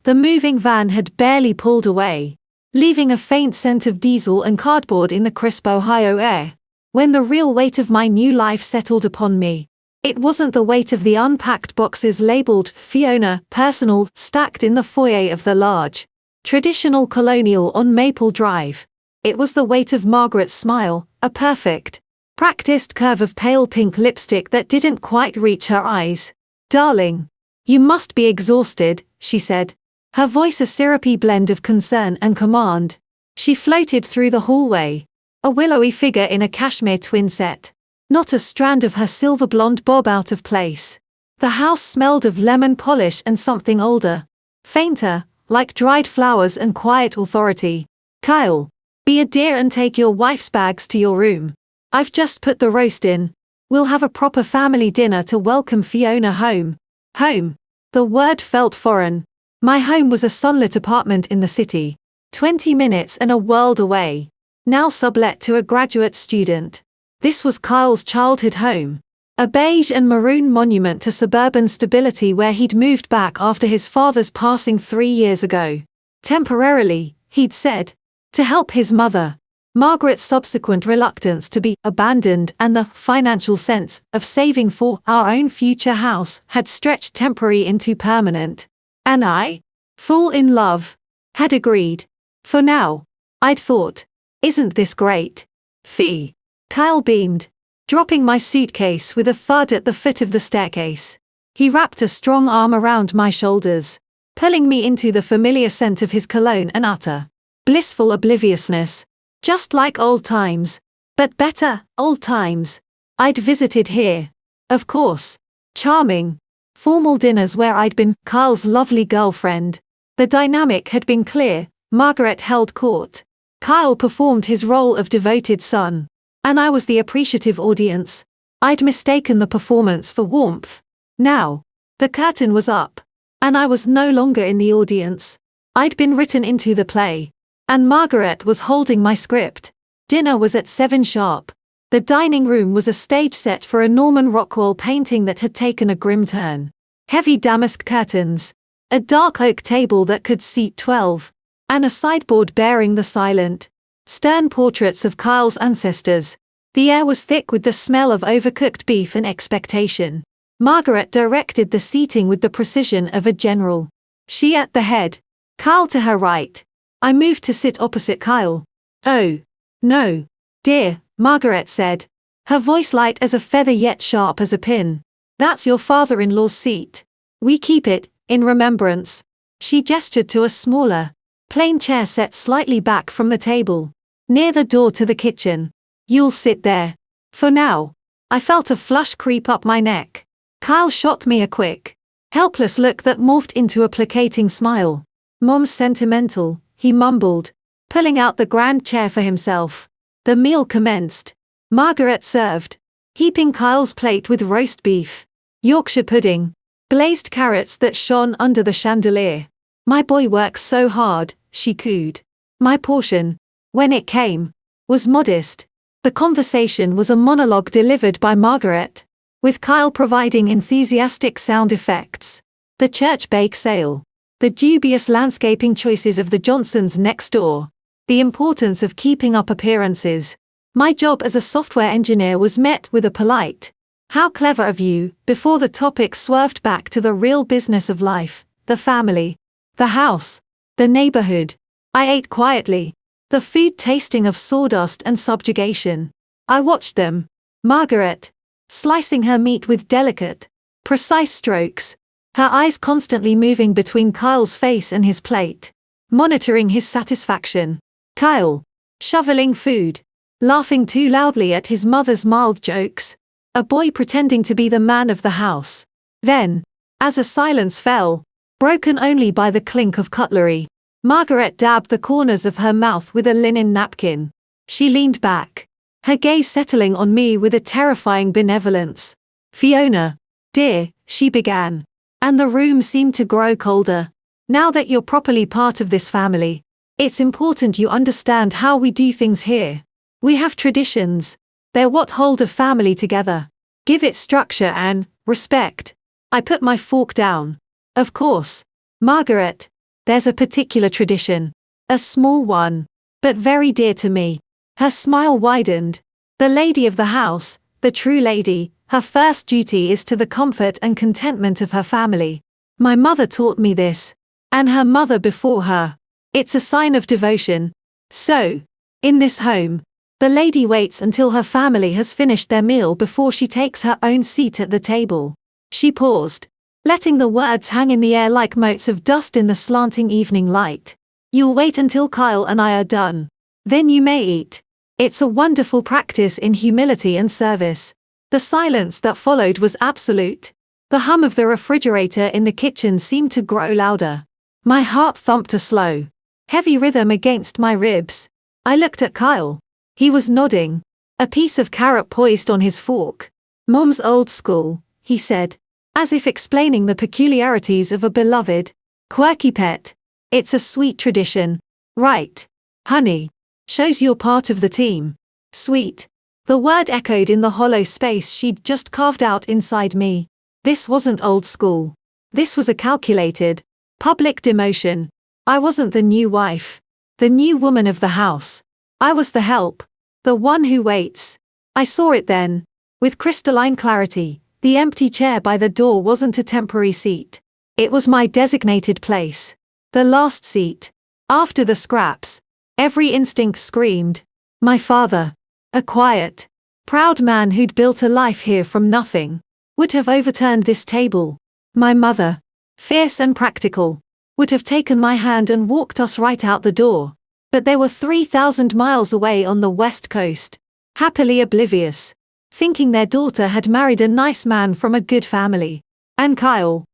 The moving van had barely pulled away, leaving a faint scent of diesel and cardboard in the crisp Ohio air. When the real weight of my new life settled upon me, it wasn't the weight of the unpacked boxes labeled Fiona, personal, stacked in the foyer of the large, traditional colonial on Maple Drive. It was the weight of Margaret's smile, a perfect, practiced curve of pale pink lipstick that didn't quite reach her eyes. "Darling, you must be exhausted," she said, her voice a syrupy blend of concern and command. She floated through the hallway, a willowy figure in a cashmere twin set, not a strand of her silver blonde bob out of place. The house smelled of lemon polish and something older, fainter, like dried flowers and quiet authority. "Kyle, be a dear and take your wife's bags to your room. I've just put the roast in. We'll have a proper family dinner to welcome Fiona home." Home. The word felt foreign. My home was a sunlit apartment in the city, 20 minutes and a world away, now sublet to a graduate student. This was Kyle's childhood home, a beige and maroon monument to suburban stability where he'd moved back after his father's passing 3 years ago. Temporarily, he'd said, to help his mother. Margaret's subsequent reluctance to be abandoned and the financial sense of saving for our own future house had stretched temporary into permanent. And I, fall in love, had agreed. For now, I'd thought, isn't this great? Fee. Kyle beamed, dropping my suitcase with a thud at the foot of the staircase. He wrapped a strong arm around my shoulders, pulling me into the familiar scent of his cologne and utter, blissful obliviousness. Just like old times, but better, old times. I'd visited here. Of course. Charming. Formal dinners where I'd been Kyle's lovely girlfriend. The dynamic had been clear. Margaret held court. Kyle performed his role of devoted son. And I was the appreciative audience. I'd mistaken the performance for warmth. Now, the curtain was up. And I was no longer in the audience. I'd been written into the play. And Margaret was holding my script. Dinner was at 7 sharp. The dining room was a stage set for a Norman Rockwell painting that had taken a grim turn. Heavy damask curtains, a dark oak table that could seat 12, and a sideboard bearing the silent, stern portraits of Kyle's ancestors. The air was thick with the smell of overcooked beef and expectation. Margaret directed the seating with the precision of a general. She at the head, Kyle to her right. I moved to sit opposite Kyle. "Oh, no, dear," Margaret said, her voice light as a feather yet sharp as a pin. "That's your father-in-law's seat. We keep it, in remembrance." She gestured to a smaller, plain chair set slightly back from the table, near the door to the kitchen. "You'll sit there. For now." I felt a flush creep up my neck. Kyle shot me a quick, helpless look that morphed into a placating smile. "Mom's sentimental," he mumbled, pulling out the grand chair for himself. The meal commenced. Margaret served, heaping Kyle's plate with roast beef, Yorkshire pudding, glazed carrots that shone under the chandelier. "My boy works so hard," she cooed. My portion, when it came, was modest. The conversation was a monologue delivered by Margaret, with Kyle providing enthusiastic sound effects. The church bake sale. The dubious landscaping choices of the Johnsons next door. The importance of keeping up appearances. My job as a software engineer was met with a polite, "How clever of you," before the topic swerved back to the real business of life, the family, the house, the neighborhood. I ate quietly, the food tasting of sawdust and subjugation. I watched them. Margaret, slicing her meat with delicate, precise strokes, her eyes constantly moving between Kyle's face and his plate, monitoring his satisfaction. Kyle, shoveling food, laughing too loudly at his mother's mild jokes, a boy pretending to be the man of the house. Then, as a silence fell, broken only by the clink of cutlery, Margaret dabbed the corners of her mouth with a linen napkin. She leaned back, her gaze settling on me with a terrifying benevolence. "Fiona, dear," she began. And the room seemed to grow colder. "Now that you're properly part of this family, it's important you understand how we do things here. We have traditions. They're what hold a family together. Give it structure and respect." I put my fork down. "Of course, Margaret." There's a particular tradition. A small one, but very dear to me. Her smile widened. The lady of the house, the true lady, her first duty is to the comfort and contentment of her family. My mother taught me this. And her mother before her. It's a sign of devotion. So, in this home, the lady waits until her family has finished their meal before she takes her own seat at the table. She paused, letting the words hang in the air like motes of dust in the slanting evening light. You'll wait until Kyle and I are done. Then you may eat. It's a wonderful practice in humility and service. The silence that followed was absolute. The hum of the refrigerator in the kitchen seemed to grow louder. My heart thumped a slow, heavy rhythm against my ribs. I looked at Kyle. He was nodding, a piece of carrot poised on his fork. Mom's old school, he said, as if explaining the peculiarities of a beloved, quirky pet. It's a sweet tradition. Right, honey. Shows you're part of the team. Sweet. The word echoed in the hollow space she'd just carved out inside me. This wasn't old school. This was a calculated, public demotion. I wasn't the new wife, the new woman of the house. I was the help, the one who waits. I saw it then, with crystalline clarity. The empty chair by the door wasn't a temporary seat. It was my designated place. The last seat. After the scraps. Every instinct screamed. My father, a quiet, proud man who'd built a life here from nothing, would have overturned this table. My mother, fierce and practical, would have taken my hand and walked us right out the door. But they were 3,000 miles away on the west coast, happily oblivious, thinking their daughter had married a nice man from a good family. And Kyle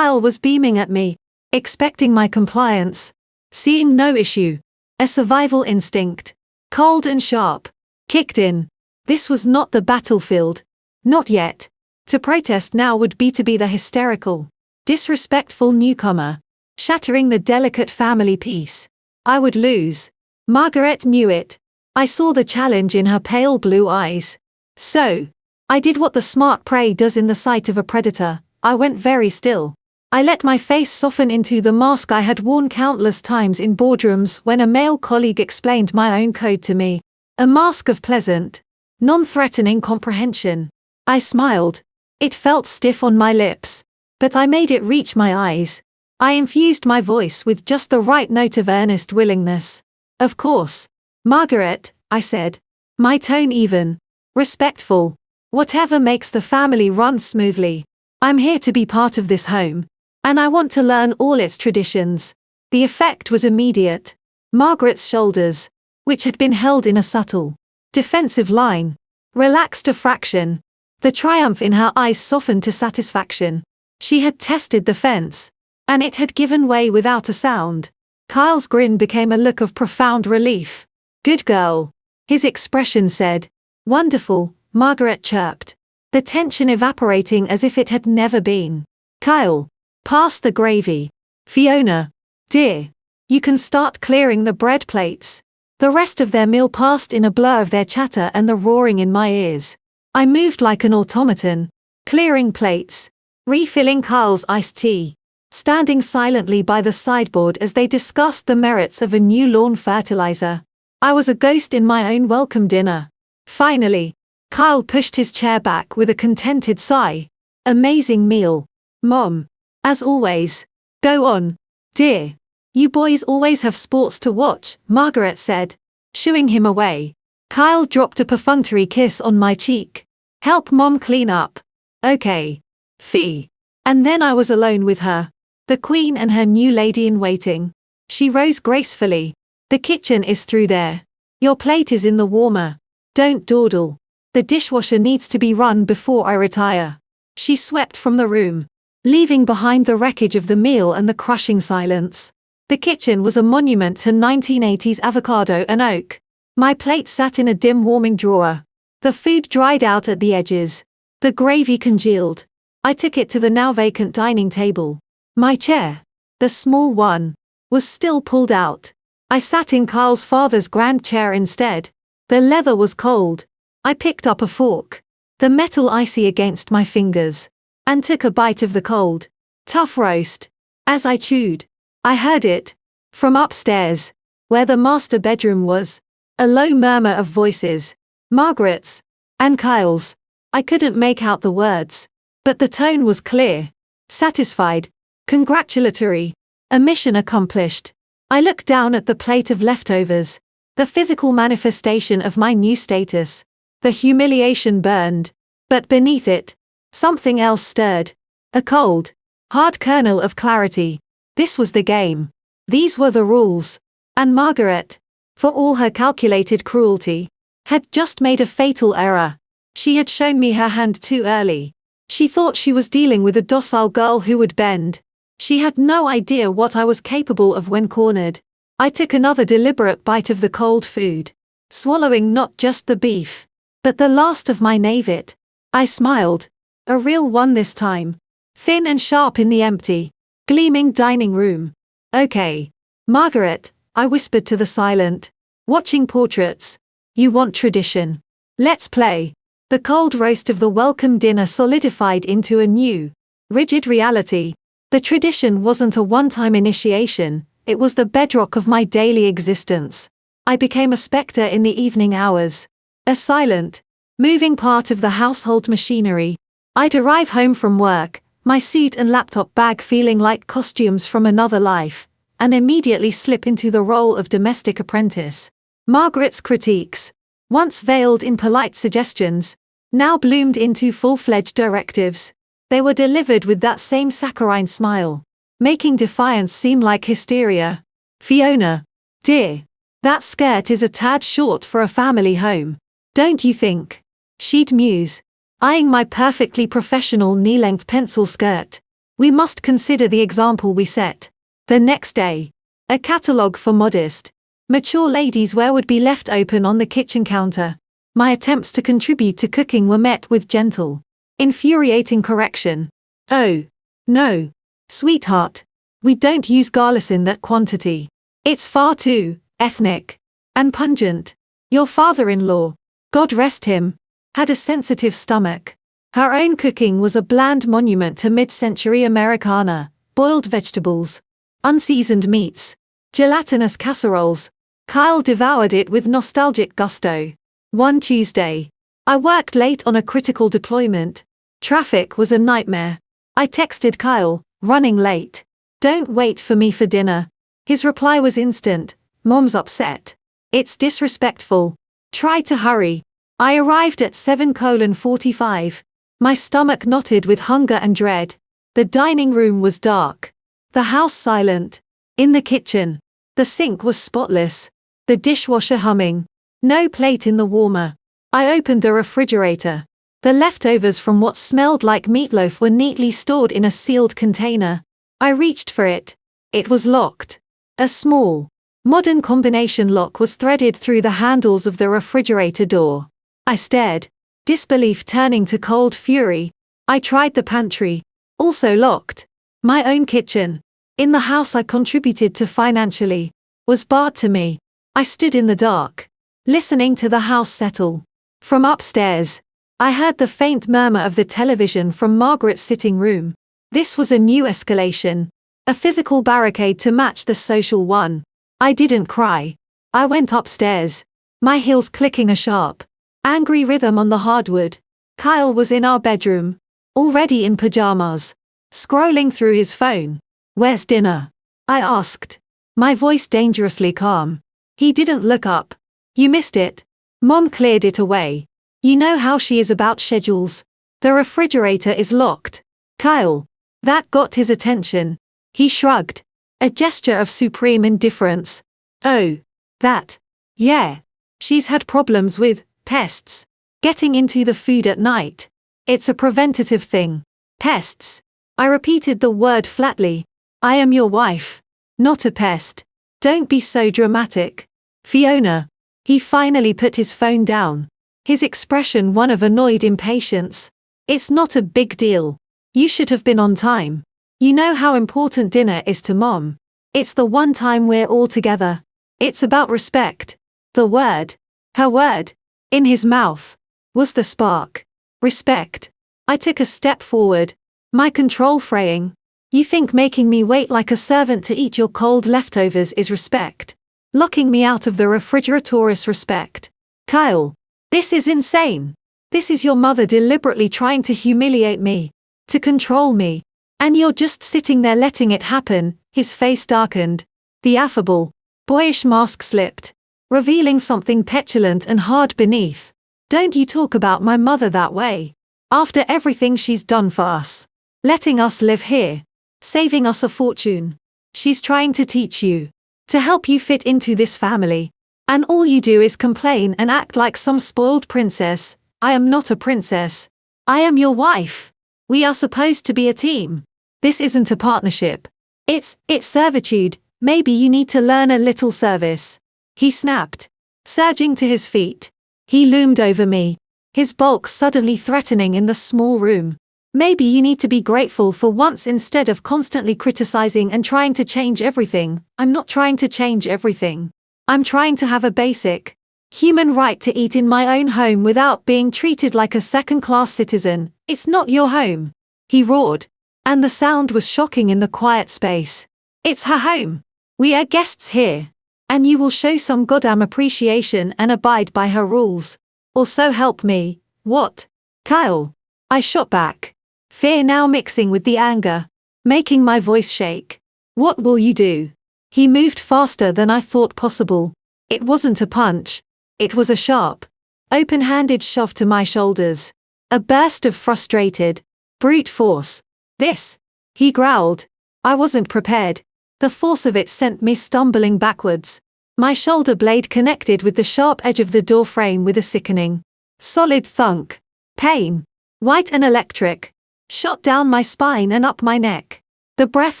was beaming at me, expecting my compliance, seeing no issue. A survival instinct, cold and sharp, kicked in. This was not the battlefield. Not yet. To protest now would be to be the hysterical, disrespectful newcomer, shattering the delicate family peace. I would lose. Margaret knew it. I saw the challenge in her pale blue eyes. So, I did what the smart prey does in the sight of a predator. I went very still. I let my face soften into the mask I had worn countless times in boardrooms when a male colleague explained my own code to me. A mask of pleasant, non-threatening comprehension. I smiled. It felt stiff on my lips, but I made it reach my eyes. I infused my voice with just the right note of earnest willingness. Of course, Margaret, I said. My tone even, respectful. Whatever makes the family run smoothly. I'm here to be part of this home. And I want to learn all its traditions. The effect was immediate. Margaret's shoulders, which had been held in a subtle, defensive line, relaxed a fraction. The triumph in her eyes softened to satisfaction. She had tested the fence, and it had given way without a sound. Kyle's grin became a look of profound relief. Good girl, his expression said. Wonderful, Margaret chirped, the tension evaporating as if it had never been. Kyle, pass the gravy. Fiona, dear, you can start clearing the bread plates. The rest of their meal passed in a blur of their chatter and the roaring in my ears. I moved like an automaton, clearing plates, refilling Kyle's iced tea, standing silently by the sideboard as they discussed the merits of a new lawn fertilizer. I was a ghost in my own welcome dinner. Finally, Kyle pushed his chair back with a contented sigh. Amazing meal, Mom. As always. Go on, dear. You boys always have sports to watch, Margaret said, shooing him away. Kyle dropped a perfunctory kiss on my cheek. Help Mom clean up. Okay. Fee. And then I was alone with her. The Queen and her new lady in waiting. She rose gracefully. The kitchen is through there. Your plate is in the warmer. Don't dawdle. The dishwasher needs to be run before I retire. She swept from the room, leaving behind the wreckage of the meal and the crushing silence. The kitchen was a monument to 1980s avocado and oak. My plate sat in a dim warming drawer. The food dried out at the edges. The gravy congealed. I took it to the now vacant dining table. My chair, the small one, was still pulled out. I sat in Kyle's father's grand chair instead. The leather was cold. I picked up a fork, the metal icy against my fingers, and took a bite of the cold, tough roast. As I chewed, I heard it. From upstairs, where the master bedroom was. A low murmur of voices. Margaret's. And Kyle's. I couldn't make out the words. But the tone was clear. Satisfied. Congratulatory. A mission accomplished. I looked down at the plate of leftovers. The physical manifestation of my new status. The humiliation burned. But beneath it, something else stirred. A cold, hard kernel of clarity. This was the game. These were the rules. And Margaret, for all her calculated cruelty, had just made a fatal error. She had shown me her hand too early. She thought she was dealing with a docile girl who would bend. She had no idea what I was capable of when cornered. I took another deliberate bite of the cold food, swallowing not just the beef, but the last of my navet. I smiled. A real one this time. Thin and sharp in the empty, gleaming dining room. Okay. Margaret, I whispered to the silent, watching portraits. You want tradition. Let's play. The cold roast of the welcome dinner solidified into a new, rigid reality. The tradition wasn't a one-time initiation, it was the bedrock of my daily existence. I became a spectre in the evening hours. A silent, moving part of the household machinery. I'd arrive home from work, my suit and laptop bag feeling like costumes from another life, and immediately slip into the role of domestic apprentice. Margaret's critiques, once veiled in polite suggestions, now bloomed into full-fledged directives. They were delivered with that same saccharine smile, making defiance seem like hysteria. Fiona, dear, that skirt is a tad short for a family home, don't you think? She'd muse, eyeing my perfectly professional knee-length pencil skirt. We must consider the example we set. The next day, a catalogue for modest, mature ladies' wear would be left open on the kitchen counter. My attempts to contribute to cooking were met with gentle, infuriating correction. Oh, no, sweetheart, we don't use garlic in that quantity. It's far too ethnic and pungent. Your father-in-law, God rest him, had a sensitive stomach. Her own cooking was a bland monument to mid-century Americana, boiled vegetables, unseasoned meats, gelatinous casseroles. Kyle devoured it with nostalgic gusto. One Tuesday, I worked late on a critical deployment. Traffic was a nightmare. I texted Kyle, running late. Don't wait for me for dinner. His reply was instant. Mom's upset. It's disrespectful. Try to hurry. I arrived at 7:45. My stomach knotted with hunger and dread. The dining room was dark. The house silent. In the kitchen, the sink was spotless. The dishwasher humming. No plate in the warmer. I opened the refrigerator. The leftovers from what smelled like meatloaf were neatly stored in a sealed container. I reached for it. It was locked. A small, modern combination lock was threaded through the handles of the refrigerator door. I stared, disbelief turning to cold fury. I tried the pantry. Also locked. My own kitchen, in the house I contributed to financially, was barred to me. I stood in the dark, listening to the house settle. From upstairs, I heard the faint murmur of the television from Margaret's sitting room. This was a new escalation, a physical barricade to match the social one. I didn't cry. I went upstairs, my heels clicking a sharp, angry rhythm on the hardwood. Kyle was in our bedroom, already in pajamas, scrolling through his phone. Where's dinner? I asked, my voice dangerously calm. He didn't look up. You missed it. Mom cleared it away. You know how she is about schedules. The refrigerator is locked. Kyle. That got his attention. He shrugged. A gesture of supreme indifference. Oh. That. Yeah. She's had problems with pests getting into the food at night. It's a preventative thing. Pests. I repeated the word flatly. I am your wife. Not a pest. Don't be so dramatic. Fiona. He finally put his phone down. His expression one of annoyed impatience. It's not a big deal. You should have been on time. You know how important dinner is to Mom. It's the one time we're all together. It's about respect. The word. Her word. In his mouth. Was the spark. Respect. I took a step forward. My control fraying. You think making me wait like a servant to eat your cold leftovers is respect? Locking me out of the refrigerator is respect? Kyle, this is insane. This is your mother deliberately trying to humiliate me, to control me. And you're just sitting there letting it happen. His face darkened. The affable, boyish mask slipped, revealing something petulant and hard beneath. Don't you talk about my mother that way. After everything she's done for us. Letting us live here. Saving us a fortune. She's trying to teach you. To help you fit into this family. And all you do is complain and act like some spoiled princess. I am not a princess. I am your wife. We are supposed to be a team. This isn't a partnership. It's servitude. Maybe you need to learn a little service. He snapped. Surging to his feet. He loomed over me. His bulk suddenly threatening in the small room. Maybe you need to be grateful for once instead of constantly criticizing and trying to change everything. I'm not trying to change everything. I'm trying to have a basic, human right to eat in my own home without being treated like a second-class citizen. It's not your home. He roared. And the sound was shocking in the quiet space. It's her home. We are guests here. And you will show some goddamn appreciation and abide by her rules. Or so help me. What? Kyle. I shot back. Fear now mixing with the anger, making my voice shake. What will you do? He moved faster than I thought possible. It wasn't a punch. It was a sharp, open-handed shove to my shoulders. A burst of frustrated, brute force. This, he growled. I wasn't prepared. The force of it sent me stumbling backwards. My shoulder blade connected with the sharp edge of the door frame with a sickening, solid thunk. Pain, white and electric, shot down my spine and up my neck. The breath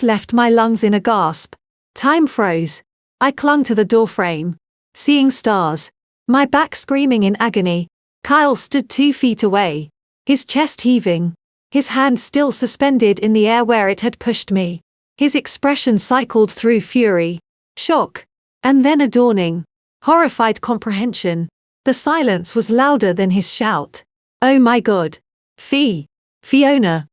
left my lungs in a gasp. Time froze. I clung to the door frame, seeing stars. My back screaming in agony. Kyle stood 2 feet away, his chest heaving, his hand still suspended in the air where it had pushed me. His expression cycled through fury, shock, and then a dawning, horrified comprehension. The silence was louder than his shout. Oh my God. Fiona.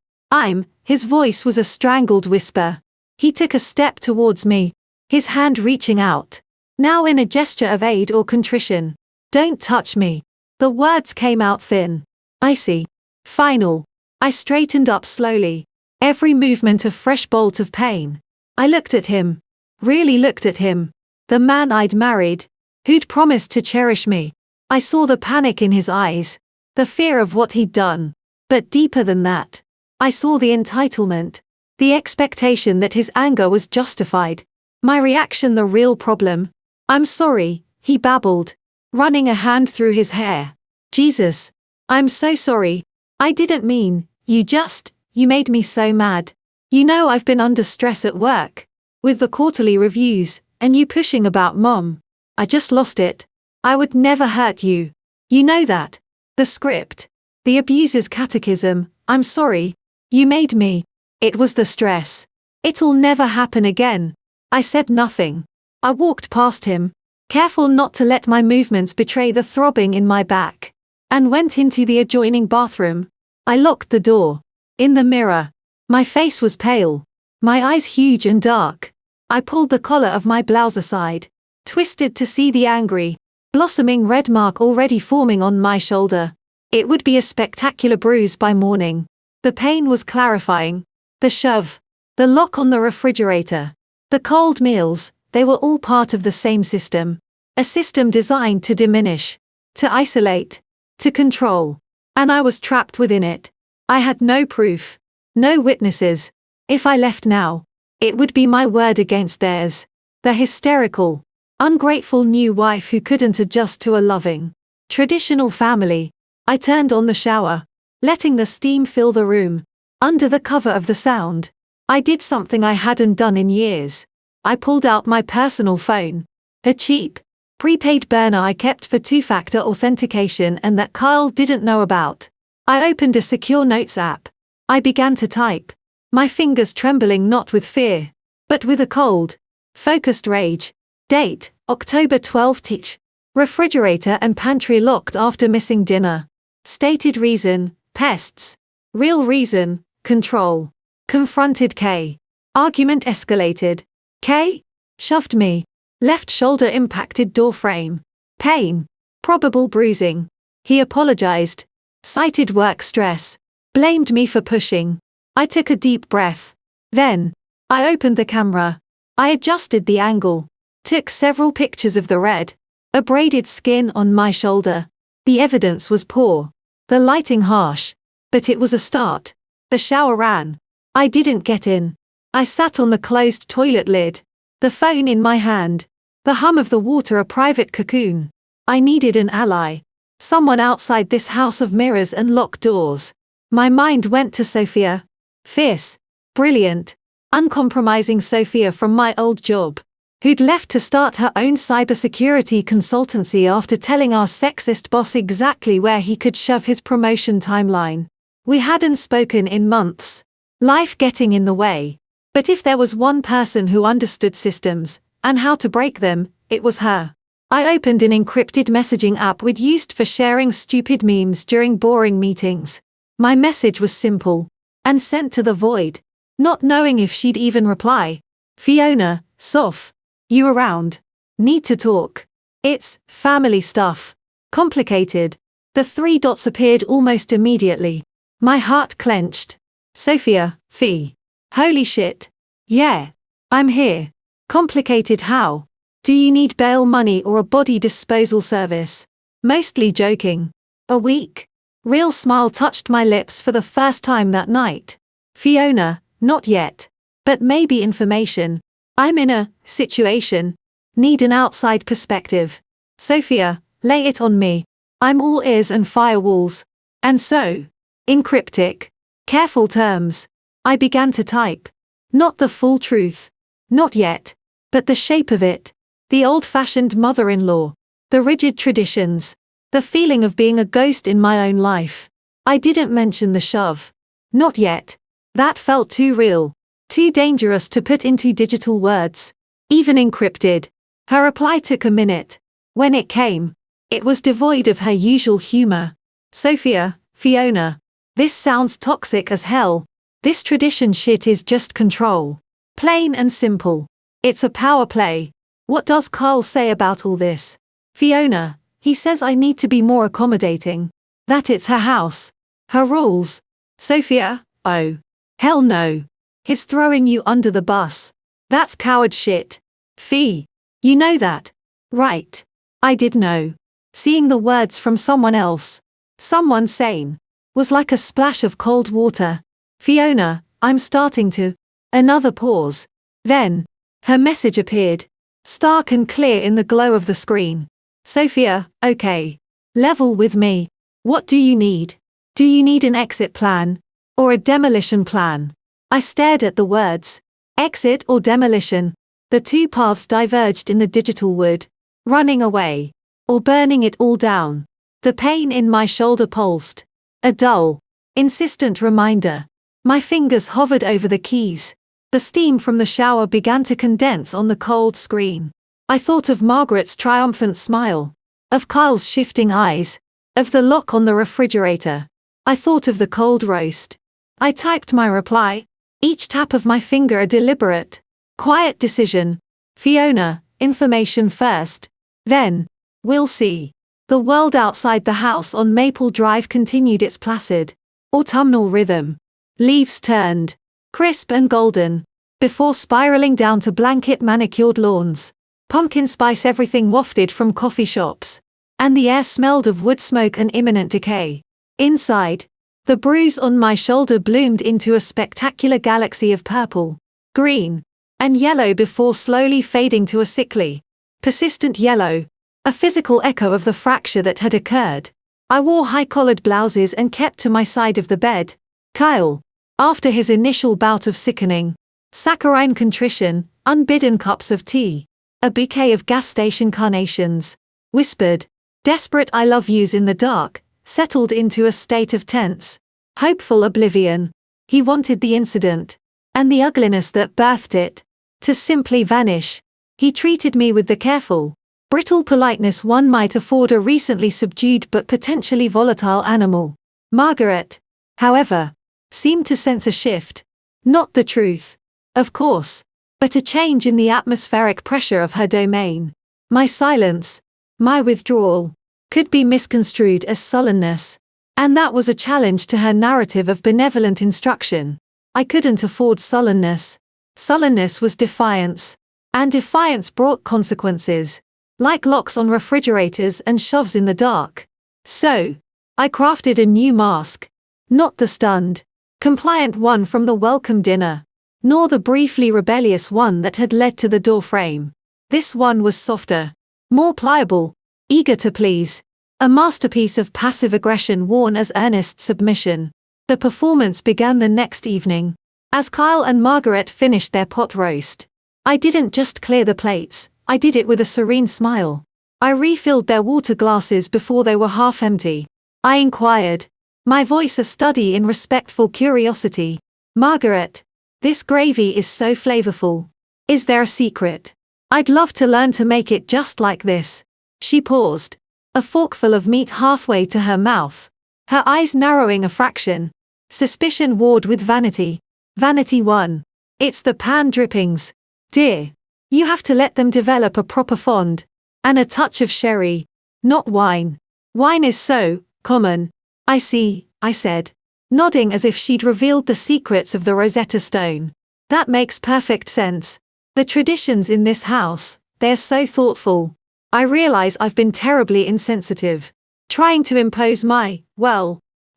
His voice was a strangled whisper. He took a step towards me, his hand reaching out, now in a gesture of aid or contrition. Don't touch me. The words came out thin, icy, final. I straightened up slowly, every movement a fresh bolt of pain. I looked at him, really looked at him, the man I'd married, who'd promised to cherish me. I saw the panic in his eyes, the fear of what he'd done. But deeper than that, I saw the entitlement, the expectation that his anger was justified. My reaction the real problem. I'm sorry, he babbled, running a hand through his hair. Jesus. I'm so sorry. I didn't mean, you made me so mad. You know I've been under stress at work, with the quarterly reviews, and you pushing about Mom. I just lost it. I would never hurt you. You know that. The script. The abuser's catechism. I'm sorry. You made me. It was the stress. It'll never happen again. I said nothing. I walked past him, careful not to let my movements betray the throbbing in my back, and went into the adjoining bathroom. I locked the door. In the mirror, my face was pale, my eyes huge and dark. I pulled the collar of my blouse aside, twisted to see the angry, blossoming red mark already forming on my shoulder. It would be a spectacular bruise by morning. The pain was clarifying. The shove, the lock on the refrigerator, the cold meals, they were all part of the same system. A system designed to diminish, to isolate, to control. And I was trapped within it. I had no proof, no witnesses. If I left now, it would be my word against theirs. The hysterical, ungrateful new wife who couldn't adjust to a loving, traditional family. I turned on the shower, letting the steam fill the room. Under the cover of the sound, I did something I hadn't done in years. I pulled out my personal phone, a cheap, prepaid burner I kept for two-factor authentication and that Kyle didn't know about. I opened a secure notes app. I began to type, my fingers trembling not with fear, but with a cold, focused rage. Date, October 12th. Refrigerator and pantry locked after missing dinner. Stated reason, pests. Real reason, control. Confronted K. Argument escalated. K. Shoved me. Left shoulder impacted door frame. Pain. Probable bruising. He apologized. Cited work stress. Blamed me for pushing. I took a deep breath. Then, I opened the camera. I adjusted the angle. Took several pictures of the red, abraded skin on my shoulder. The evidence was poor. The lighting harsh. But it was a start. The shower ran. I didn't get in. I sat on the closed toilet lid. The phone in my hand. The hum of the water a private cocoon. I needed an ally. Someone outside this house of mirrors and locked doors. My mind went to Sophia. Fierce. Brilliant. Uncompromising Sophia from my old job. Who'd left to start her own cybersecurity consultancy after telling our sexist boss exactly where he could shove his promotion timeline. We hadn't spoken in months. Life getting in the way. But if there was one person who understood systems, and how to break them, it was her. I opened an encrypted messaging app we'd used for sharing stupid memes during boring meetings. My message was simple. And sent to the void. Not knowing if she'd even reply. Fiona, Soph. You around? Need to talk. It's family stuff. Complicated. The 3 dots appeared almost immediately. My heart clenched. Sophia, Fee. Holy shit. Yeah. I'm here. Complicated how? Do you need bail money or a body disposal service? Mostly joking. A week? Real smile touched my lips for the first time that night. Fiona, not yet. But maybe information. I'm in a situation. Need an outside perspective. Sophia, lay it on me. I'm all ears and firewalls. And so, in cryptic, careful terms, I began to type. Not the full truth. Not yet. But the shape of it. The old-fashioned mother-in-law. The rigid traditions. The feeling of being a ghost in my own life. I didn't mention the shove. Not yet. That felt too real. Too dangerous to put into digital words. Even encrypted. Her reply took a minute. When it came, it was devoid of her usual humor. Sophia, Fiona. This sounds toxic as hell. This tradition shit is just control. Plain and simple. It's a power play. What does Carl say about all this? Fiona, he says I need to be more accommodating. That it's her house. Her rules. Sophia, oh. Hell no. He's throwing you under the bus. That's coward shit. Fee. You know that. Right. I did know. Seeing the words from someone else. Someone sane. Was like a splash of cold water. Fiona, I'm starting to. Another pause. Then, her message appeared. Stark and clear in the glow of the screen. Sophia, okay. Level with me. What do you need? Do you need an exit plan? Or a demolition plan? I stared at the words. Exit or demolition. The 2 paths diverged in the digital wood. Running away. Or burning it all down. The pain in my shoulder pulsed. A dull, insistent reminder. My fingers hovered over the keys. The steam from the shower began to condense on the cold screen. I thought of Margaret's triumphant smile. Of Kyle's shifting eyes. Of the lock on the refrigerator. I thought of the cold roast. I typed my reply. Each tap of my finger a deliberate, quiet decision. Fiona, information first. Then, we'll see. The world outside the house on Maple Drive continued its placid, autumnal rhythm. Leaves turned, crisp and golden, before spiraling down to blanket-manicured lawns. Pumpkin spice everything wafted from coffee shops. And the air smelled of wood smoke and imminent decay. Inside, the bruise on my shoulder bloomed into a spectacular galaxy of purple, green, and yellow before slowly fading to a sickly, persistent yellow, a physical echo of the fracture that had occurred. I wore high-collared blouses and kept to my side of the bed. Kyle, after his initial bout of sickening, saccharine contrition, unbidden cups of tea, a bouquet of gas station carnations, whispered, desperate I love yous in the dark, settled into a state of tense, hopeful oblivion. He wanted the incident, and the ugliness that birthed it, to simply vanish. He treated me with the careful, brittle politeness one might afford a recently subdued but potentially volatile animal. Margaret, however, seemed to sense a shift. Not the truth. of course, but a change in the atmospheric pressure of her domain. My silence, my withdrawal, could be misconstrued as sullenness. And that was a challenge to her narrative of benevolent instruction. I couldn't afford sullenness. Sullenness was defiance. And defiance brought consequences, like locks on refrigerators and shoves in the dark. So, I crafted a new mask. Not the stunned, compliant one from the welcome dinner, nor the briefly rebellious one that had led to the doorframe. This one was softer, more pliable, eager to please. A masterpiece of passive aggression worn as earnest submission. The performance began the next evening. As Kyle and Margaret finished their pot roast, I didn't just clear the plates, I did it with a serene smile. I refilled their water glasses before they were half empty. I inquired, my voice a study in respectful curiosity. Margaret, this gravy is so flavorful. Is there a secret? I'd love to learn to make it just like this. She paused, a forkful of meat halfway to her mouth, her eyes narrowing a fraction. Suspicion warred with vanity. Vanity won. It's the pan drippings. Dear. You have to let them develop a proper fond. And a touch of sherry. Not wine. Wine is so common. I see, I said, nodding as if she'd revealed the secrets of the Rosetta Stone. That makes perfect sense. The traditions in this house, they're so thoughtful. I realize I've been terribly insensitive, trying to impose my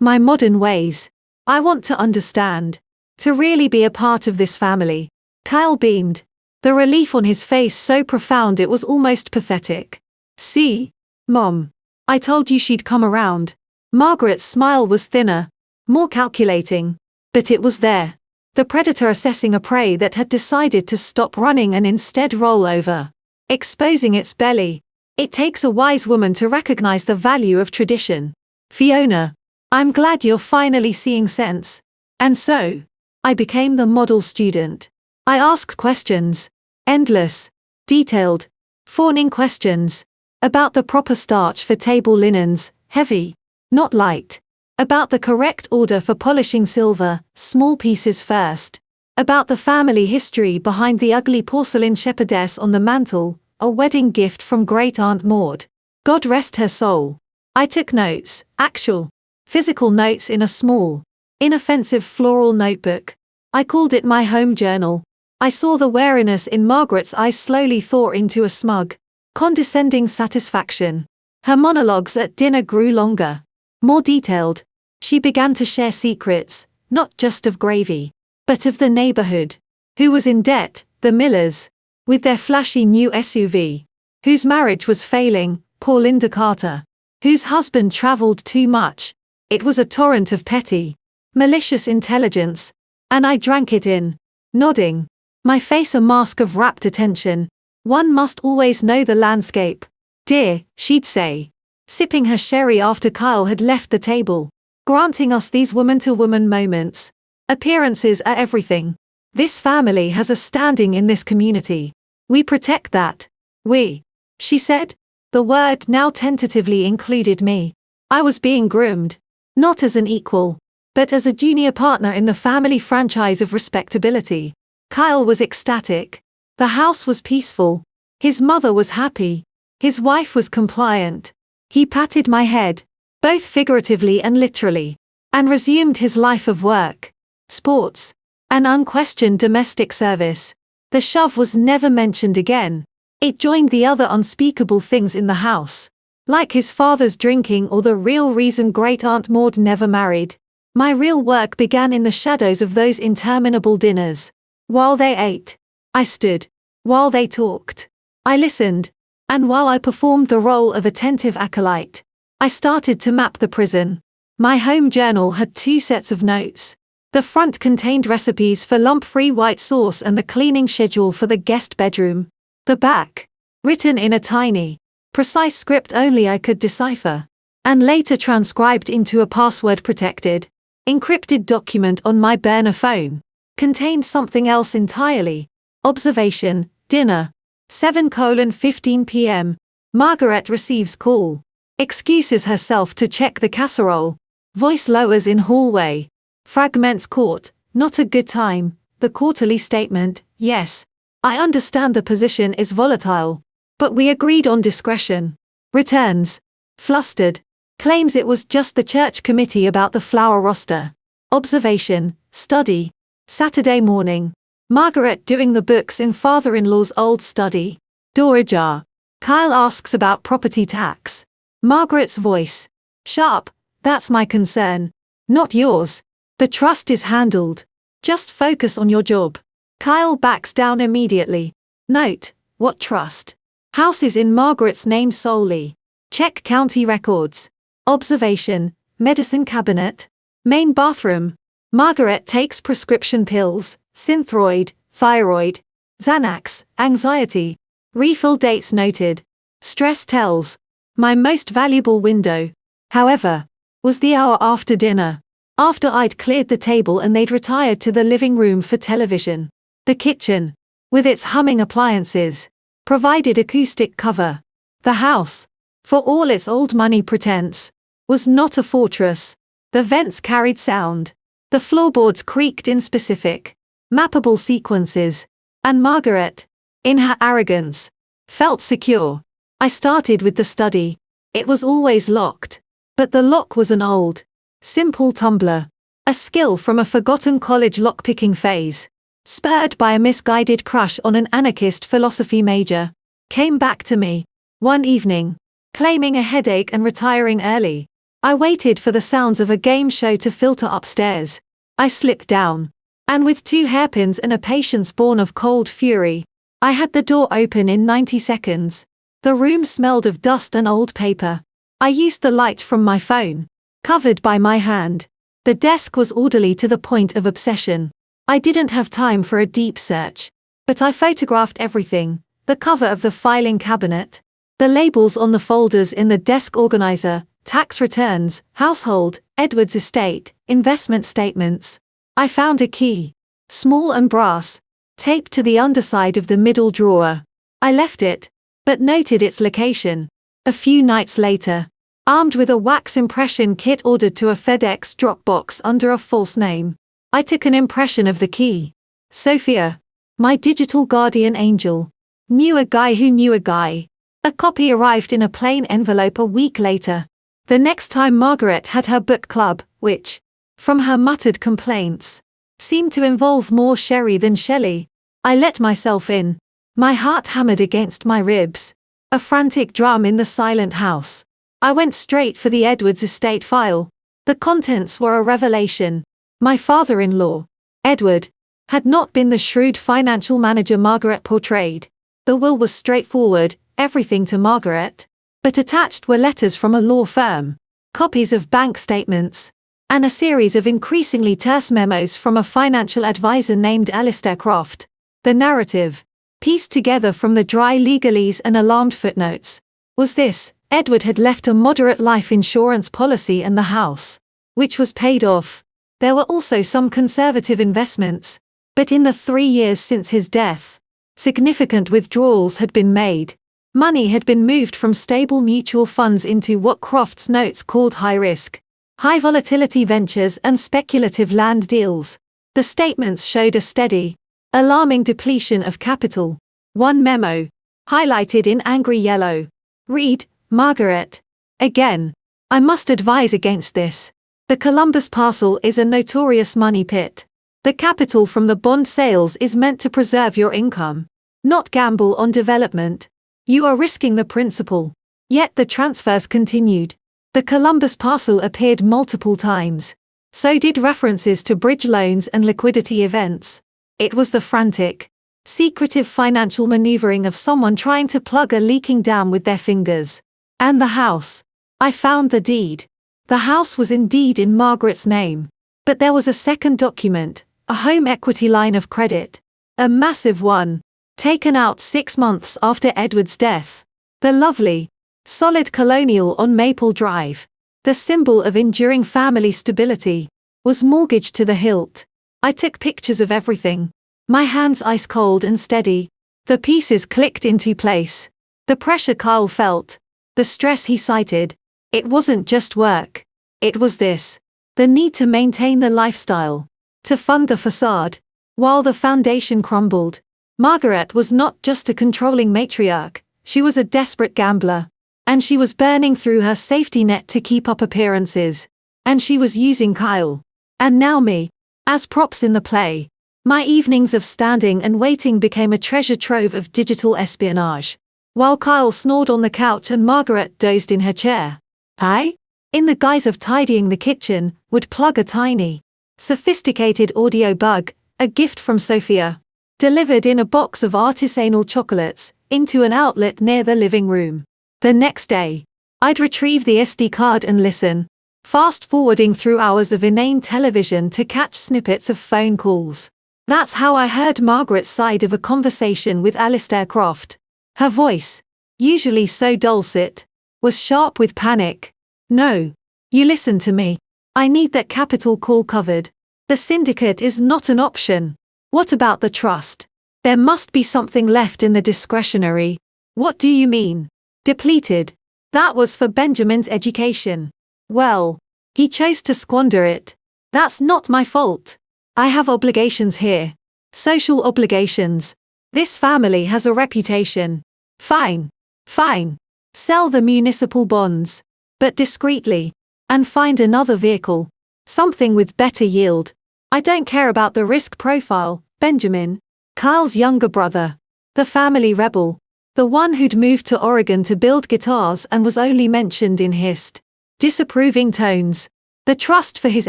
modern ways. I want to understand, to really be a part of this family. Kyle beamed, the relief on his face so profound it was almost pathetic. See, Mom, I told you she'd come around. Margaret's smile was thinner, more calculating, but it was there. The predator assessing a prey that had decided to stop running and instead roll over, exposing its belly. It takes a wise woman to recognize the value of tradition. Fiona, I'm glad you're finally seeing sense. And so, I became the model student. I asked questions, endless, detailed, fawning questions, about the proper starch for table linens, heavy, not light. About the correct order for polishing silver, small pieces first. About the family history behind the ugly porcelain shepherdess on the mantel, a wedding gift from Great-Aunt Maud. God rest her soul. I took notes, actual, physical notes in a small, inoffensive floral notebook. I called it my home journal. I saw the wariness in Margaret's eyes slowly thaw into a smug, condescending satisfaction. Her monologues at dinner grew longer, more detailed. She began to share secrets, not just of gravy, but of the neighborhood. Who was in debt, the Millers, with their flashy new SUV. Whose marriage was failing, poor Linda Carter. Whose husband traveled too much. It was a torrent of petty, malicious intelligence, and I drank it in, nodding, my face a mask of rapt attention. One must always know the landscape. Dear, she'd say, sipping her sherry after Kyle had left the table. Granting us these woman-to-woman moments. Appearances are everything. This family has a standing in this community. We protect that. We. She said. The word now tentatively included me. I was being groomed. Not as an equal, but as a junior partner in the family franchise of respectability. Kyle was ecstatic. The house was peaceful. His mother was happy. His wife was compliant. He patted my head, both figuratively and literally, and resumed his life of work, sports, and unquestioned domestic service. The shove was never mentioned again. It joined the other unspeakable things in the house, like his father's drinking or the real reason Great-Aunt Maud never married. My real work began in the shadows of those interminable dinners. While they ate, I stood. While they talked, I listened. And while I performed the role of attentive acolyte, I started to map the prison. My home journal had 2 sets of notes. The front contained recipes for lump-free white sauce and the cleaning schedule for the guest bedroom. The back, written in a tiny, precise script only I could decipher, and later transcribed into a password-protected, encrypted document on my burner phone, contained something else entirely. Observation, dinner, 7:15 p.m. Margaret receives call. Excuses herself to check the casserole. Voice lowers in hallway. Fragments caught, not a good time. the quarterly statement, yes. I understand the position is volatile. But we agreed on discretion. Returns. Flustered. Claims it was just the church committee about the flower roster. Observation. Study. Saturday morning. Margaret doing the books in father-in-law's old study. Door ajar. Kyle asks about property tax. Margaret's voice. Sharp. That's my concern. Not yours. The trust is handled. Just focus on your job. Kyle backs down immediately. Note. What trust? House is in Margaret's name solely. Check county records. Observation. Medicine cabinet. Main bathroom. Margaret takes prescription pills, Synthroid, thyroid, Xanax, anxiety. Refill dates noted. Stress tells. My most valuable window, however, was the hour after dinner. After I'd cleared the table and they'd retired to the living room for television. The kitchen, with its humming appliances, provided acoustic cover. The house, for all its old money pretense, was not a fortress. The vents carried sound. The floorboards creaked in specific, mappable sequences. And Margaret, in her arrogance, felt secure. I started with the study. It was always locked. But the lock was an old, simple tumbler. A skill from a forgotten college lockpicking phase, spurred by a misguided crush on an anarchist philosophy major, came back to me. One evening, claiming a headache and retiring early, I waited for the sounds of a game show to filter upstairs. I slipped down. And with 2 hairpins and a patience born of cold fury, I had the door open in 90 seconds. The room smelled of dust and old paper. I used the light from my phone, covered by my hand. The desk was orderly to the point of obsession. I didn't have time for a deep search. But I photographed everything: the cover of the filing cabinet, the labels on the folders in the desk organizer, tax returns, household, Edward's estate, investment statements. I found a key, small and brass, taped to the underside of the middle drawer. I left it, but noted its location. A few nights later, armed with a wax impression kit ordered to a FedEx drop box under a false name, I took an impression of the key. Sophia, my digital guardian angel, knew a guy who knew a guy. A copy arrived in a plain envelope a week later. The next time Margaret had her book club, which, from her muttered complaints, seemed to involve more sherry than Shelley, I let myself in. My heart hammered against my ribs. A frantic drum in the silent house. I went straight for the Edwards estate file. The contents were a revelation. My father-in-law, Edward, had not been the shrewd financial manager Margaret portrayed. The will was straightforward, everything to Margaret. But attached were letters from a law firm, copies of bank statements, and a series of increasingly terse memos from a financial advisor named Alistair Croft. The narrative, pieced together from the dry legalese and alarmed footnotes, was this: Edward had left a moderate life insurance policy and the house, which was paid off. There were also some conservative investments, but in the 3 years since his death, significant withdrawals had been made. Money had been moved from stable mutual funds into what Croft's notes called high-risk, high-volatility ventures and speculative land deals. The statements showed a steady, alarming depletion of capital. One memo, highlighted in angry yellow, read, Margaret. Again. I must advise against this. The Columbus parcel is a notorious money pit. The capital from the bond sales is meant to preserve your income, not gamble on development. You are risking the principal. Yet the transfers continued. The Columbus parcel appeared multiple times. So did references to bridge loans and liquidity events. It was the frantic, secretive financial maneuvering of someone trying to plug a leaking dam with their fingers. And the house. I found the deed. The house was indeed in Margaret's name. But there was a second document, a home equity line of credit. A massive one. Taken out 6 months after Edward's death. The lovely, solid colonial on Maple Drive, the symbol of enduring family stability, was mortgaged to the hilt. I took pictures of everything. My hands ice cold and steady. The pieces clicked into place. The pressure Kyle felt. The stress he cited. It wasn't just work. It was this. The need to maintain the lifestyle. To fund the facade. While the foundation crumbled, Margaret was not just a controlling matriarch, she was a desperate gambler. And she was burning through her safety net to keep up appearances. And she was using Kyle, and now me, as props in the play. My evenings of standing and waiting became a treasure trove of digital espionage. While Kyle snored on the couch and Margaret dozed in her chair, I, in the guise of tidying the kitchen, would plug a tiny, sophisticated audio bug, a gift from Sophia, delivered in a box of artisanal chocolates, into an outlet near the living room. The next day, I'd retrieve the SD card and listen, fast-forwarding through hours of inane television to catch snippets of phone calls. That's how I heard Margaret's side of a conversation with Alistair Croft. Her voice, usually so dulcet, was sharp with panic. No. You listen to me. I need that capital call covered. The syndicate is not an option. What about the trust? There must be something left in the discretionary. What do you mean? Depleted. That was for Benjamin's education. Well, he chose to squander it. That's not my fault. I have obligations here. Social obligations. This family has a reputation. Fine. Fine. Sell the municipal bonds. But discreetly. And find another vehicle. Something with better yield. I don't care about the risk profile, Benjamin. Kyle's younger brother. The family rebel. The one who'd moved to Oregon to build guitars and was only mentioned in hissed, disapproving tones. The trust for his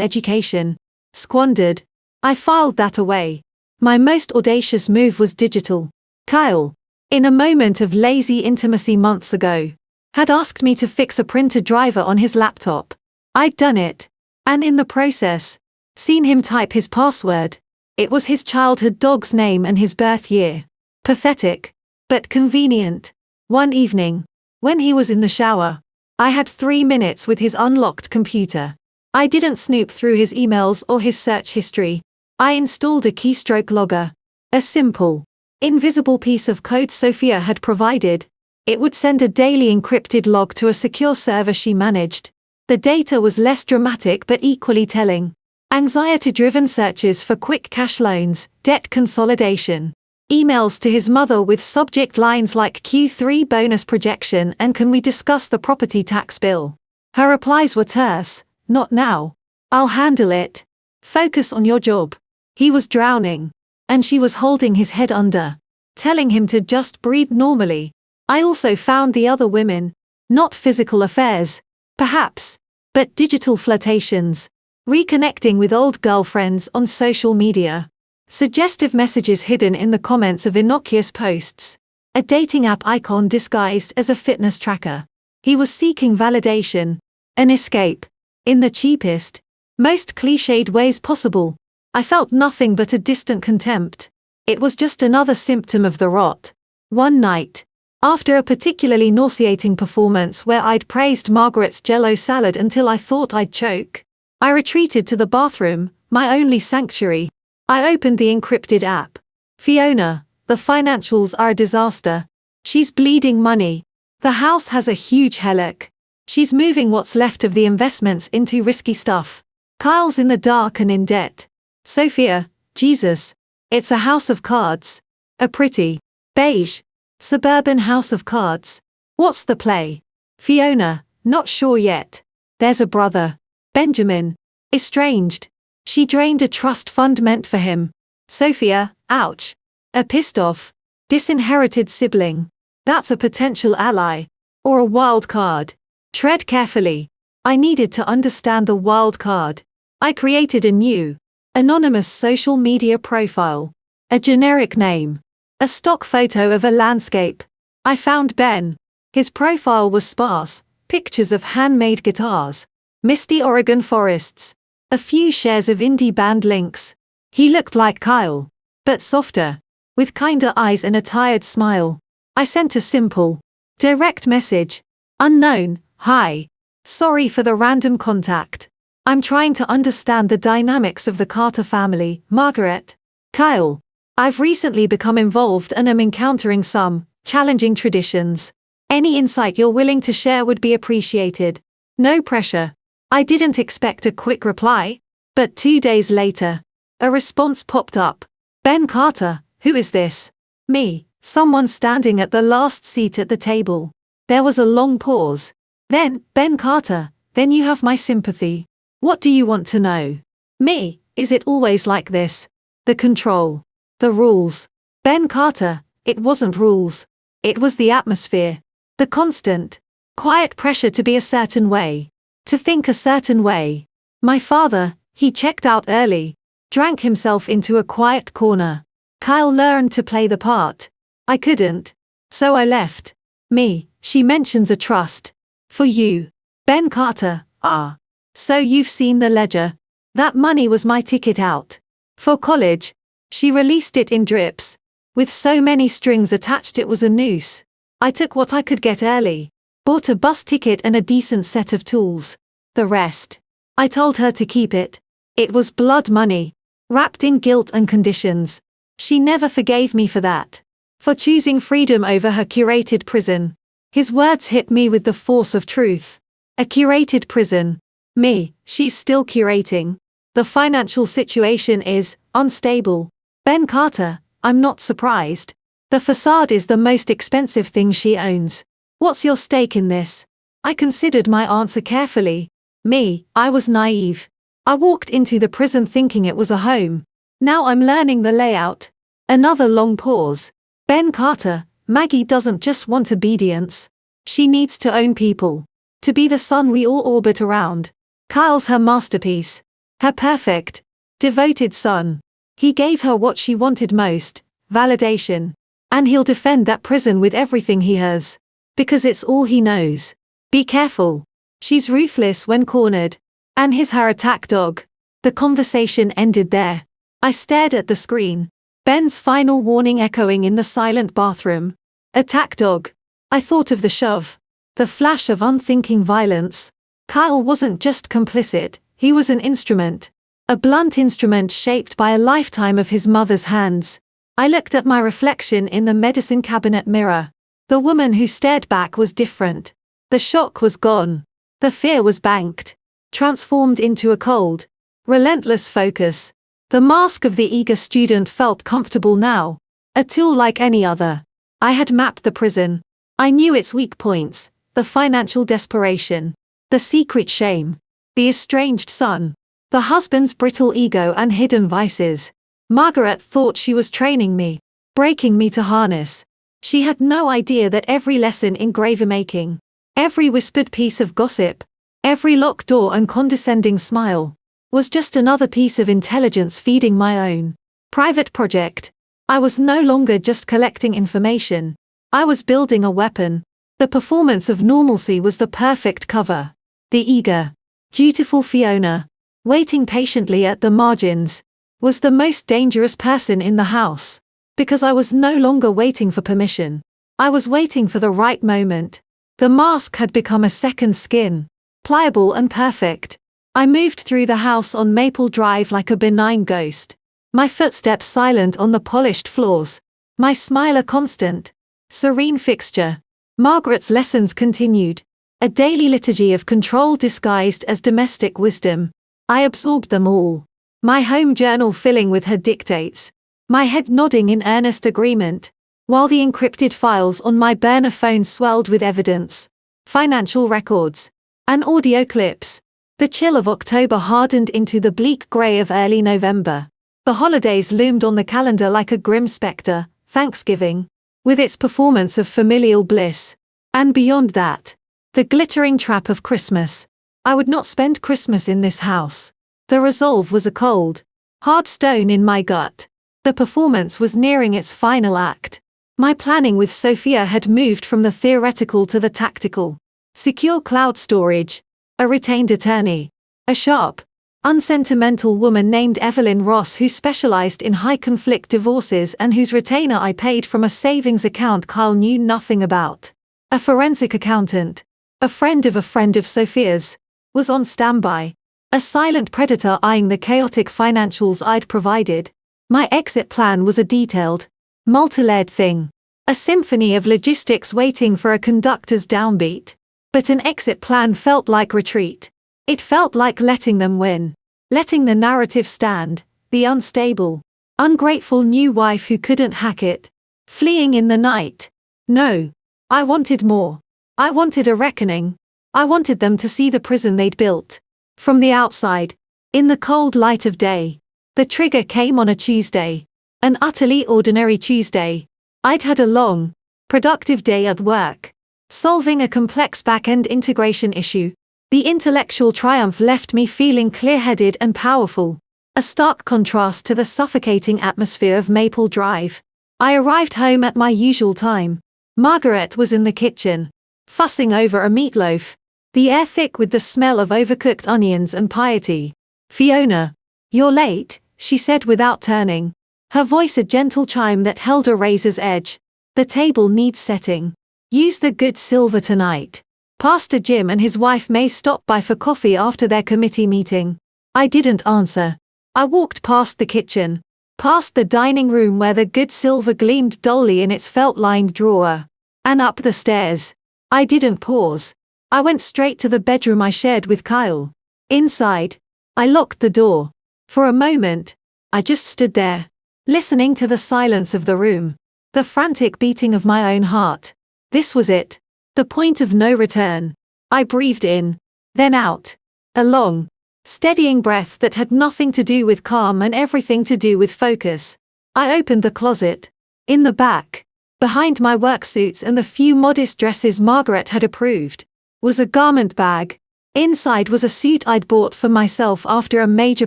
education. Squandered. I filed that away. My most audacious move was digital. Kyle, in a moment of lazy intimacy months ago, had asked me to fix a printer driver on his laptop. I'd done it. And in the process, seen him type his password. It was his childhood dog's name and his birth year. Pathetic. But convenient. One evening, when he was in the shower, I had 3 minutes with his unlocked computer. I didn't snoop through his emails or his search history. I installed a keystroke logger. A simple, invisible piece of code Sophia had provided. It would send a daily encrypted log to a secure server she managed. The data was less dramatic but equally telling. Anxiety-driven searches for quick cash loans, debt consolidation. Emails to his mother with subject lines like Q3 bonus projection and can we discuss the property tax bill. Her replies were terse, not now. I'll handle it. Focus on your job. He was drowning. And she was holding his head under, telling him to just breathe normally. I also found the other women. Not physical affairs, perhaps, but digital flirtations. Reconnecting with old girlfriends on social media. Suggestive messages hidden in the comments of innocuous posts. A dating app icon disguised as a fitness tracker. He was seeking validation. An escape. In the cheapest, most cliched ways possible. I felt nothing but a distant contempt. It was just another symptom of the rot. One night, after a particularly nauseating performance where I'd praised Margaret's Jell-O salad until I thought I'd choke, I retreated to the bathroom, my only sanctuary. I opened the encrypted app. Fiona, the financials are a disaster. She's bleeding money. The house has a huge headache. She's moving what's left of the investments into risky stuff. Kyle's in the dark and in debt. Sophia, Jesus. It's a house of cards. A pretty, beige, suburban house of cards. What's the play? Fiona, not sure yet. There's a brother. Benjamin. Estranged. She drained a trust fund meant for him. Sophia, ouch. A pissed off, disinherited sibling. That's a potential ally. Or a wild card. Tread carefully. I needed to understand the wild card. I created a new, anonymous social media profile. A generic name. A stock photo of a landscape. I found Ben. His profile was sparse, pictures of handmade guitars. Misty Oregon forests. A few shares of indie band links. He looked like Kyle, but softer, with kinder eyes and a tired smile. I sent a simple, direct message. Unknown, hi. Sorry for the random contact. I'm trying to understand the dynamics of the Carter family, Margaret. Kyle. I've recently become involved and am encountering some challenging traditions. Any insight you're willing to share would be appreciated. No pressure. I didn't expect a quick reply, but 2 days later, a response popped up. Ben Carter, who is this? Me, someone standing at the last seat at the table. There was a long pause. Then, Ben Carter, then you have my sympathy. What do you want to know? Me, is it always like this? The control. The rules. Ben Carter, it wasn't rules. It was the atmosphere. The constant, quiet pressure to be a certain way. To think a certain way. My father, he checked out early. Drank himself into a quiet corner. Kyle learned to play the part. I couldn't. So I left. Me, she mentions a trust. For you. Ben Carter, ah. So you've seen the ledger. That money was my ticket out. For college. She released it in drips. With so many strings attached it was a noose. I took what I could get early. Bought a bus ticket and a decent set of tools. The rest. I told her to keep it. It was blood money. Wrapped in guilt and conditions. She never forgave me for that. For choosing freedom over her curated prison. His words hit me with the force of truth. A curated prison. Me, she's still curating. The financial situation is unstable. Ben Carter, I'm not surprised. The facade is the most expensive thing she owns. What's your stake in this? I considered my answer carefully. Me, I was naive. I walked into the prison thinking it was a home. Now I'm learning the layout. Another long pause. Ben Carter, Maggie doesn't just want obedience. She needs to own people. To be the sun we all orbit around. Kyle's her masterpiece. Her perfect, devoted son. He gave her what she wanted most, validation. And he'll defend that prison with everything he has. Because it's all he knows. Be careful. She's ruthless when cornered. And he's her attack dog. The conversation ended there. I stared at the screen. Ben's final warning echoing in the silent bathroom. Attack dog. I thought of the shove. The flash of unthinking violence. Kyle wasn't just complicit, he was an instrument. A blunt instrument shaped by a lifetime of his mother's hands. I looked at my reflection in the medicine cabinet mirror. The woman who stared back was different. The shock was gone. The fear was banked. Transformed into a cold, relentless focus. The mask of the eager student felt comfortable now. A tool like any other. I had mapped the prison. I knew its weak points, the financial desperation, the secret shame, the estranged son, the husband's brittle ego and hidden vices. Margaret thought she was training me, breaking me to harness. She had no idea that every lesson in graver-making, every whispered piece of gossip, every locked door and condescending smile, was just another piece of intelligence feeding my own private project. I was no longer just collecting information. I was building a weapon. The performance of normalcy was the perfect cover. The eager, dutiful Fiona, waiting patiently at the margins, was the most dangerous person in the house. Because I was no longer waiting for permission. I was waiting for the right moment. The mask had become a second skin. Pliable and perfect. I moved through the house on Maple Drive like a benign ghost. My footsteps silent on the polished floors. My smile a constant, serene fixture. Margaret's lessons continued. A daily liturgy of control disguised as domestic wisdom. I absorbed them all. My home journal filling with her dictates. My head nodding in earnest agreement. While the encrypted files on my burner phone swelled with evidence. Financial records. And audio clips. The chill of October hardened into the bleak grey of early November. The holidays loomed on the calendar like a grim spectre, Thanksgiving, with its performance of familial bliss. And beyond that, the glittering trap of Christmas. I would not spend Christmas in this house. The resolve was a cold, hard stone in my gut. The performance was nearing its final act. My planning with Sophia had moved from the theoretical to the tactical. Secure cloud storage. A retained attorney. A sharp, unsentimental woman named Evelyn Ross who specialized in high-conflict divorces and whose retainer I paid from a savings account Kyle knew nothing about. A forensic accountant. A friend of Sophia's. Was on standby. A silent predator eyeing the chaotic financials I'd provided. My exit plan was a detailed, multi-layered thing. A symphony of logistics waiting for a conductor's downbeat. But an exit plan felt like retreat. It felt like letting them win. Letting the narrative stand, the unstable, Ungrateful new wife who couldn't hack it. Fleeing in the night. No. I wanted more. I wanted a reckoning. I wanted them to see the prison they'd built. From the outside. In the cold light of day. The trigger came on a Tuesday. An utterly ordinary Tuesday. I'd had a long, productive day at work. Solving a complex back-end integration issue. The intellectual triumph left me feeling clear-headed and powerful. A stark contrast to the suffocating atmosphere of Maple Drive. I arrived home at my usual time. Margaret was in the kitchen, fussing over a meatloaf. The air thick with the smell of overcooked onions and piety. "Fiona, you're late," she said without turning. Her voice a gentle chime that held a razor's edge. "The table needs setting. Use the good silver tonight. Pastor Jim and his wife may stop by for coffee after their committee meeting." I didn't answer. I walked past the kitchen, past the dining room where the good silver gleamed dully in its felt-lined drawer, and up the stairs. I didn't pause. I went straight to the bedroom I shared with Kyle. Inside, I locked the door. For a moment, I just stood there, listening to the silence of the room, the frantic beating of my own heart. This was it. The point of no return. I breathed in, then out. A long, steadying breath that had nothing to do with calm and everything to do with focus. I opened the closet. In the back, behind my work suits and the few modest dresses Margaret had approved, was a garment bag. Inside was a suit I'd bought for myself after a major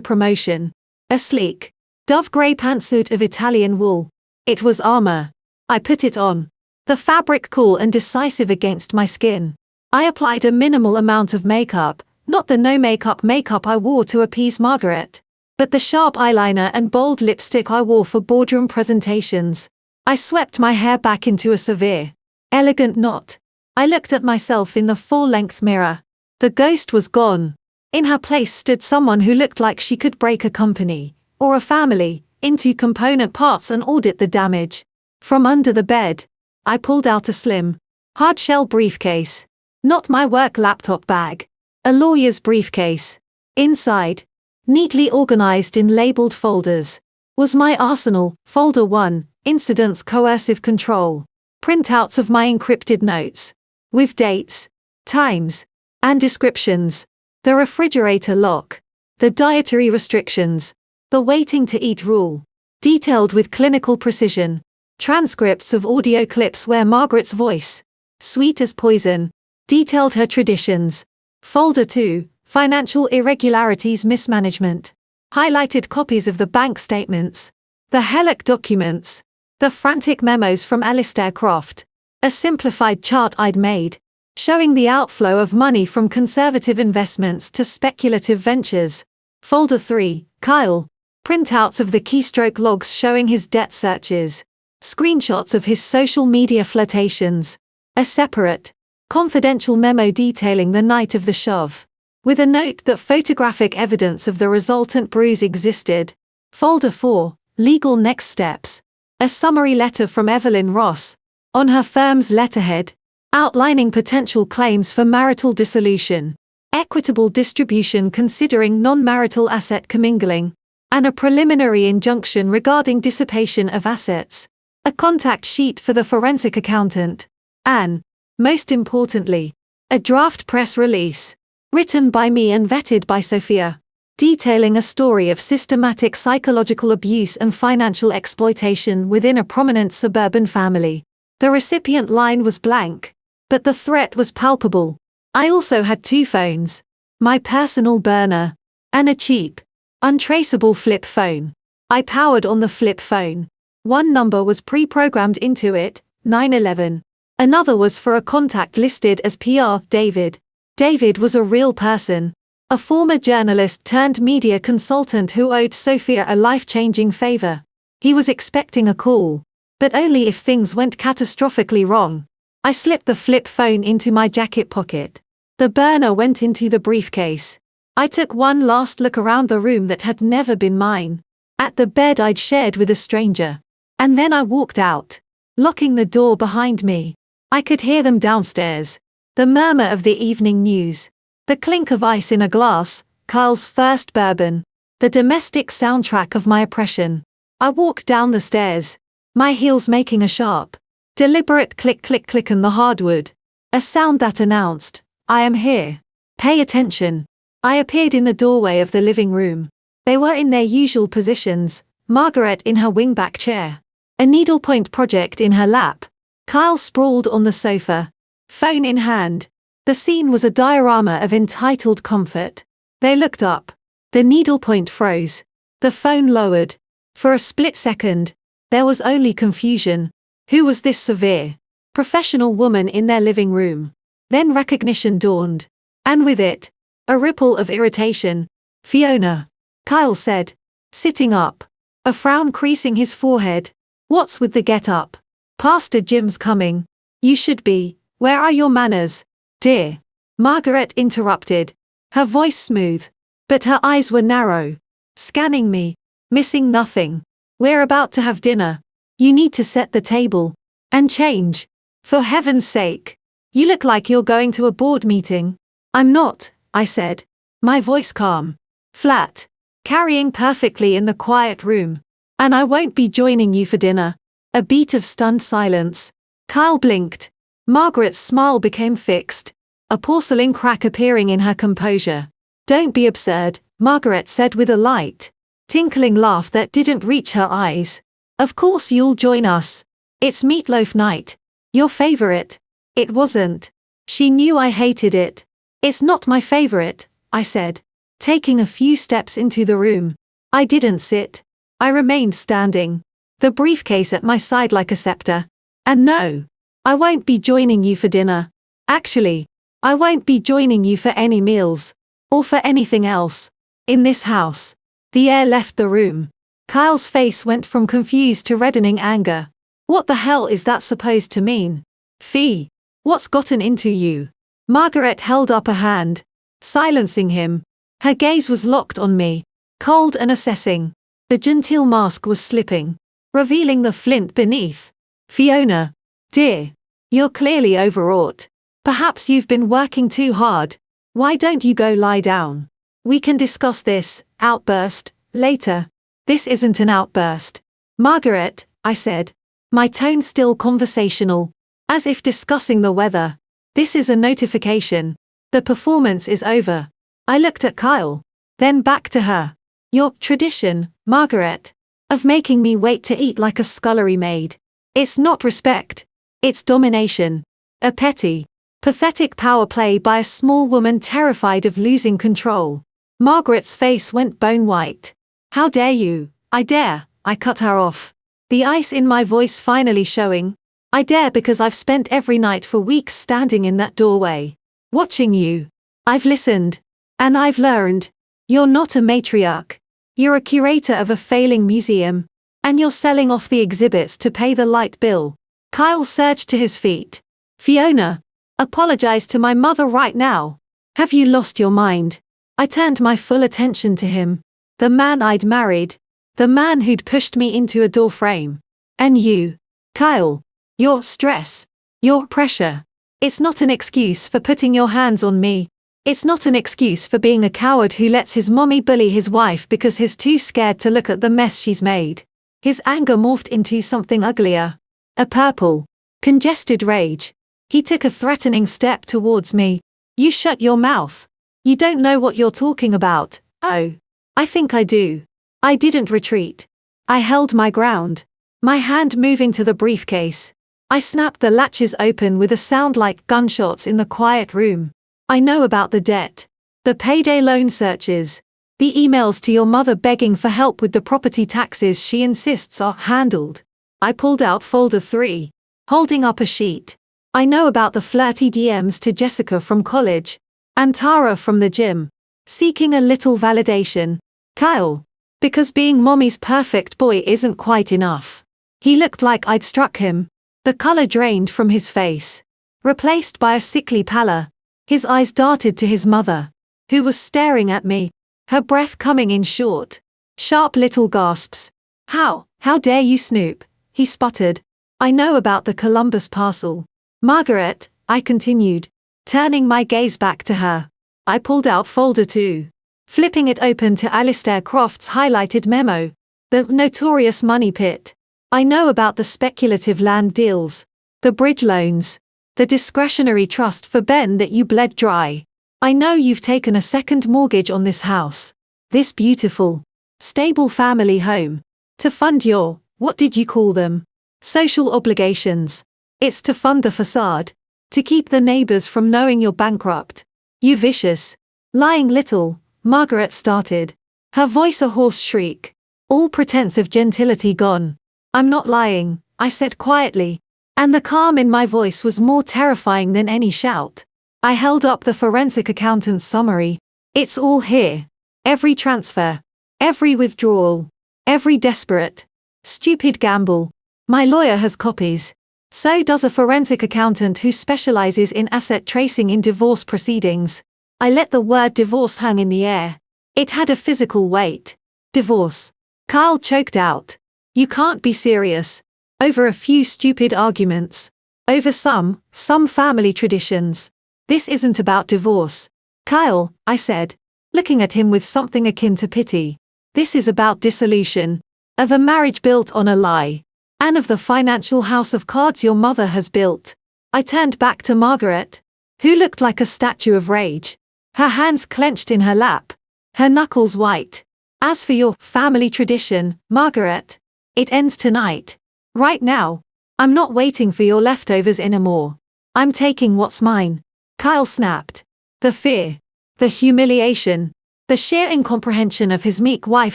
promotion. A sleek, dove grey pantsuit of Italian wool. It was armor. I put it on. The fabric cool and decisive against my skin. I applied a minimal amount of makeup, not the no-makeup I wore to appease Margaret, but the sharp eyeliner and bold lipstick I wore for boardroom presentations. I swept my hair back into a severe, elegant knot. I looked at myself in the full-length mirror. The ghost was gone. In her place stood someone who looked like she could break a company, or a family, into component parts and audit the damage. From under the bed, I pulled out a slim, hard-shell briefcase. Not my work laptop bag. A lawyer's briefcase. Inside, neatly organized in labeled folders, was my arsenal. Folder 1, Incidents Coercive Control. Printouts of my encrypted notes. With dates, times, and descriptions. The refrigerator lock. The dietary restrictions. The waiting to eat rule. Detailed with clinical precision. Transcripts of audio clips where Margaret's voice, sweet as poison, detailed her traditions. Folder 2, Financial Irregularities Mismanagement. Highlighted copies of the bank statements. The HELOC documents. The frantic memos from Alistair Croft. A simplified chart I'd made, showing the outflow of money from conservative investments to speculative ventures. Folder 3, Kyle. Printouts of the keystroke logs showing his debt searches. Screenshots of his social media flirtations. A separate, confidential memo detailing the night of the shove, with a note that photographic evidence of the resultant bruise existed. Folder 4, Legal Next Steps. A summary letter from Evelyn Ross, on her firm's letterhead, outlining potential claims for marital dissolution, equitable distribution considering non-marital asset commingling, and a preliminary injunction regarding dissipation of assets. A contact sheet for the forensic accountant, and, most importantly, a draft press release, written by me and vetted by Sophia, detailing a story of systematic psychological abuse and financial exploitation within a prominent suburban family. The recipient line was blank, but the threat was palpable. I also had 2 phones, my personal burner, and a cheap, untraceable flip phone. I powered on the flip phone. One number was pre-programmed into it, 911. Another was for a contact listed as PR David. David was a real person, a former journalist turned media consultant who owed Sophia a life-changing favor. He was expecting a call, but only if things went catastrophically wrong. I slipped the flip phone into my jacket pocket. The burner went into the briefcase. I took one last look around the room that had never been mine, at the bed I'd shared with a stranger. And then I walked out, locking the door behind me. I could hear them downstairs. The murmur of the evening news. The clink of ice in a glass, Kyle's first bourbon. The domestic soundtrack of my oppression. I walked down the stairs, my heels making a sharp, deliberate click click click on the hardwood. A sound that announced, I am here. Pay attention. I appeared in the doorway of the living room. They were in their usual positions, Margaret in her wingback chair, a needlepoint project in her lap, Kyle sprawled on the sofa, phone in hand. The scene was a diorama of entitled comfort. They looked up. The needlepoint froze. The phone lowered. For a split second, there was only confusion. Who was this severe, professional woman in their living room? Then recognition dawned. And with it, a ripple of irritation. Fiona, Kyle said, sitting up, a frown creasing his forehead. What's with the get up? Pastor Jim's coming. You should be. Where are your manners, dear? Margaret interrupted, her voice smooth, but her eyes were narrow, scanning me, missing nothing. We're about to have dinner. You need to set the table and change. For heaven's sake. You look like you're going to a board meeting. I'm not, I said, my voice calm, flat, carrying perfectly in the quiet room. And I won't be joining you for dinner. A beat of stunned silence. Kyle blinked. Margaret's smile became fixed, a porcelain crack appearing in her composure. Don't be absurd, Margaret said with a light, tinkling laugh that didn't reach her eyes. Of course you'll join us. It's meatloaf night. Your favorite. It wasn't. She knew I hated it. It's not my favorite, I said, taking a few steps into the room. I didn't sit. I remained standing, the briefcase at my side like a scepter. And no, I won't be joining you for dinner. Actually, I won't be joining you for any meals. Or for anything else. In this house. The air left the room. Kyle's face went from confused to reddening anger. What the hell is that supposed to mean? Fee, what's gotten into you? Margaret held up a hand, silencing him. Her gaze was locked on me, cold and assessing. The genteel mask was slipping, revealing the flint beneath. Fiona, dear, you're clearly overwrought. Perhaps you've been working too hard. Why don't you go lie down? We can discuss this outburst later. This isn't an outburst. Margaret, I said, my tone still conversational, as if discussing the weather. This is a notification. The performance is over. I looked at Kyle, then back to her. Your tradition, Margaret, of making me wait to eat like a scullery maid. It's not respect. It's domination. A petty, pathetic power play by a small woman terrified of losing control. Margaret's face went bone white. How dare you? I dare, I cut her off. The ice in my voice finally showing. I dare because I've spent every night for weeks standing in that doorway, watching you. I've listened. And I've learned. You're not a matriarch. You're a curator of a failing museum. And you're selling off the exhibits to pay the light bill. Kyle surged to his feet. Fiona, apologize to my mother right now. Have you lost your mind? I turned my full attention to him. The man I'd married. The man who'd pushed me into a doorframe. And you, Kyle, your stress, your pressure. It's not an excuse for putting your hands on me. It's not an excuse for being a coward who lets his mommy bully his wife because he's too scared to look at the mess she's made. His anger morphed into something uglier. A purple, congested rage. He took a threatening step towards me. You shut your mouth. You don't know what you're talking about. Oh. I think I do. I didn't retreat. I held my ground. My hand moving to the briefcase. I snapped the latches open with a sound like gunshots in the quiet room. I know about the debt. The payday loan searches. The emails to your mother begging for help with the property taxes she insists are handled. I pulled out folder 3, holding up a sheet. I know about the flirty DMs to Jessica from college. And Tara from the gym. Seeking a little validation. Kyle. Because being mommy's perfect boy isn't quite enough. He looked like I'd struck him. The color drained from his face. Replaced by a sickly pallor. His eyes darted to his mother, who was staring at me, her breath coming in short, sharp little gasps. How dare you snoop? He sputtered. I know about the Columbus parcel. Margaret, I continued, turning my gaze back to her. I pulled out folder 2, flipping it open to Alistair Croft's highlighted memo. The notorious money pit. I know about the speculative land deals, the bridge loans, the discretionary trust for Ben that you bled dry. I know you've taken a second mortgage on this house, this beautiful, stable family home, to fund your, what did you call them? Social obligations. It's to fund the facade, to keep the neighbors from knowing you're bankrupt. You vicious, lying little, Margaret started, her voice a hoarse shriek, all pretense of gentility gone. I'm not lying, I said quietly, and the calm in my voice was more terrifying than any shout. I held up the forensic accountant's summary. It's all here. Every transfer, every withdrawal, every desperate, stupid gamble. My lawyer has copies. So does a forensic accountant who specializes in asset tracing in divorce proceedings. I let the word divorce hang in the air. It had a physical weight. Divorce. Kyle choked out. You can't be serious. Over a few stupid arguments. Over some family traditions. This isn't about divorce. Kyle, I said, looking at him with something akin to pity. This is about dissolution. Of a marriage built on a lie. And of the financial house of cards your mother has built. I turned back to Margaret, who looked like a statue of rage. Her hands clenched in her lap, her knuckles white. As for your family tradition, Margaret, it ends tonight. Right now. I'm not waiting for your leftovers anymore. I'm taking what's mine. Kyle snapped. The fear. The humiliation. The sheer incomprehension of his meek wife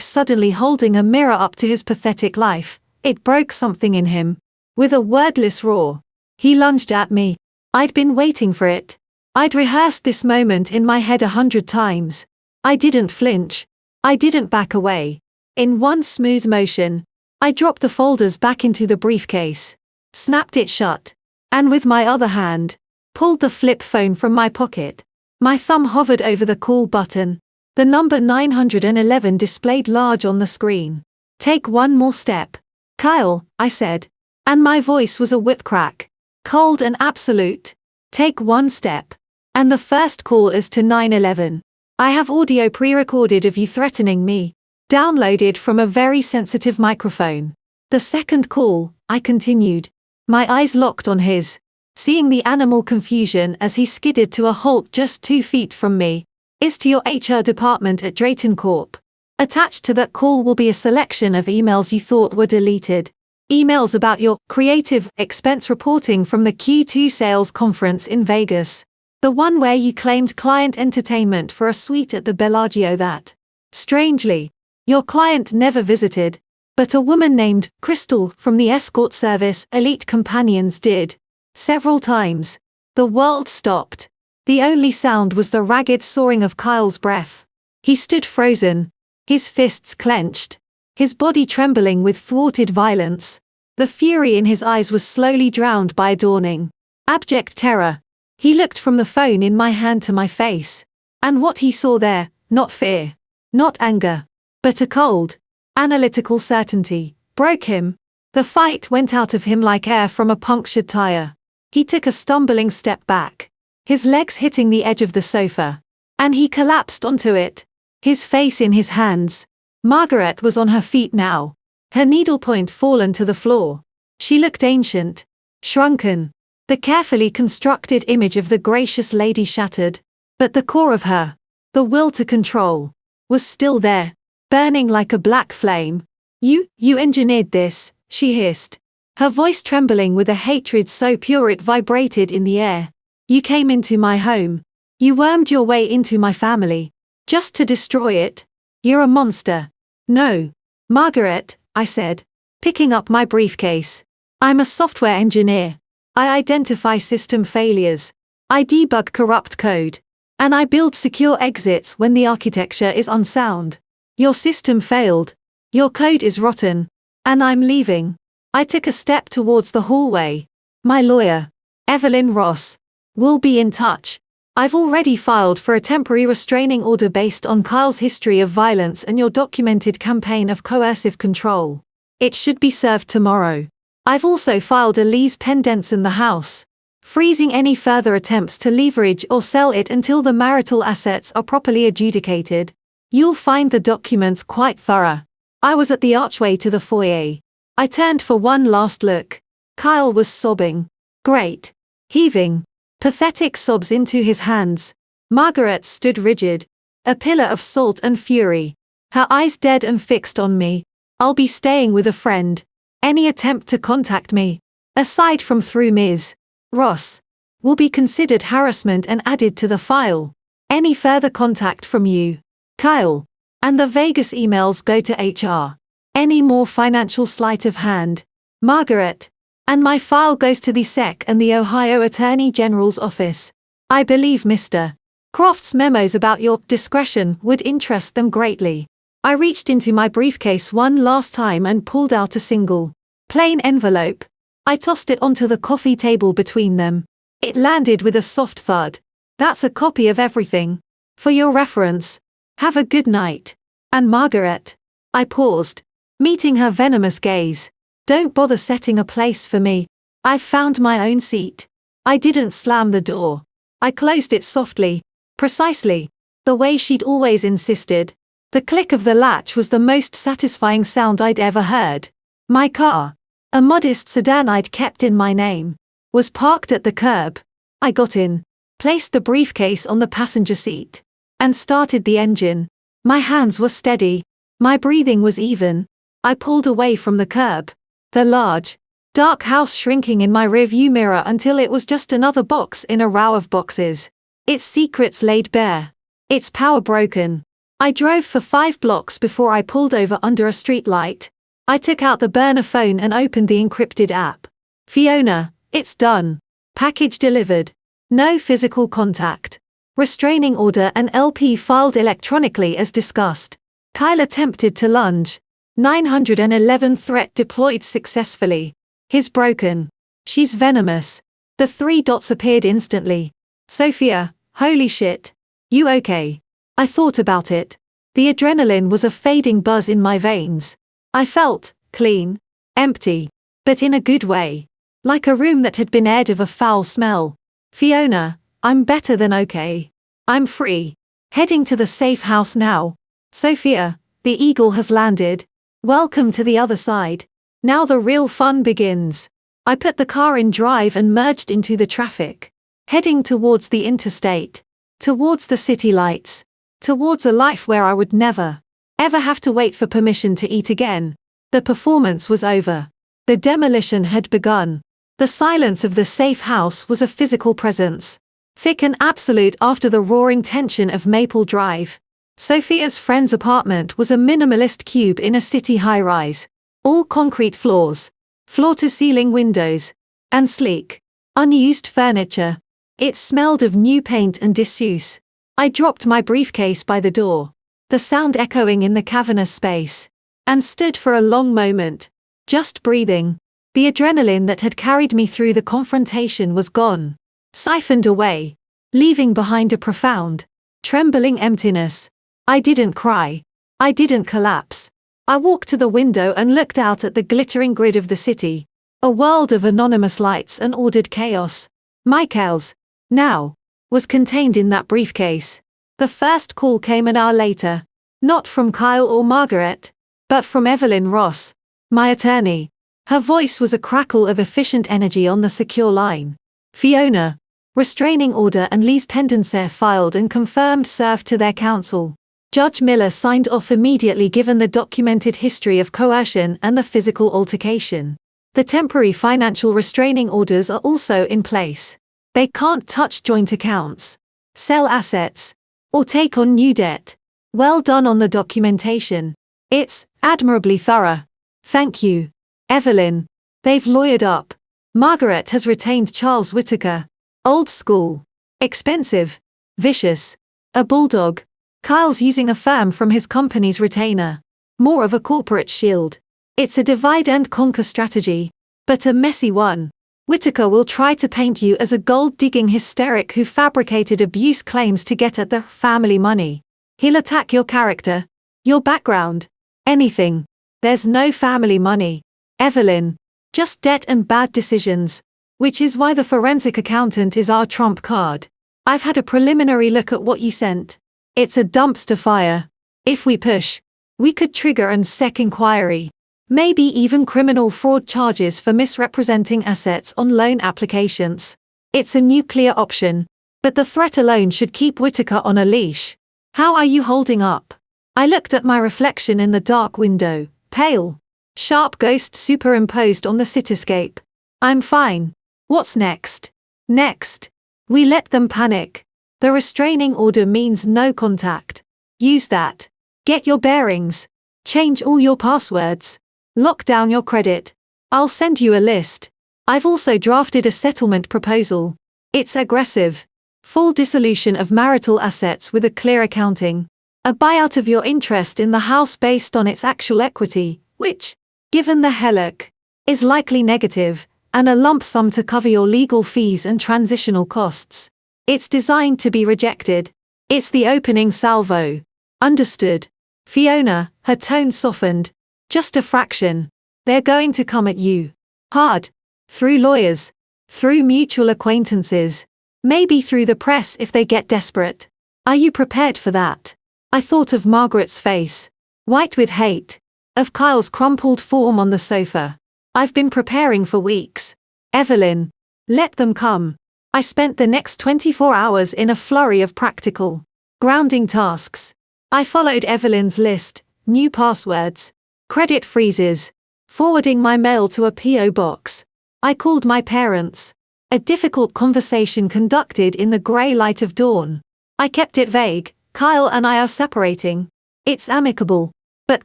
suddenly holding a mirror up to his pathetic life. It broke something in him. With a wordless roar, he lunged at me. I'd been waiting for it. I'd rehearsed this moment in my head 100 times. I didn't flinch. I didn't back away. In one smooth motion, I dropped the folders back into the briefcase, snapped it shut, and with my other hand, pulled the flip phone from my pocket. My thumb hovered over the call button. The number 911 displayed large on the screen. Take one more step. Kyle, I said. And my voice was a whip crack. Cold and absolute. Take one step. And the first call is to 911. I have audio pre-recorded of you threatening me. Downloaded from a very sensitive microphone. The second call, I continued. My eyes locked on his. Seeing the animal confusion as he skidded to a halt just 2 feet from me. Is to your HR department at Drayton Corp. Attached to that call will be a selection of emails you thought were deleted. Emails about your creative expense reporting from the Q2 sales conference in Vegas. The one where you claimed client entertainment for a suite at the Bellagio that, strangely, your client never visited, but a woman named Crystal from the escort service Elite Companions did. Several times. The world stopped. The only sound was the ragged soaring of Kyle's breath. He stood frozen. His fists clenched, his body trembling with thwarted violence. The fury in his eyes was slowly drowned by a dawning, abject terror. He looked from the phone in my hand to my face. And what he saw there, not fear, not anger, but a cold, analytical certainty, broke him. The fight went out of him like air from a punctured tire. He took a stumbling step back, his legs hitting the edge of the sofa. And he collapsed onto it. His face in his hands. Margaret was on her feet now, her needlepoint fallen to the floor. She looked ancient, shrunken, the carefully constructed image of the gracious lady shattered, but the core of her, the will to control, was still there, burning like a black flame. You engineered this, she hissed, her voice trembling with a hatred so pure it vibrated in the air. You came into my home. You wormed your way into my family. Just to destroy it? You're a monster. No. Margaret, I said, picking up my briefcase. I'm a software engineer. I identify system failures. I debug corrupt code. And I build secure exits when the architecture is unsound. Your system failed. Your code is rotten. And I'm leaving. I took a step towards the hallway. My lawyer, Evelyn Ross, will be in touch. I've already filed for a temporary restraining order based on Kyle's history of violence and your documented campaign of coercive control. It should be served tomorrow. I've also filed a lease pendants in the house, freezing any further attempts to leverage or sell it until the marital assets are properly adjudicated. You'll find the documents quite thorough. I was at the archway to the foyer. I turned for one last look. Kyle was sobbing. Great. Heaving pathetic sobs into his hands. Margaret stood rigid, a pillar of salt and fury, her eyes dead and fixed on me. I'll be staying with a friend. Any attempt to contact me, aside from through Ms. Ross, will be considered harassment and added to the file. Any further contact from you, Kyle, and the Vegas emails go to HR. Any more financial sleight of hand, Margaret, and my file goes to the SEC and the Ohio Attorney General's office. I believe Mr. Croft's memos about your discretion would interest them greatly. I reached into my briefcase one last time and pulled out a single, plain envelope. I tossed it onto the coffee table between them. It landed with a soft thud. That's a copy of everything. For your reference. Have a good night. And Margaret. I paused, meeting her venomous gaze. Don't bother setting a place for me. I've found my own seat. I didn't slam the door. I closed it softly, precisely, the way she'd always insisted. The click of the latch was the most satisfying sound I'd ever heard. My car, a modest sedan I'd kept in my name, was parked at the curb. I got in, placed the briefcase on the passenger seat, and started the engine. My hands were steady. My breathing was even. I pulled away from the curb. The large, dark house shrinking in my rearview mirror until it was just another box in a row of boxes. Its secrets laid bare. Its power broken. I drove for 5 blocks before I pulled over under a streetlight. I took out the burner phone and opened the encrypted app. Fiona, it's done. Package delivered. No physical contact. Restraining order and LP filed electronically as discussed. Kyle attempted to lunge. 911 threat deployed successfully. He's broken. She's venomous. The 3 dots appeared instantly. Sophia, holy shit. You okay? I thought about it. The adrenaline was a fading buzz in my veins. I felt clean, empty, but in a good way. Like a room that had been aired of a foul smell. Fiona, I'm better than okay. I'm free. Heading to the safe house now. Sophia, the eagle has landed. Welcome to the other side. Now the real fun begins. I put the car in drive and merged into the traffic. Heading towards the interstate. Towards the city lights. Towards a life where I would never, ever have to wait for permission to eat again. The performance was over. The demolition had begun. The silence of the safe house was a physical presence. Thick and absolute after the roaring tension of Maple Drive. Sophia's friend's apartment was a minimalist cube in a city high-rise. All concrete floors, floor-to-ceiling windows, and sleek, unused furniture. It smelled of new paint and disuse. I dropped my briefcase by the door, the sound echoing in the cavernous space, and stood for a long moment, just breathing. The adrenaline that had carried me through the confrontation was gone, siphoned away, leaving behind a profound, trembling emptiness. I didn't cry. I didn't collapse. I walked to the window and looked out at the glittering grid of the city, a world of anonymous lights and ordered chaos. Michael's, now, was contained in that briefcase. The first call came an hour later, not from Kyle or Margaret, but from Evelyn Ross, my attorney. Her voice was a crackle of efficient energy on the secure line. Fiona, restraining order and lease pendency filed and confirmed served to their counsel. Judge Miller signed off immediately given the documented history of coercion and the physical altercation. The temporary financial restraining orders are also in place. They can't touch joint accounts, sell assets, or take on new debt. Well done on the documentation. It's admirably thorough. Thank you, Evelyn. They've lawyered up. Margaret has retained Charles Whittaker. Old school. Expensive. Vicious. A bulldog. Kyle's using a firm from his company's retainer. More of a corporate shield. It's a divide-and-conquer strategy, but a messy one. Whittaker will try to paint you as a gold-digging hysteric who fabricated abuse claims to get at the family money. He'll attack your character, your background, anything. There's no family money, Evelyn. Just debt and bad decisions, which is why the forensic accountant is our trump card. I've had a preliminary look at what you sent. It's a dumpster fire. If we push, We could trigger an SEC inquiry. Maybe even criminal fraud charges for misrepresenting assets on loan applications. It's a nuclear option. But the threat alone should keep Whitaker on a leash. How are you holding up? I looked at my reflection in the dark window, pale. Sharp ghost superimposed on the cityscape. I'm fine. What's next? Next. We let them panic. The restraining order means no contact. Use that. Get your bearings. Change all your passwords. Lock down your credit. I'll send you a list. I've also drafted a settlement proposal. It's aggressive. Full dissolution of marital assets with a clear accounting. A buyout of your interest in the house based on its actual equity, which, given the HELOC, is likely negative, and a lump sum to cover your legal fees and transitional costs. It's designed to be rejected. It's the opening salvo. Understood. Fiona, her tone softened. Just a fraction. They're going to come at you. Hard. Through lawyers. Through mutual acquaintances. Maybe through the press if they get desperate. Are you prepared for that? I thought of Margaret's face. White with hate. Of Kyle's crumpled form on the sofa. I've been preparing for weeks. Evelyn. Let them come. I spent the next 24 hours in a flurry of practical, grounding tasks. I followed Evelyn's list, new passwords, credit freezes, forwarding my mail to a P.O. box. I called my parents. A difficult conversation conducted in the grey light of dawn. I kept it vague. Kyle and I are separating. It's amicable, but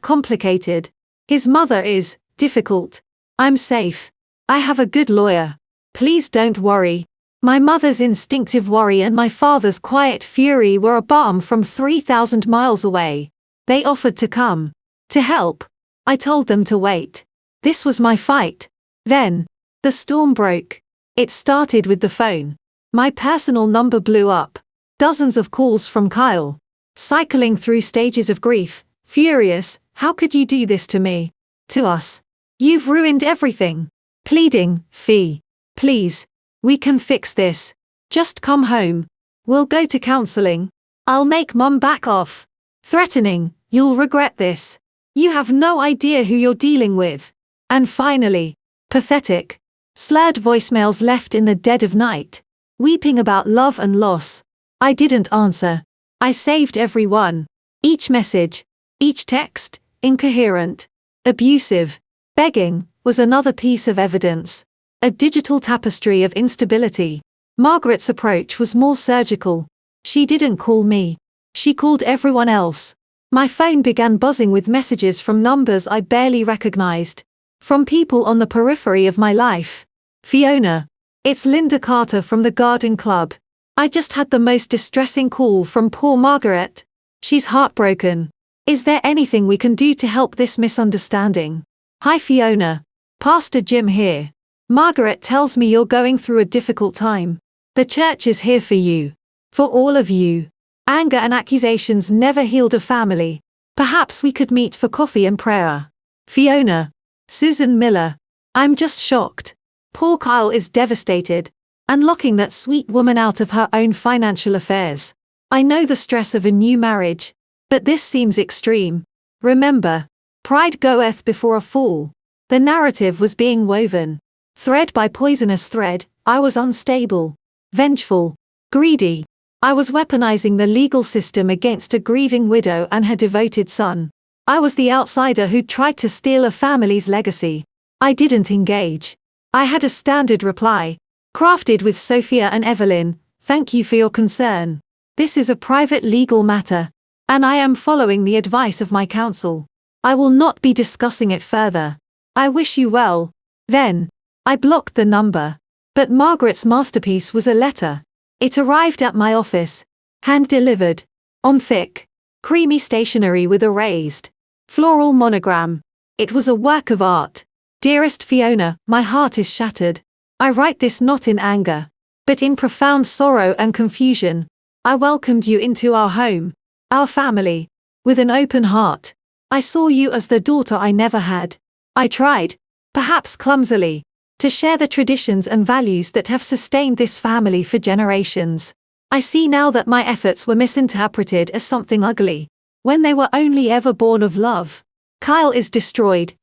complicated. His mother is difficult. I'm safe. I have a good lawyer. Please don't worry. My mother's instinctive worry and my father's quiet fury were a balm from 3,000 miles away. They offered to come. To help. I told them to wait. This was my fight. Then, the storm broke. It started with the phone. My personal number blew up. Dozens of calls from Kyle. Cycling through stages of grief, furious, how could you do this to me? To us. You've ruined everything. Pleading, Fee. Please. We can fix this. Just come home. We'll go to counseling. I'll make Mum back off. Threatening, you'll regret this. You have no idea who you're dealing with. And finally, pathetic. Slurred voicemails left in the dead of night. Weeping about love and loss. I didn't answer. I saved every one. Each message. Each text, incoherent. Abusive. Begging, was another piece of evidence. A digital tapestry of instability. Margaret's approach was more surgical. She didn't call me. She called everyone else. My phone began buzzing with messages from numbers I barely recognized. From people on the periphery of my life. Fiona. It's Linda Carter from the Garden Club. I just had the most distressing call from poor Margaret. She's heartbroken. Is there anything we can do to help this misunderstanding? Hi Fiona. Pastor Jim here. Margaret tells me you're going through a difficult time. The church is here for you. For all of you. Anger and accusations never healed a family. Perhaps we could meet for coffee and prayer. Fiona. Susan Miller. I'm just shocked. Poor Kyle is devastated. Unlocking that sweet woman out of her own financial affairs. I know the stress of a new marriage. But this seems extreme. Remember. Pride goeth before a fall. The narrative was being woven. Thread by poisonous thread, I was unstable. Vengeful. Greedy. I was weaponizing the legal system against a grieving widow and her devoted son. I was the outsider who tried to steal a family's legacy. I didn't engage. I had a standard reply. Crafted with Sophia and Evelyn, thank you for your concern. This is a private legal matter. And I am following the advice of my counsel. I will not be discussing it further. I wish you well. Then, I blocked the number. But Margaret's masterpiece was a letter. It arrived at my office. Hand-delivered. On thick, creamy stationery with a raised, floral monogram. It was a work of art. Dearest Fiona, my heart is shattered. I write this not in anger, but in profound sorrow and confusion. I welcomed you into our home, our family, with an open heart. I saw you as the daughter I never had. I tried, perhaps clumsily, to share the traditions and values that have sustained this family for generations. I see now that my efforts were misinterpreted as something ugly. when they were only ever born of love. Kyle is destroyed.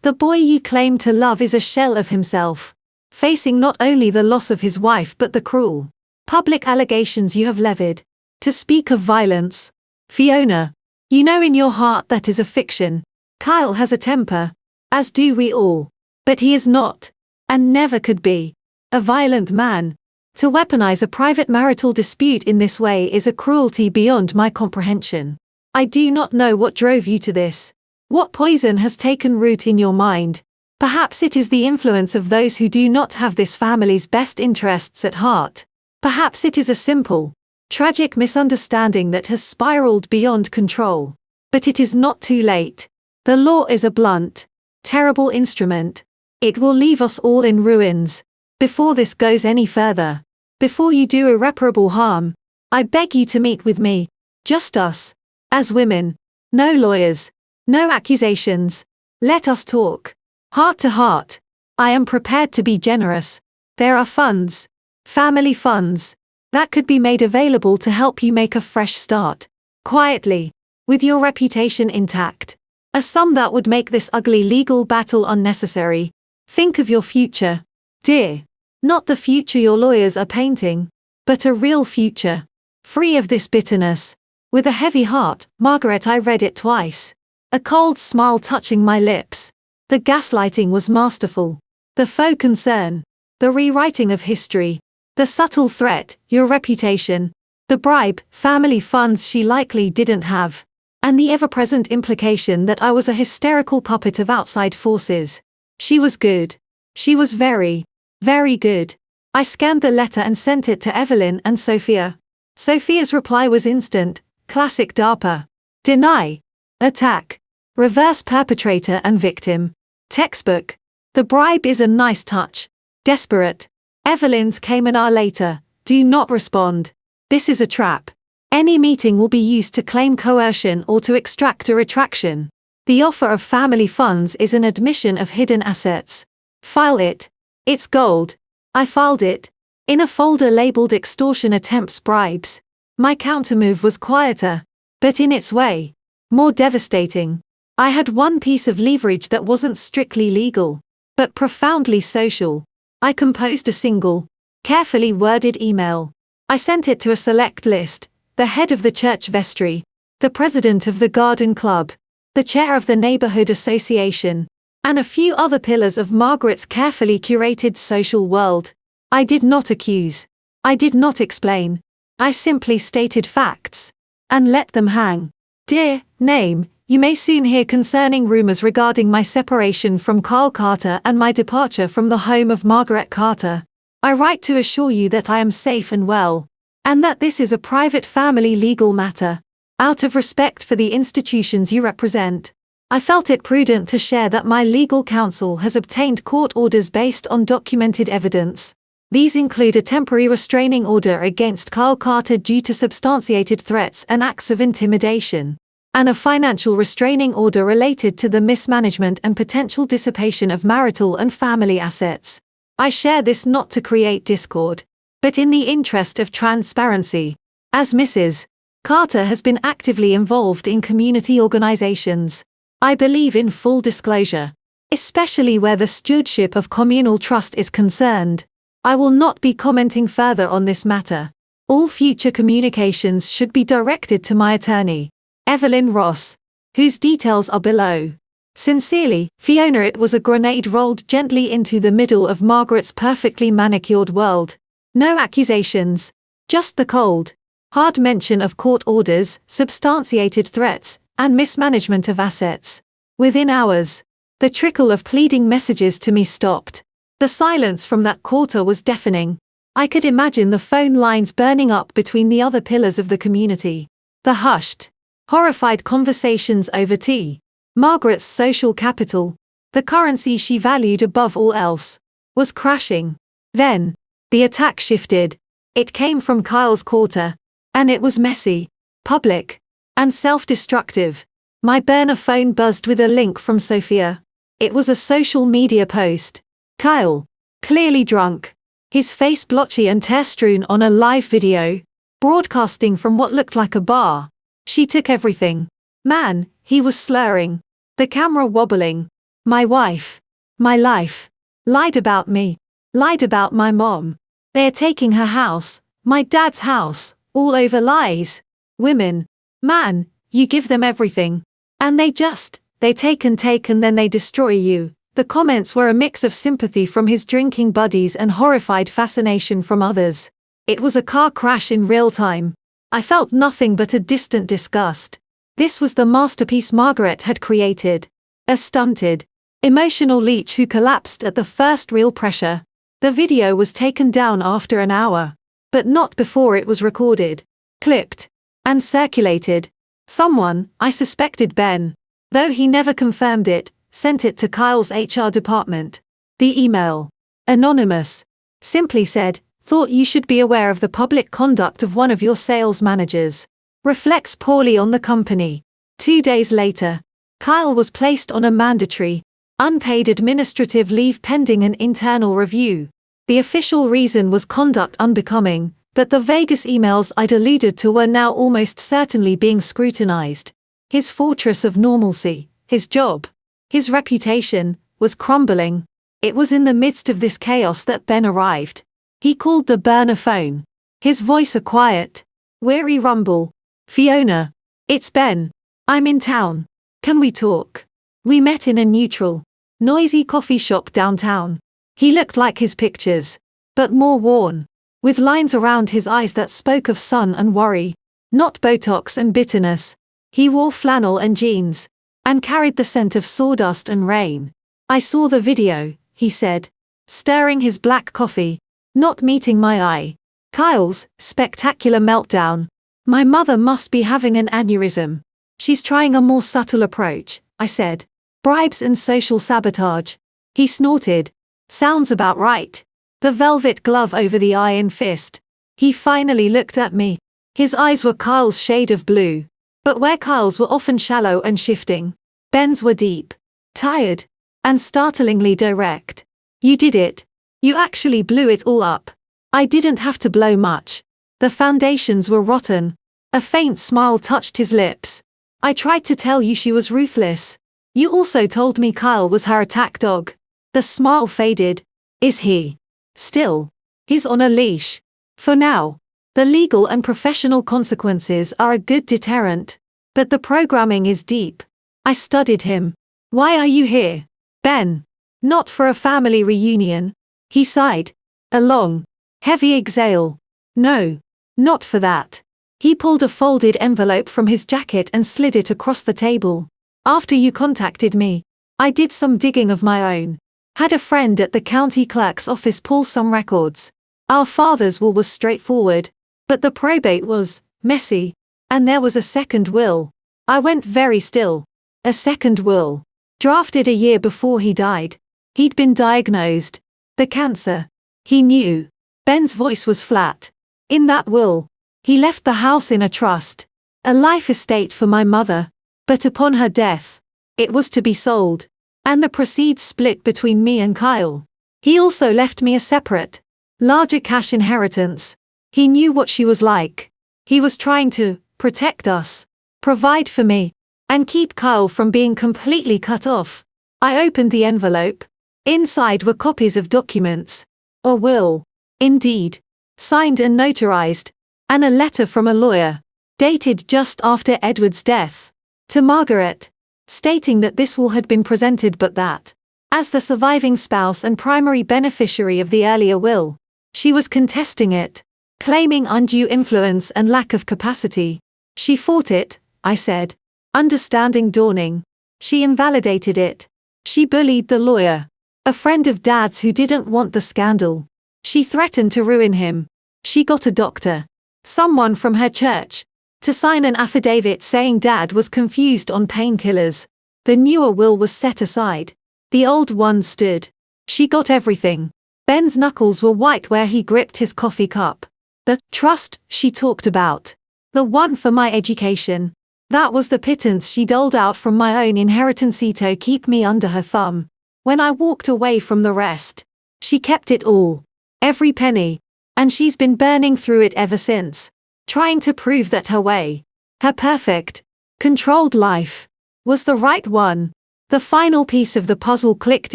The boy you claim to love is a shell of himself, facing not only the loss of his wife but the cruel, public allegations you have levied. To speak of violence, Fiona, you know in your heart that is a fiction. Kyle has a temper, as do we all, but he is not, and never could be, a violent man. To weaponize a private marital dispute in this way is a cruelty beyond my comprehension. I do not know what drove you to this. What poison has taken root in your mind? Perhaps it is the influence of those who do not have this family's best interests at heart. Perhaps it is a simple, tragic misunderstanding that has spiraled beyond control. But it is not too late. The law is a blunt, terrible instrument. It will leave us all in ruins. Before this goes any further, before you do irreparable harm, I beg you to meet with me, just us, as women. No lawyers, no accusations. Let us talk, heart to heart. I am prepared to be generous. There are funds, family funds, that could be made available to help you make a fresh start, quietly, with your reputation intact. A sum that would make this ugly legal battle unnecessary. Think of your future, dear. Not the future your lawyers are painting, but a real future, free of this bitterness. With a heavy heart, Margaret, I read it twice. A cold smile touching my lips. The gaslighting was masterful. The faux concern, the rewriting of history, the subtle threat, your reputation, the bribe, family funds she likely didn't have, and the ever-present implication that I was a hysterical puppet of outside forces. She was good. She was very, very good. I scanned the letter and sent it to Evelyn and Sophia. Sophia's reply was instant, classic DARPA. Deny. Attack. Reverse perpetrator and victim. Textbook. The bribe is a nice touch. Desperate. Evelyn's came an hour later. Do not respond. This is a trap. Any meeting will be used to claim coercion or to extract a retraction. The offer of family funds is an admission of hidden assets. File it. It's gold. I filed it. In a folder labeled extortion attempts bribes. My countermove was quieter, but in its way, more devastating. I had one piece of leverage that wasn't strictly legal, but profoundly social. I composed a single, carefully worded email. I sent it to a select list, the head of the church vestry, the president of the garden club, the chair of the neighborhood association, and a few other pillars of Margaret's carefully curated social world. I did not accuse. I did not explain. I simply stated facts, and let them hang. Dear name, you may soon hear concerning rumors regarding my separation from Carl Carter and my departure from the home of Margaret Carter. I write to assure you that I am safe and well, and that this is a private family legal matter. Out of respect for the institutions you represent, I felt it prudent to share that my legal counsel has obtained court orders based on documented evidence. These include a temporary restraining order against Carl Carter due to substantiated threats and acts of intimidation, and a financial restraining order related to the mismanagement and potential dissipation of marital and family assets. I share this not to create discord, but in the interest of transparency. As Mrs. Carter has been actively involved in community organizations, I believe in full disclosure, especially where the stewardship of communal trust is concerned. I will not be commenting further on this matter. All future communications should be directed to my attorney, Evelyn Ross, whose details are below. Sincerely, Fiona. It was a grenade rolled gently into the middle of Margaret's perfectly manicured world. No accusations, just the cold, hard mention of court orders, substantiated threats, and mismanagement of assets. Within hours, the trickle of pleading messages to me stopped. The silence from that quarter was deafening. I could imagine the phone lines burning up between the other pillars of the community. The hushed, horrified conversations over tea. Margaret's social capital, the currency she valued above all else, was crashing. Then, the attack shifted. It came from Kyle's quarter, and it was messy, public, and self-destructive. My burner phone buzzed with a link from Sophia. It was a social media post. Kyle, clearly drunk, his face blotchy and tear-strewn on a live video, broadcasting from what looked like a bar. She took everything. Man, he was slurring. The camera wobbling. My wife. My life. Lied about me. Lied about my mom. They're taking her house. My dad's house. All over lies. Women. Man, you give them everything. And they take and then they destroy you. The comments were a mix of sympathy from his drinking buddies and horrified fascination from others. It was a car crash in real time. I felt nothing but a distant disgust. This was the masterpiece Margaret had created. A stunted, emotional leech who collapsed at the first real pressure. The video was taken down after an hour. But not before it was recorded, clipped, and circulated. Someone, I suspected Ben, though he never confirmed it, sent it to Kyle's HR department. The email, anonymous, simply said, "Thought you should be aware of the public conduct of one of your sales managers. Reflects poorly on the company." 2 days later, Kyle was placed on a mandatory, unpaid administrative leave pending an internal review. The official reason was conduct unbecoming, but the Vegas emails I'd alluded to were now almost certainly being scrutinized. His fortress of normalcy, his job, his reputation, was crumbling. It was in the midst of this chaos that Ben arrived. He called the burner phone. His voice a quiet, weary rumble. "Fiona. It's Ben. I'm in town. Can we talk?" We met in a neutral, noisy coffee shop downtown. He looked like his pictures, but more worn, with lines around his eyes that spoke of sun and worry, not Botox and bitterness. He wore flannel and jeans, and carried the scent of sawdust and rain. "I saw the video," he said, stirring his black coffee, not meeting my eye. "Kyle's spectacular meltdown. My mother must be having an aneurysm. She's trying a more subtle approach," I said. "Bribes and social sabotage." He snorted. "Sounds about right." The velvet glove over the iron fist. He finally looked at me. His eyes were Kyle's shade of blue. But where Kyle's were often shallow and shifting, Ben's were deep, tired, and startlingly direct. "You did it. You actually blew it all up." "I didn't have to blow much. The foundations were rotten." A faint smile touched his lips. "I tried to tell you she was ruthless. You also told me Kyle was her attack dog." The smile faded. "Is he? Still. He's on a leash. For now. The legal and professional consequences are a good deterrent. But the programming is deep." I studied him. "Why are you here, Ben?" "Not for a family reunion." He sighed. A long, heavy exhale. "No. Not for that." He pulled a folded envelope from his jacket and slid it across the table. "After you contacted me, I did some digging of my own. Had a friend at the county clerk's office pull some records. Our father's will was straightforward, but the probate was messy, and there was a second will." I went very still. "A second will? Drafted a year before he died. He'd been diagnosed. The cancer. He knew." Ben's voice was flat. "In that will, he left the house in a trust. A life estate for my mother. But upon her death, it was to be sold. And the proceeds split between me and Kyle. He also left me a separate, larger cash inheritance. He knew what she was like. He was trying to protect us, provide for me, and keep Kyle from being completely cut off." I opened the envelope. Inside were copies of documents. A will, indeed, signed and notarized, and a letter from a lawyer, dated just after Edward's death, to Margaret, stating that this will had been presented but that, as the surviving spouse and primary beneficiary of the earlier will, she was contesting it, claiming undue influence and lack of capacity. She fought it, I said. Understanding dawning. She invalidated it. She bullied the lawyer, a friend of Dad's who didn't want the scandal. She threatened to ruin him. She got a doctor, someone from her church, to sign an affidavit saying Dad was confused on painkillers. The newer will was set aside. The old one stood. She got everything. Ben's knuckles were white where he gripped his coffee cup. The trust she talked about. The one for my education. That was the pittance she doled out from my own inheritance to keep me under her thumb. When I walked away from the rest, she kept it all. Every penny. And she's been burning through it ever since. Trying to prove that her way Her perfect, controlled life was the right one. The final piece of the puzzle clicked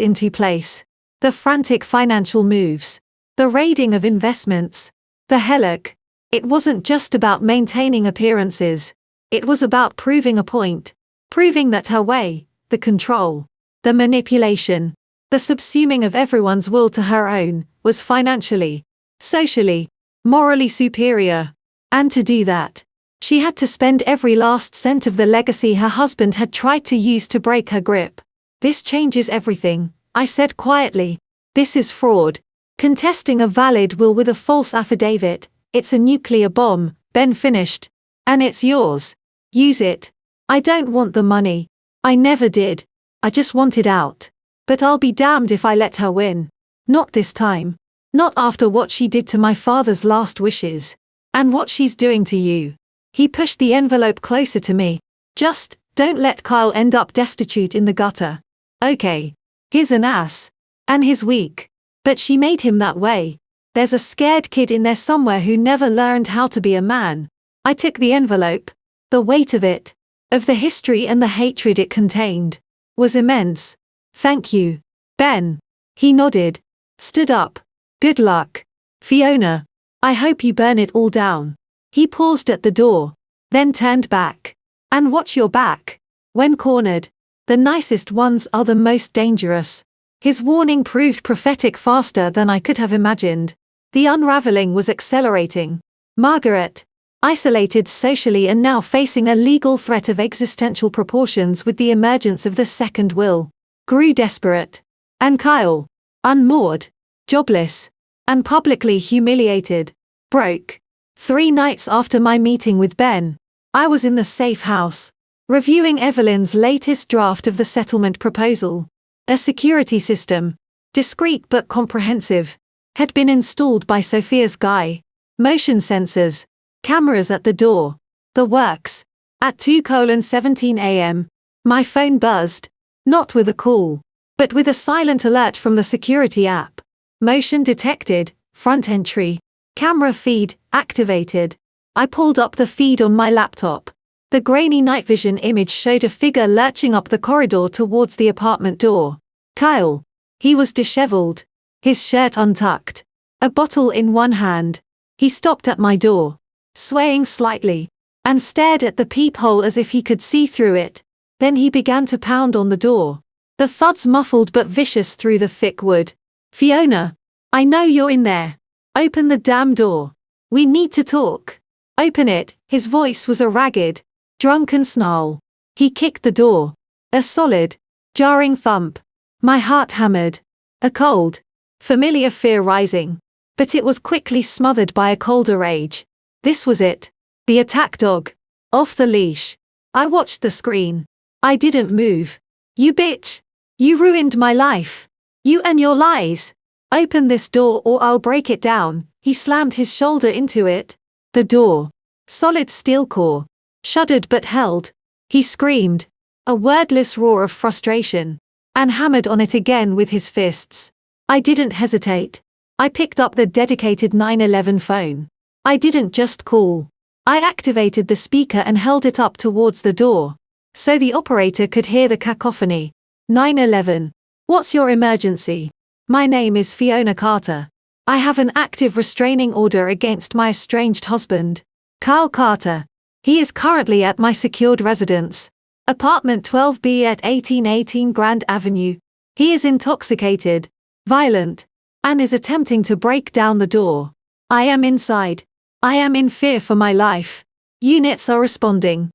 into place. The frantic financial moves, the raiding of investments, the hellic. It wasn't just about maintaining appearances. It was about proving a point. Proving that her way, the control, the manipulation, the subsuming of everyone's will to her own, was financially, socially, morally superior. And to do that, she had to spend every last cent of the legacy her husband had tried to use to break her grip. This changes everything, I said quietly. This is fraud. Contesting a valid will with a false affidavit. It's a nuclear bomb, Ben finished. And it's yours. Use it. I don't want the money. I never did. I just wanted out. But I'll be damned if I let her win. Not this time. Not after what she did to my father's last wishes. And what she's doing to you. He pushed the envelope closer to me. Just, don't let Kyle end up destitute in the gutter. Okay. He's an ass. And he's weak. But she made him that way. There's a scared kid in there somewhere who never learned how to be a man. I took the envelope. The weight of it, of the history and the hatred it contained, was immense. Thank you, Ben. He nodded. Stood up. Good luck, Fiona. I hope you burn it all down. He paused at the door, then turned back. And watch your back. When cornered, the nicest ones are the most dangerous. His warning proved prophetic faster than I could have imagined. The unraveling was accelerating. Margaret, isolated socially and now facing a legal threat of existential proportions with the emergence of the second will, grew desperate. And Kyle, unmoored, jobless, and publicly humiliated, broke. 3 nights after my meeting with Ben, I was in the safe house, reviewing Evelyn's latest draft of the settlement proposal. A security system, discreet but comprehensive, had been installed by Sophia's guy. Motion sensors, cameras at the door, the works. At 2:17 a.m., my phone buzzed, not with a call, but with a silent alert from the security app. Motion detected, front entry, camera feed, activated. I pulled up the feed on my laptop. The grainy night vision image showed a figure lurching up the corridor towards the apartment door. Kyle. He was disheveled, his shirt untucked, a bottle in one hand. He stopped at my door, swaying slightly, and stared at the peephole as if he could see through it. Then he began to pound on the door. The thuds muffled but vicious through the thick wood. Fiona, I know you're in there. Open the damn door. We need to talk. Open it. His voice was a ragged, drunken snarl. He kicked the door. A solid, jarring thump. My heart hammered. A cold, familiar fear rising. But it was quickly smothered by a colder rage. This was it. The attack dog. Off the leash. I watched the screen. I didn't move. You bitch. You ruined my life. You and your lies. Open this door or I'll break it down. He slammed his shoulder into it. The door, solid steel core, shuddered but held. He screamed, a wordless roar of frustration, and hammered on it again with his fists. I didn't hesitate. I picked up the dedicated 911 phone. I didn't just call. I activated the speaker and held it up towards the door, so the operator could hear the cacophony. 911. What's your emergency? My name is Fiona Carter. I have an active restraining order against my estranged husband, Kyle Carter. He is currently at my secured residence, apartment 12B at 1818 Grand Avenue. He is intoxicated, violent, and is attempting to break down the door. I am inside. I am in fear for my life. Units are responding.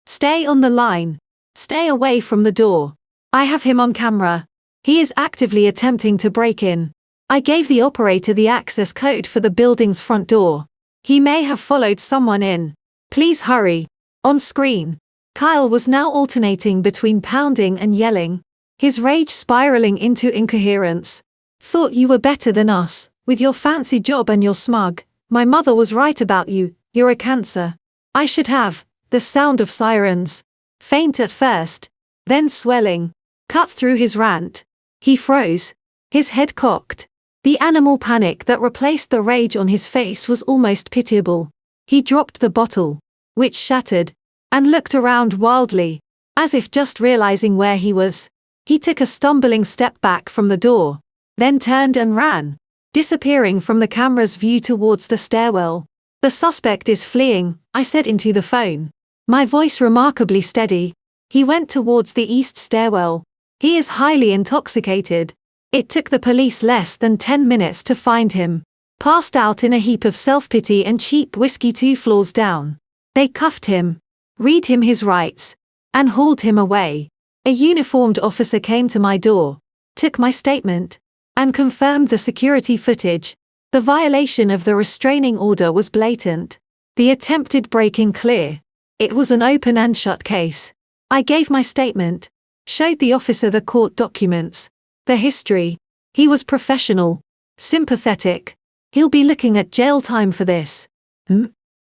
Stay on the line. Stay away from the door. I have him on camera. He is actively attempting to break in. I gave the operator the access code for the building's front door. He may have followed someone in. Please hurry. On screen, Kyle was now alternating between pounding and yelling, his rage spiraling into incoherence. Thought you were better than us, with your fancy job and your smug. My mother was right about you, you're a cancer. I should have. The sound of sirens, faint at first, then swelling, cut through his rant. He froze, his head cocked. The animal panic that replaced the rage on his face was almost pitiable. He dropped the bottle, which shattered, and looked around wildly, as if just realizing where he was. He took a stumbling step back from the door, then turned and ran, disappearing from the camera's view towards the stairwell. "The suspect is fleeing," I said into the phone, my voice remarkably steady. "He went towards the east stairwell. He is highly intoxicated." It took the police less than 10 minutes to find him, passed out in a heap of self-pity and cheap whiskey 2 floors down. They cuffed him, read him his rights, and hauled him away. A uniformed officer came to my door, took my statement, and confirmed the security footage. The violation of the restraining order was blatant. The attempted break-in clear. It was an open and shut case. I gave my statement, showed the officer the court documents, the history. He was professional, sympathetic. "He'll be looking at jail time for this.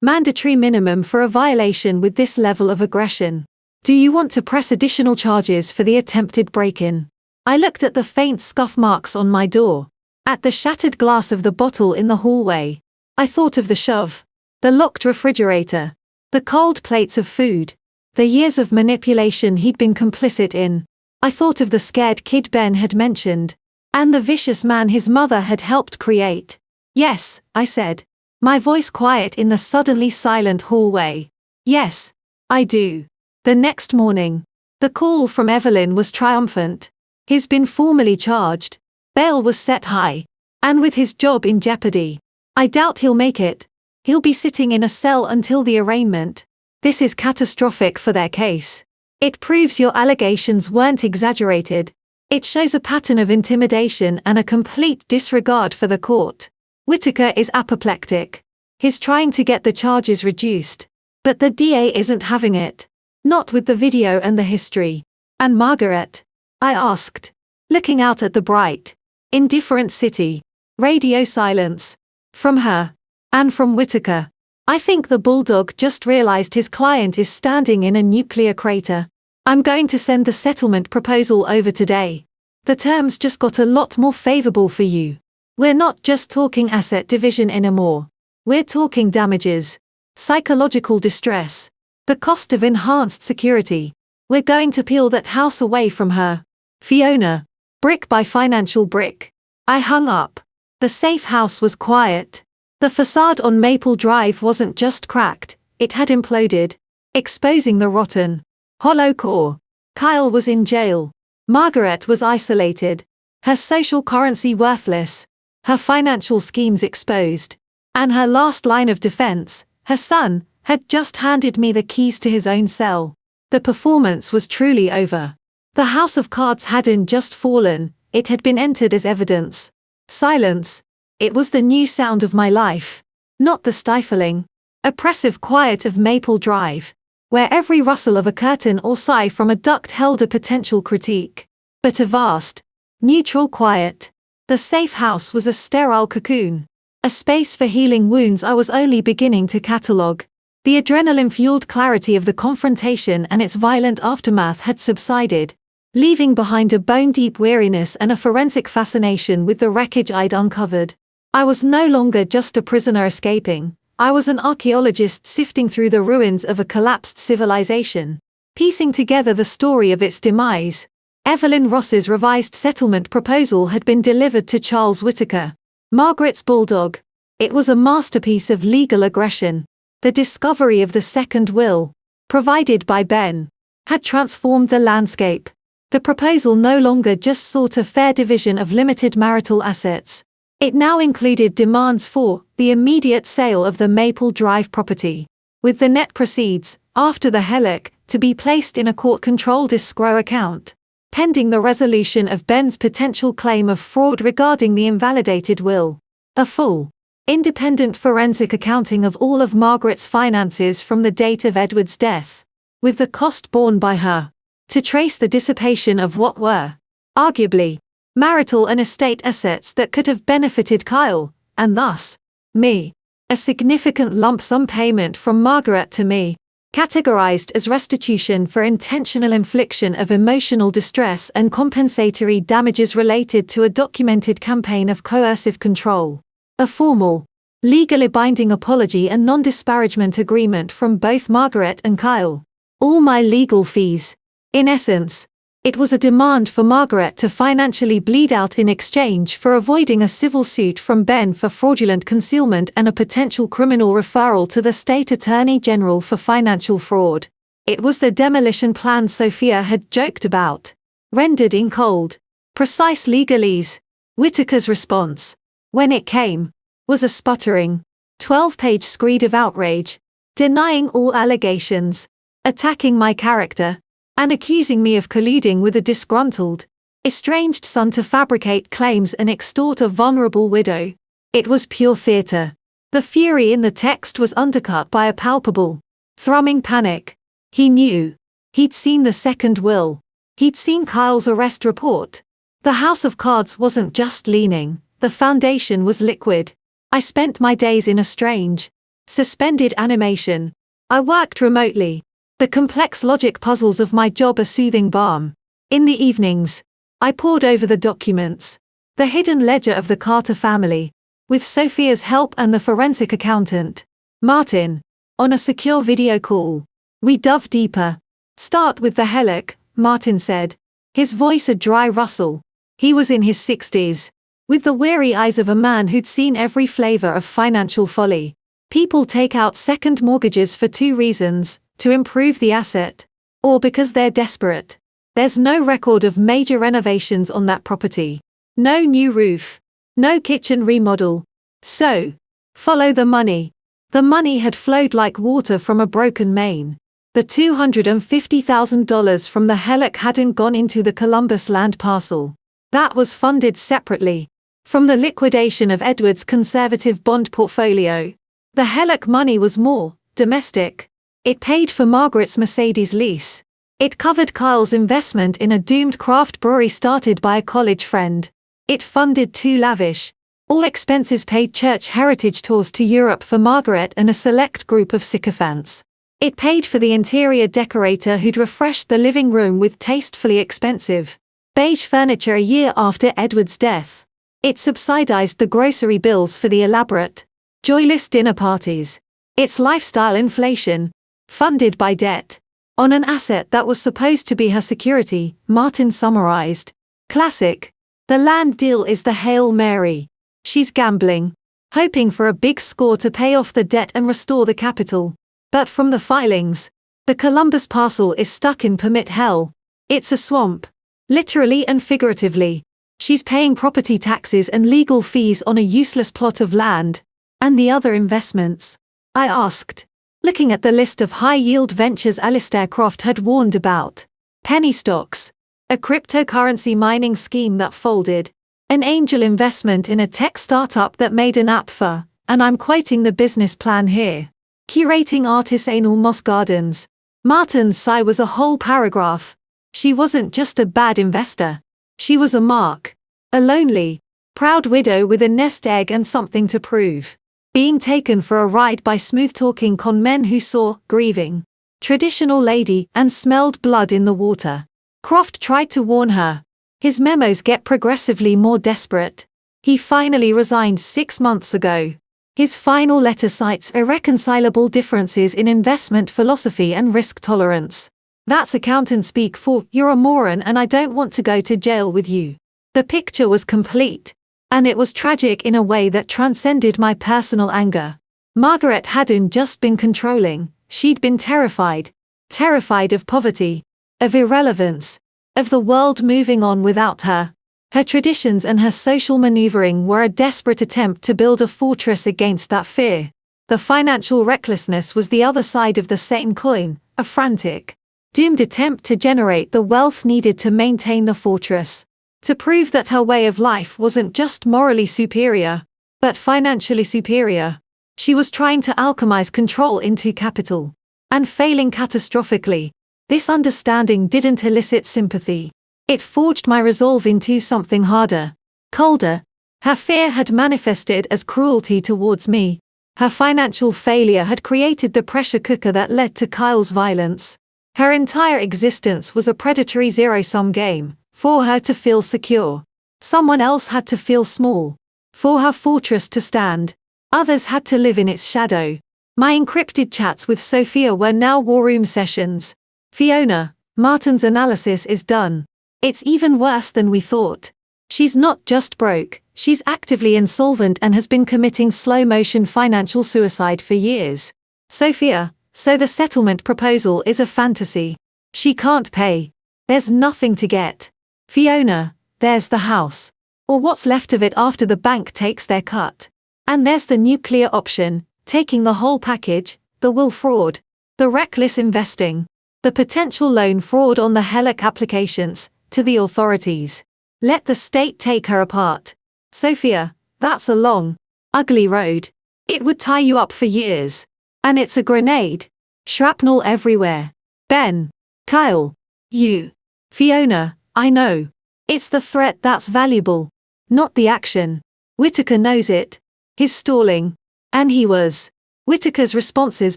Mandatory minimum for a violation with this level of aggression. Do you want to press additional charges for the attempted break-in?" I looked at the faint scuff marks on my door, at the shattered glass of the bottle in the hallway. I thought of the shove, the locked refrigerator, the cold plates of food, the years of manipulation he'd been complicit in. I thought of the scared kid Ben had mentioned, and the vicious man his mother had helped create. "Yes," I said, my voice quiet in the suddenly silent hallway. "Yes, I do." The next morning, the call from Evelyn was triumphant. He's been formally charged, bail was set high, and with his job in jeopardy. "I doubt he'll make it. He'll be sitting in a cell until the arraignment. This is catastrophic for their case. It proves your allegations weren't exaggerated. It shows a pattern of intimidation and a complete disregard for the court. Whitaker is apoplectic. He's trying to get the charges reduced, but the DA isn't having it. Not with the video and the history." "And Margaret?" I asked, looking out at the bright, indifferent city. Radio silence. From her. And from Whitaker. I think the bulldog just realized his client is standing in a nuclear crater. "I'm going to send the settlement proposal over today. The terms just got a lot more favorable for you. We're not just talking asset division anymore. We're talking damages, psychological distress, the cost of enhanced security. We're going to peel that house away from her. Fiona. Brick by financial brick." I hung up. The safe house was quiet. The facade on Maple Drive wasn't just cracked, it had imploded, exposing the rotten, hollow core. Kyle was in jail. Margaret was isolated. Her social currency worthless. Her financial schemes exposed. And her last line of defense, her son, had just handed me the keys to his own cell. The performance was truly over. The house of cards hadn't just fallen, it had been entered as evidence. Silence. It was the new sound of my life. Not the stifling, oppressive quiet of Maple Drive, where every rustle of a curtain or sigh from a duct held a potential critique. But a vast, neutral quiet. The safe house was a sterile cocoon. A space for healing wounds I was only beginning to catalogue. The adrenaline-fueled clarity of the confrontation and its violent aftermath had subsided, leaving behind a bone-deep weariness and a forensic fascination with the wreckage I'd uncovered. I was no longer just a prisoner escaping, I was an archaeologist sifting through the ruins of a collapsed civilization, piecing together the story of its demise. Evelyn Ross's revised settlement proposal had been delivered to Charles Whitaker, Margaret's bulldog. It was a masterpiece of legal aggression. The discovery of the second will, provided by Ben, had transformed the landscape. The proposal no longer just sought a fair division of limited marital assets. It now included demands for the immediate sale of the Maple Drive property, with the net proceeds, after the HELOC, to be placed in a court-controlled escrow account, pending the resolution of Ben's potential claim of fraud regarding the invalidated will. A full, independent forensic accounting of all of Margaret's finances from the date of Edward's death, with the cost borne by her, to trace the dissipation of what were, arguably, marital and estate assets that could have benefited Kyle, and thus, me. A significant lump sum payment from Margaret to me, categorized as restitution for intentional infliction of emotional distress and compensatory damages related to a documented campaign of coercive control. A formal, legally binding apology and non-disparagement agreement from both Margaret and Kyle. All my legal fees. In essence, it was a demand for Margaret to financially bleed out in exchange for avoiding a civil suit from Ben for fraudulent concealment and a potential criminal referral to the State Attorney General for financial fraud. It was the demolition plan Sophia had joked about. Rendered in cold, precise legalese. Whitaker's response, when it came, was a sputtering, 12-page screed of outrage, denying all allegations, attacking my character, and accusing me of colluding with a disgruntled, estranged son to fabricate claims and extort a vulnerable widow. It was pure theatre. The fury in the text was undercut by a palpable, thrumming panic. He knew. He'd seen the second will. He'd seen Kyle's arrest report. The house of cards wasn't just leaning, the foundation was liquid. I spent my days in a strange, suspended animation. I worked remotely. The complex logic puzzles of my job a soothing balm. In the evenings, I pored over the documents, the hidden ledger of the Carter family, with Sophia's help and the forensic accountant, Martin, on a secure video call. We dove deeper. Start with the Hellick, Martin said, his voice a dry rustle. He was in his 60s, with the weary eyes of a man who'd seen every flavor of financial folly. People take out second mortgages for two reasons: to improve the asset, or because they're desperate. There's no record of major renovations on that property. No new roof. No kitchen remodel. So, follow the money. The money had flowed like water from a broken main. The $250,000 from the Hellick hadn't gone into the Columbus land parcel. That was funded separately, from the liquidation of Edward's conservative bond portfolio. The Hellick money was more domestic. It paid for Margaret's Mercedes lease. It covered Kyle's investment in a doomed craft brewery started by a college friend. It funded two lavish, all expenses paid church heritage tours to Europe for Margaret and a select group of sycophants. It paid for the interior decorator who'd refreshed the living room with tastefully expensive, beige furniture a year after Edward's death. It subsidized the grocery bills for the elaborate, joyless dinner parties. Its lifestyle inflation, funded by debt, on an asset that was supposed to be her security, Martin summarized. Classic. The land deal is the Hail Mary. She's gambling, hoping for a big score to pay off the debt and restore the capital. But from the filings, the Columbus parcel is stuck in permit hell. It's a swamp. Literally and figuratively. She's paying property taxes and legal fees on a useless plot of land. And the other investments? I asked, looking at the list of high-yield ventures Alistair Croft had warned about. Penny stocks. A cryptocurrency mining scheme that folded. An angel investment in a tech startup that made an app for, and I'm quoting the business plan here, curating artisanal moss gardens. Martin's sigh was a whole paragraph. She wasn't just a bad investor. She was a mark. A lonely, proud widow with a nest egg and something to prove. Being taken for a ride by smooth-talking con men who saw, grieving, traditional lady and smelled blood in the water. Croft tried to warn her. His memos get progressively more desperate. He finally resigned 6 months ago. His final letter cites irreconcilable differences in investment philosophy and risk tolerance. That's accountant speak for, you're a moron and I don't want to go to jail with you. The picture was complete. And it was tragic in a way that transcended my personal anger. Margaret hadn't just been controlling, she'd been terrified. Terrified of poverty, of irrelevance, of the world moving on without her. Her traditions and her social maneuvering were a desperate attempt to build a fortress against that fear. The financial recklessness was the other side of the same coin, a frantic, doomed attempt to generate the wealth needed to maintain the fortress. To prove that her way of life wasn't just morally superior, but financially superior. She was trying to alchemize control into capital. And failing catastrophically. This understanding didn't elicit sympathy. It forged my resolve into something harder, colder. Her fear had manifested as cruelty towards me. Her financial failure had created the pressure cooker that led to Kyle's violence. Her entire existence was a predatory zero-sum game. For her to feel secure, someone else had to feel small. For her fortress to stand, Others had to live in its shadow. My encrypted chats with Sophia were now war room sessions. Fiona, Martin's analysis is done. It's even worse than we thought. She's not just broke, she's actively insolvent and has been committing slow-motion financial suicide for years. Sophia, so the settlement proposal is a fantasy. She can't pay. There's nothing to get. Fiona, there's the house. Or what's left of it after the bank takes their cut. And there's the nuclear option, taking the whole package, the will fraud, the reckless investing, the potential loan fraud on the HELOC applications, to the authorities. Let the state take her apart. Sophia, that's a long, ugly road. It would tie you up for years. And it's a grenade. Shrapnel everywhere. Ben. Kyle. You. Fiona, I know. It's the threat that's valuable. Not the action. Whitaker knows it. He's stalling. And he was. Whitaker's responses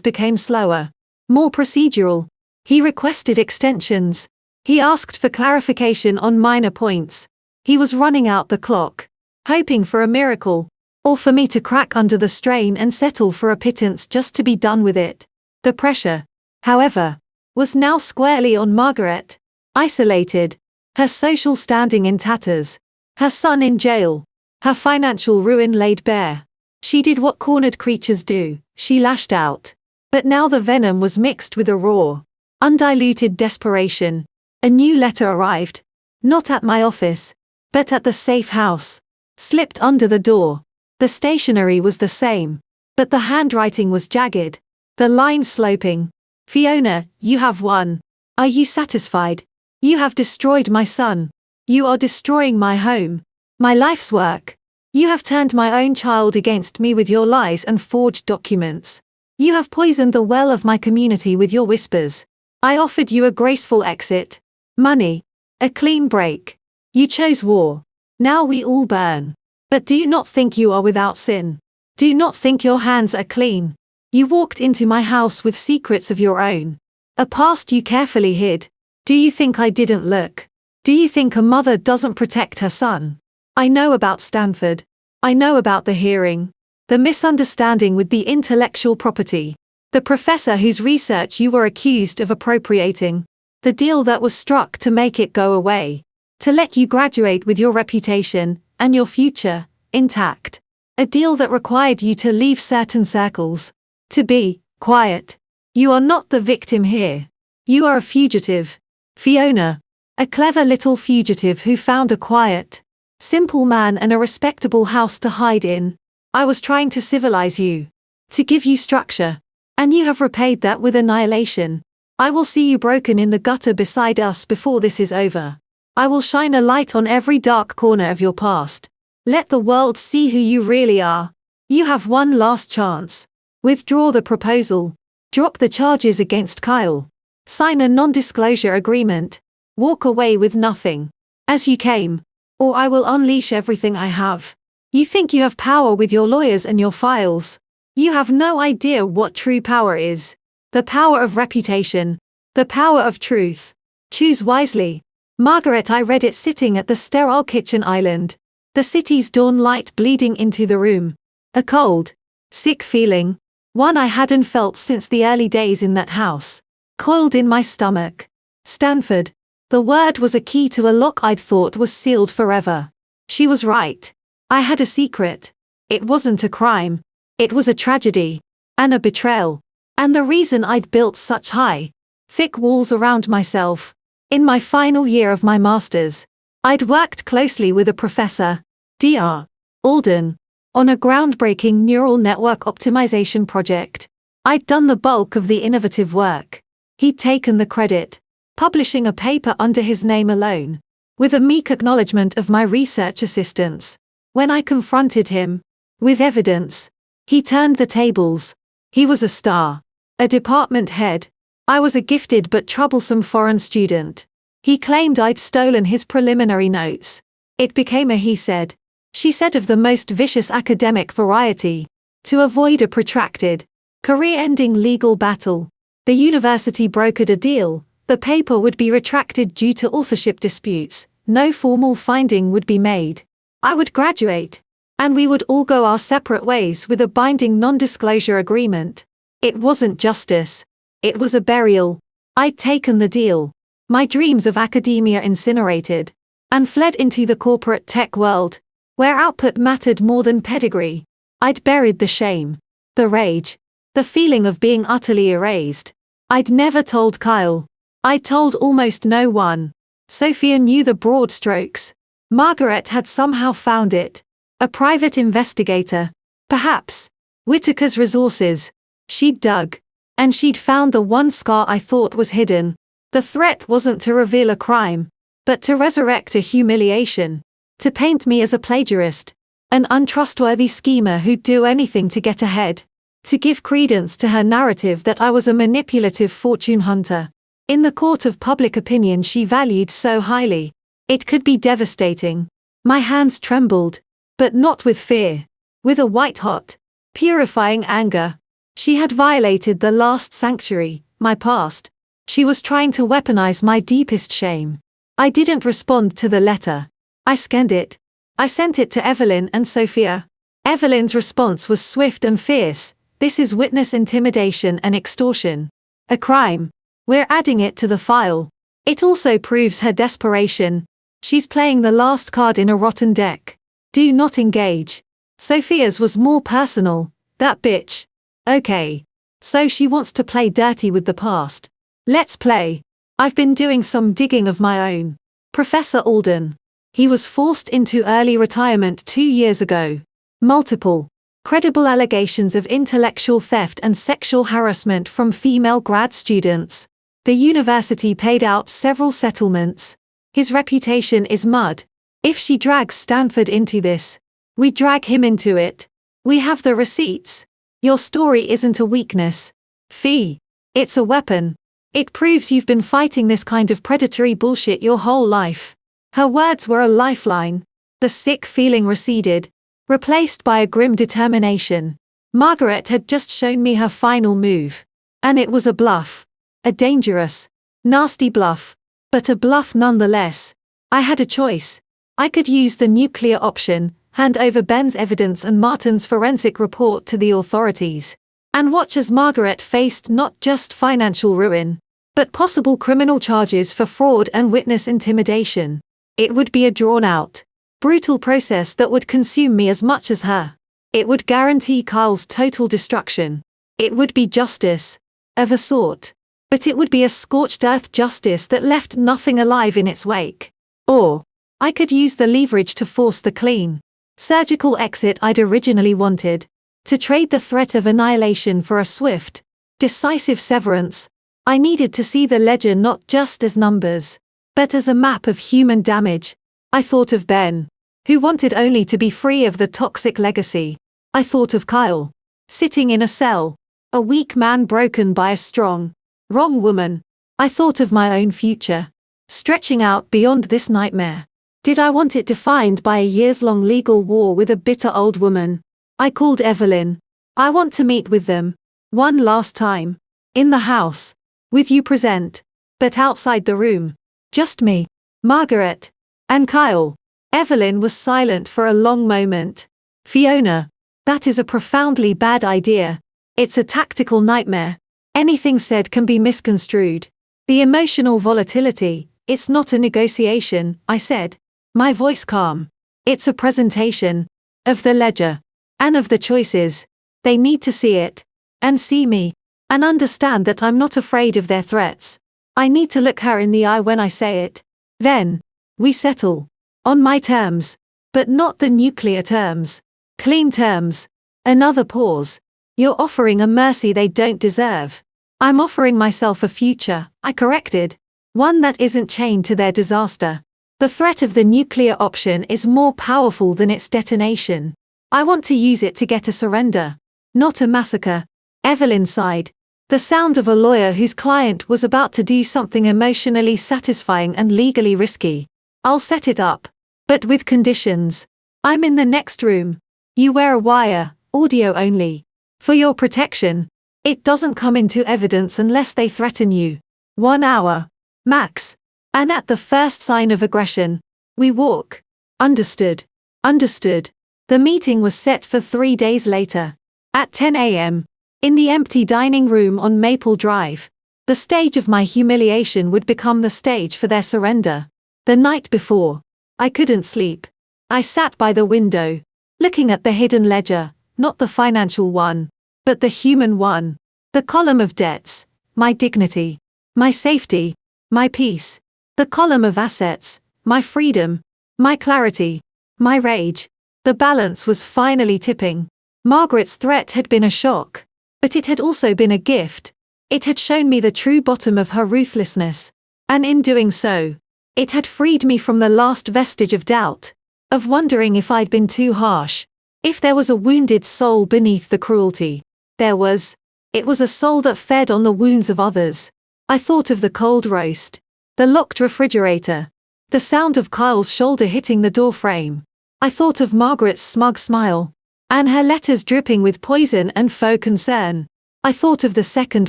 became slower. More procedural. He requested extensions. He asked for clarification on minor points. He was running out the clock. Hoping for a miracle. Or for me to crack under the strain and settle for a pittance just to be done with it. The pressure, however, was now squarely on Margaret. Isolated. Her social standing in tatters. Her son in jail. Her financial ruin laid bare. She did what cornered creatures do, she lashed out. But now the venom was mixed with a raw, undiluted desperation. A new letter arrived. Not at my office, but at the safe house. Slipped under the door. The stationery was the same, but the handwriting was jagged. The line sloping. Fiona, you have won. Are you satisfied? You have destroyed my son. You are destroying my home. My life's work. You have turned my own child against me with your lies and forged documents. You have poisoned the well of my community with your whispers. I offered you a graceful exit. Money. A clean break. You chose war. Now we all burn. But do not think you are without sin. Do not think your hands are clean. You walked into my house with secrets of your own. A past you carefully hid. Do you think I didn't look? Do you think a mother doesn't protect her son? I know about Stanford. I know about the hearing. The misunderstanding with the intellectual property. The professor whose research you were accused of appropriating. The deal that was struck to make it go away. To let you graduate with your reputation and your future intact. A deal that required you to leave certain circles. To be quiet. You are not the victim here. You are a fugitive. Fiona. A clever little fugitive who found a quiet, simple man and a respectable house to hide in. I was trying to civilize you. To give you structure. And you have repaid that with annihilation. I will see you broken in the gutter beside us before this is over. I will shine a light on every dark corner of your past. Let the world see who you really are. You have one last chance. Withdraw the proposal. Drop the charges against Kyle. Sign a non-disclosure agreement. Walk away with nothing. As you came. Or I will unleash everything I have. You think you have power with your lawyers and your files. You have no idea what true power is. The power of reputation. The power of truth. Choose wisely. Margaret, I read it sitting at the sterile kitchen island. The city's dawn light bleeding into the room. A cold, sick feeling. One I hadn't felt since the early days in that house. Coiled in my stomach. Stanford. The word was a key to a lock I'd thought was sealed forever. She was right. I had a secret. It wasn't a crime. It was a tragedy. And a betrayal. And the reason I'd built such high, thick walls around myself. In my final year of my master's, I'd worked closely with a professor, Dr. Alden, on a groundbreaking neural network optimization project. I'd done the bulk of the innovative work. He'd taken the credit, publishing a paper under his name alone, with a meek acknowledgement of my research assistance. When I confronted him, with evidence, he turned the tables. He was a star, a department head. I was a gifted but troublesome foreign student. He claimed I'd stolen his preliminary notes. It became a he said, she said of the most vicious academic variety. To avoid a protracted, career-ending legal battle, the university brokered a deal. The paper would be retracted due to authorship disputes. No formal finding would be made. I would graduate. And we would all go our separate ways with a binding non-disclosure agreement. It wasn't justice. It was a burial. I'd taken the deal. My dreams of academia incinerated. And fled into the corporate tech world, where output mattered more than pedigree. I'd buried the shame. The rage. The feeling of being utterly erased. I'd never told Kyle. I told almost no one. Sophia knew the broad strokes. Margaret had somehow found it. A private investigator. Perhaps. Whitaker's resources. She'd dug. And she'd found the one scar I thought was hidden. The threat wasn't to reveal a crime, but to resurrect a humiliation. To paint me as a plagiarist. An untrustworthy schemer who'd do anything to get ahead. To give credence to her narrative that I was a manipulative fortune hunter. In the court of public opinion she valued so highly. It could be devastating. My hands trembled. But not with fear. With a white-hot, purifying anger. She had violated the last sanctuary, my past. She was trying to weaponize my deepest shame. I didn't respond to the letter. I scanned it. I sent it to Evelyn and Sophia. Evelyn's response was swift and fierce. This is witness intimidation and extortion. A crime. We're adding it to the file. It also proves her desperation. She's playing the last card in a rotten deck. Do not engage. Sophia's was more personal. That bitch. Okay. So she wants to play dirty with the past. Let's play. I've been doing some digging of my own. Professor Alden. He was forced into early retirement 2 years ago. Multiple, credible allegations of intellectual theft and sexual harassment from female grad students. The university paid out several settlements. His reputation is mud. If she drags Stanford into this, we drag him into it. We have the receipts. Your story isn't a weakness. Fee. It's a weapon. It proves you've been fighting this kind of predatory bullshit your whole life. Her words were a lifeline. The sick feeling receded, replaced by a grim determination. Margaret had just shown me her final move. And it was a bluff. A dangerous, nasty bluff. But a bluff nonetheless. I had a choice. I could use the nuclear option, hand over Ben's evidence and Martin's forensic report to the authorities, and watch as Margaret faced not just financial ruin, but possible criminal charges for fraud and witness intimidation. It would be a drawn-out, brutal process that would consume me as much as her. It would guarantee Kyle's total destruction. It would be justice, of a sort. But it would be a scorched earth justice that left nothing alive in its wake. Or, I could use the leverage to force the clean, surgical exit I'd originally wanted. To trade the threat of annihilation for a swift, decisive severance. I needed to see the ledger not just as numbers, but as a map of human damage. I thought of Ben, who wanted only to be free of the toxic legacy. I thought of Kyle, sitting in a cell, a weak man broken by a strong, wrong woman. I thought of my own future, stretching out beyond this nightmare. Did I want it defined by a years-long legal war with a bitter old woman? I called Evelyn. I want to meet with them. One last time. In the house. With you present. But outside the room. Just me, Margaret, and Kyle. Evelyn was silent for a long moment. Fiona. That is a profoundly bad idea. It's a tactical nightmare. Anything said can be misconstrued. The emotional volatility. It's not a negotiation, I said. My voice calm. It's a presentation. Of the ledger. And of the choices. They need to see it. And see me. And understand that I'm not afraid of their threats. I need to look her in the eye when I say it. Then, we settle. On my terms. But not the nuclear terms. Clean terms. Another pause. You're offering a mercy they don't deserve. I'm offering myself a future, I corrected. One that isn't chained to their disaster. The threat of the nuclear option is more powerful than its detonation. I want to use it to get a surrender. Not a massacre. Evelyn sighed. The sound of a lawyer whose client was about to do something emotionally satisfying and legally risky. I'll set it up. But with conditions. I'm in the next room. You wear a wire, audio only. For your protection. It doesn't come into evidence unless they threaten you. 1 hour. Max. And at the first sign of aggression, we walk. Understood. Understood. The meeting was set for 3 days later. At 10 a.m. In the empty dining room on Maple Drive. The stage of my humiliation would become the stage for their surrender. The night before, I couldn't sleep. I sat by the window, looking at the hidden ledger, not the financial one, but the human one. The column of debts, my dignity, my safety, my peace. The column of assets, my freedom, my clarity, my rage. The balance was finally tipping. Margaret's threat had been a shock, but it had also been a gift. It had shown me the true bottom of her ruthlessness, and in doing so, it had freed me from the last vestige of doubt, of wondering if I'd been too harsh, if there was a wounded soul beneath the cruelty. There was. It was a soul that fed on the wounds of others. I thought of the cold roast, the locked refrigerator, the sound of Kyle's shoulder hitting the door frame. I thought of Margaret's smug smile, and her letters dripping with poison and faux concern. I thought of the second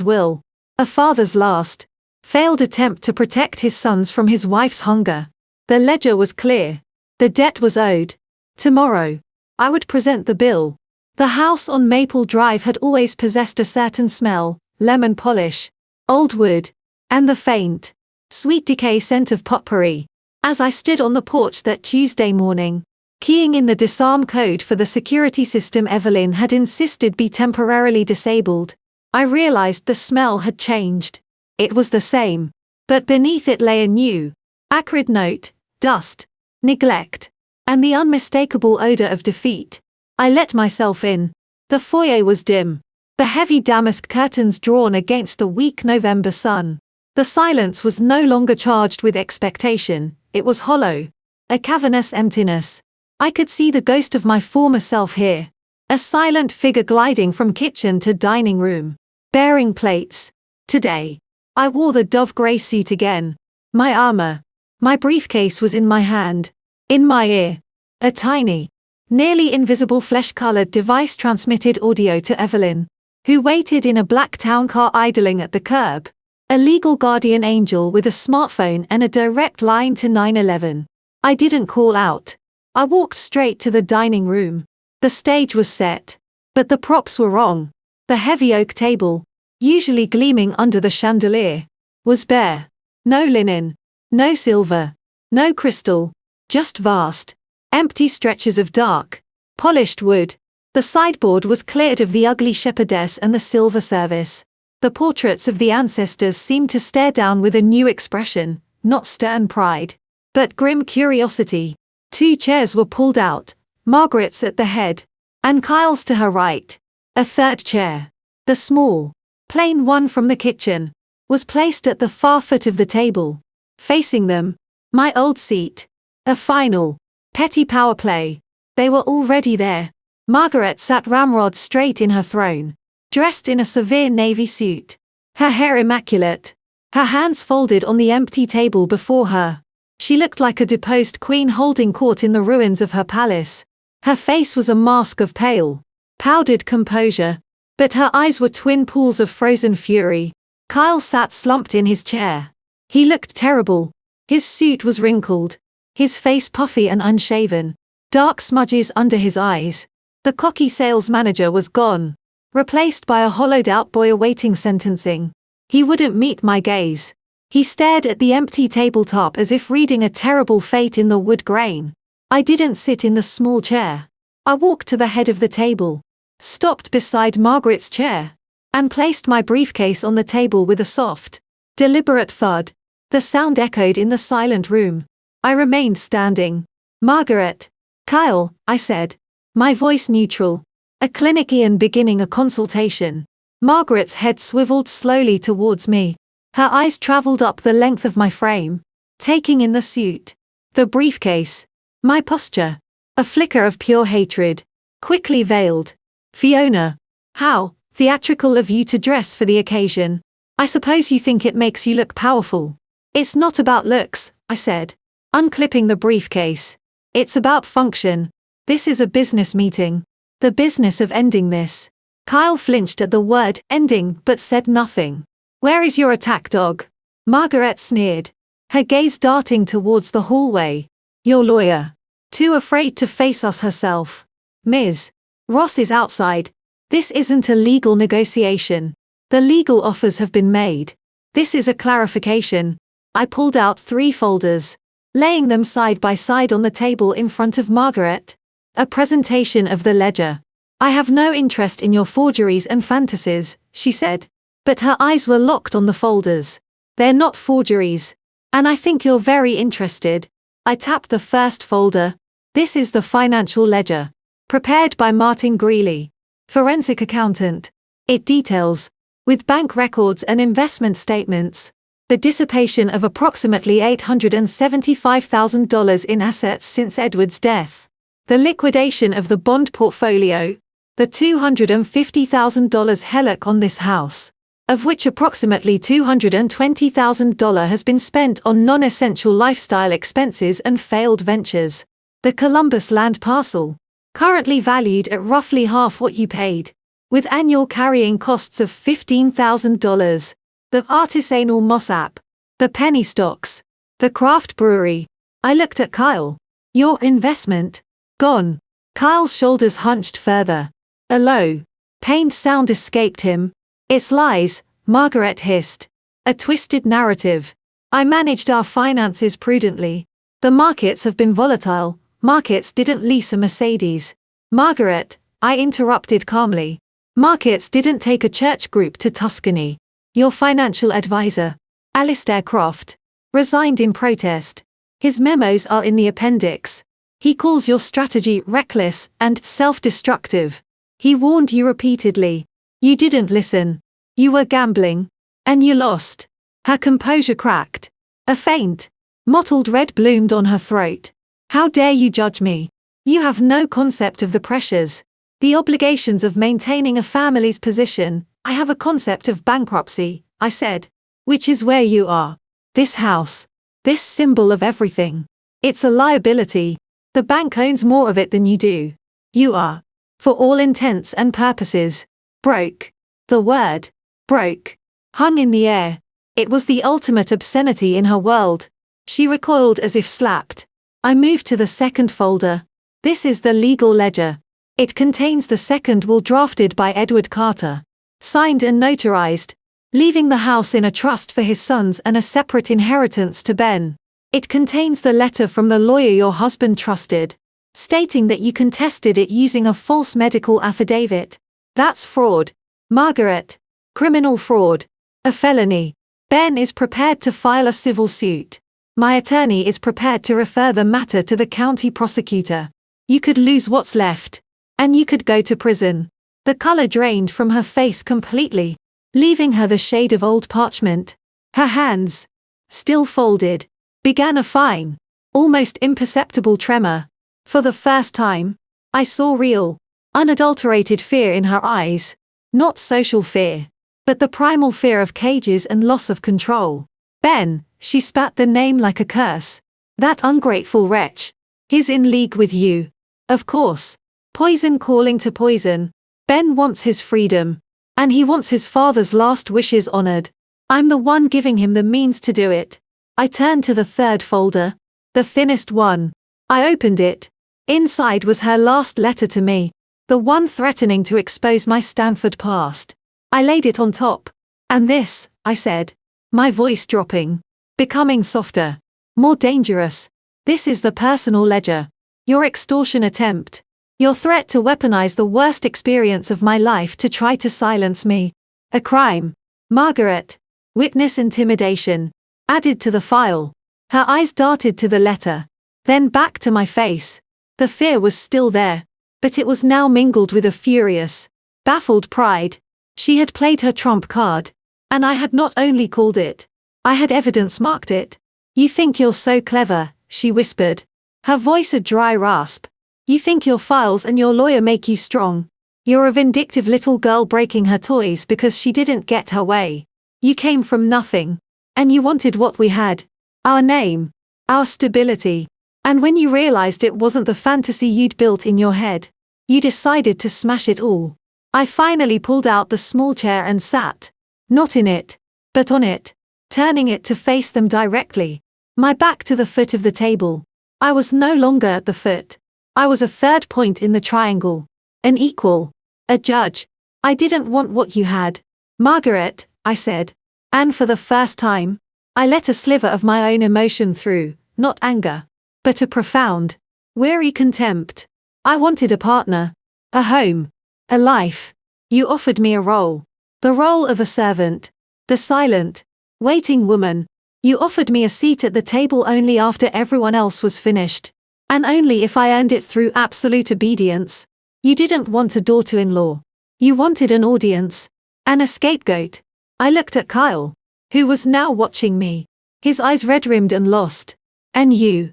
will, a father's last, failed attempt to protect his sons from his wife's hunger. The ledger was clear. The debt was owed. Tomorrow, I would present the bill. The house on Maple Drive had always possessed a certain smell, lemon polish, old wood, and the faint, sweet decay scent of potpourri. As I stood on the porch that Tuesday morning, keying in the disarm code for the security system Evelyn had insisted be temporarily disabled, I realized the smell had changed. It was the same, but beneath it lay a new, acrid note, dust, neglect, and the unmistakable odor of defeat. I let myself in. The foyer was dim, the heavy damask curtains drawn against the weak November sun. The silence was no longer charged with expectation, it was hollow, a cavernous emptiness. I could see the ghost of my former self here, a silent figure gliding from kitchen to dining room, bearing plates. Today, I wore the dove grey suit again. My armor, my briefcase was in my hand. In my ear, a tiny, nearly invisible flesh-colored device transmitted audio to Evelyn, who waited in a black town car idling at the curb, a legal guardian angel with a smartphone and a direct line to 911. I didn't call out. I walked straight to the dining room. The stage was set, but the props were wrong. The heavy oak table, usually gleaming under the chandelier, was bare. No linen, no silver, no crystal, just vast, empty stretches of dark, polished wood. The sideboard was cleared of the ugly shepherdess and the silver service. The portraits of the ancestors seemed to stare down with a new expression, not stern pride, but grim curiosity. 2 chairs were pulled out, Margaret's at the head, and Kyle's to her right. A third chair, the small, plain one from the kitchen, was placed at the far foot of the table. Facing them, my old seat. A final, petty power play. They were already there. Margaret sat ramrod straight in her throne, dressed in a severe navy suit, her hair immaculate, her hands folded on the empty table before her. She looked like a deposed queen holding court in the ruins of her palace. Her face was a mask of pale, powdered composure, but her eyes were twin pools of frozen fury. Kyle sat slumped in his chair. He looked terrible. His suit was wrinkled, his face puffy and unshaven, dark smudges under his eyes. The cocky sales manager was gone, replaced by a hollowed-out boy awaiting sentencing. He wouldn't meet my gaze. He stared at the empty tabletop as if reading a terrible fate in the wood grain. I didn't sit in the small chair. I walked to the head of the table, stopped beside Margaret's chair, and placed my briefcase on the table with a soft, deliberate thud. The sound echoed in the silent room. I remained standing. Margaret. Kyle, I said, my voice neutral. A clinician beginning a consultation. Margaret's head swiveled slowly towards me. Her eyes traveled up the length of my frame, taking in the suit, the briefcase, my posture. A flicker of pure hatred, quickly veiled. Fiona. How theatrical of you to dress for the occasion. I suppose you think it makes you look powerful. It's not about looks, I said, unclipping the briefcase. It's about function. This is a business meeting. The business of ending this. Kyle flinched at the word ending but said nothing. Where is your attack dog? Margaret sneered, her gaze darting towards the hallway. Your lawyer. Too afraid to face us herself. Ms. Ross is outside. This isn't a legal negotiation. The legal offers have been made. This is a clarification. I pulled out 3 folders, laying them side by side on the table in front of Margaret. A presentation of the ledger. I have no interest in your forgeries and fantasies, she said. But her eyes were locked on the folders. They're not forgeries. And I think you're very interested. I tapped the first folder. This is the financial ledger. Prepared by Martin Greeley, forensic accountant. It details, with bank records and investment statements, the dissipation of approximately $875,000 in assets since Edward's death, the liquidation of the bond portfolio, the $250,000 HELOC on this house, of which approximately $220,000 has been spent on non-essential lifestyle expenses and failed ventures, the Columbus land parcel, currently valued at roughly half what you paid, with annual carrying costs of $15,000, the artisanal Mossap, the penny stocks, the craft brewery. I looked at Kyle. Your investment? Gone. Kyle's shoulders hunched further. A low, pained sound escaped him. It's lies, Margaret hissed. A twisted narrative. I managed our finances prudently. The markets have been volatile. Markets didn't lease a Mercedes. Margaret, I interrupted calmly. Markets didn't take a church group to Tuscany. Your financial advisor, Alistair Croft, resigned in protest. His memos are in the appendix. He calls your strategy reckless and self-destructive. He warned you repeatedly. You didn't listen. You were gambling. And you lost. Her composure cracked. A faint, mottled red bloomed on her throat. How dare you judge me? You have no concept of the pressures, the obligations of maintaining a family's position. I have a concept of bankruptcy, I said. Which is where you are. This house. This symbol of everything. It's a liability. The bank owns more of it than you do. You are, for all intents and purposes, broke. The word, broke, hung in the air. It was the ultimate obscenity in her world. She recoiled as if slapped. I moved to the second folder. This is the legal ledger. It contains the second will drafted by Edward Carter, signed and notarized, leaving the house in a trust for his sons and a separate inheritance to Ben. It contains the letter from the lawyer your husband trusted, stating that you contested it using a false medical affidavit. That's fraud, Margaret. Criminal fraud. A felony. Ben is prepared to file a civil suit. My attorney is prepared to refer the matter to the county prosecutor. You could lose what's left. And you could go to prison. The color drained from her face completely, leaving her the shade of old parchment. Her hands, still folded, began a fine, almost imperceptible tremor. For the first time, I saw real, unadulterated fear in her eyes. Not social fear, but the primal fear of cages and loss of control. Ben, she spat the name like a curse. That ungrateful wretch. He's in league with you. Of course. Poison calling to poison. Ben wants his freedom. And he wants his father's last wishes honored. I'm the one giving him the means to do it. I turned to the third folder. The thinnest one. I opened it. Inside was her last letter to me. The one threatening to expose my Stanford past. I laid it on top. And this, I said. My voice dropping. Becoming softer. More dangerous. This is the personal ledger. Your extortion attempt. Your threat to weaponize the worst experience of my life to try to silence me. A crime. Margaret. Witness intimidation. Added to the file. Her eyes darted to the letter. Then back to my face. The fear was still there. But it was now mingled with a furious, baffled pride. She had played her trump card. And I had not only called it. I had evidence marked it. You think you're so clever, she whispered. Her voice a dry rasp. You think your files and your lawyer make you strong. You're a vindictive little girl breaking her toys because she didn't get her way. You came from nothing. And you wanted what we had. Our name. Our stability. And when you realized it wasn't the fantasy you'd built in your head, you decided to smash it all. I finally pulled out the small chair and sat. Not in it, but on it, turning it to face them directly. My back to the foot of the table. I was no longer at the foot. I was a third point in the triangle. An equal. A judge. I didn't want what you had. Margaret, I said. And for the first time, I let a sliver of my own emotion through, not anger, but a profound, weary contempt. I wanted a partner, a home, a life. You offered me a role. The role of a servant. The silent, waiting woman. You offered me a seat at the table only after everyone else was finished. And only if I earned it through absolute obedience. You didn't want a daughter-in-law. You wanted an audience. An scapegoat. I looked at Kyle, who was now watching me. His eyes red-rimmed and lost. And you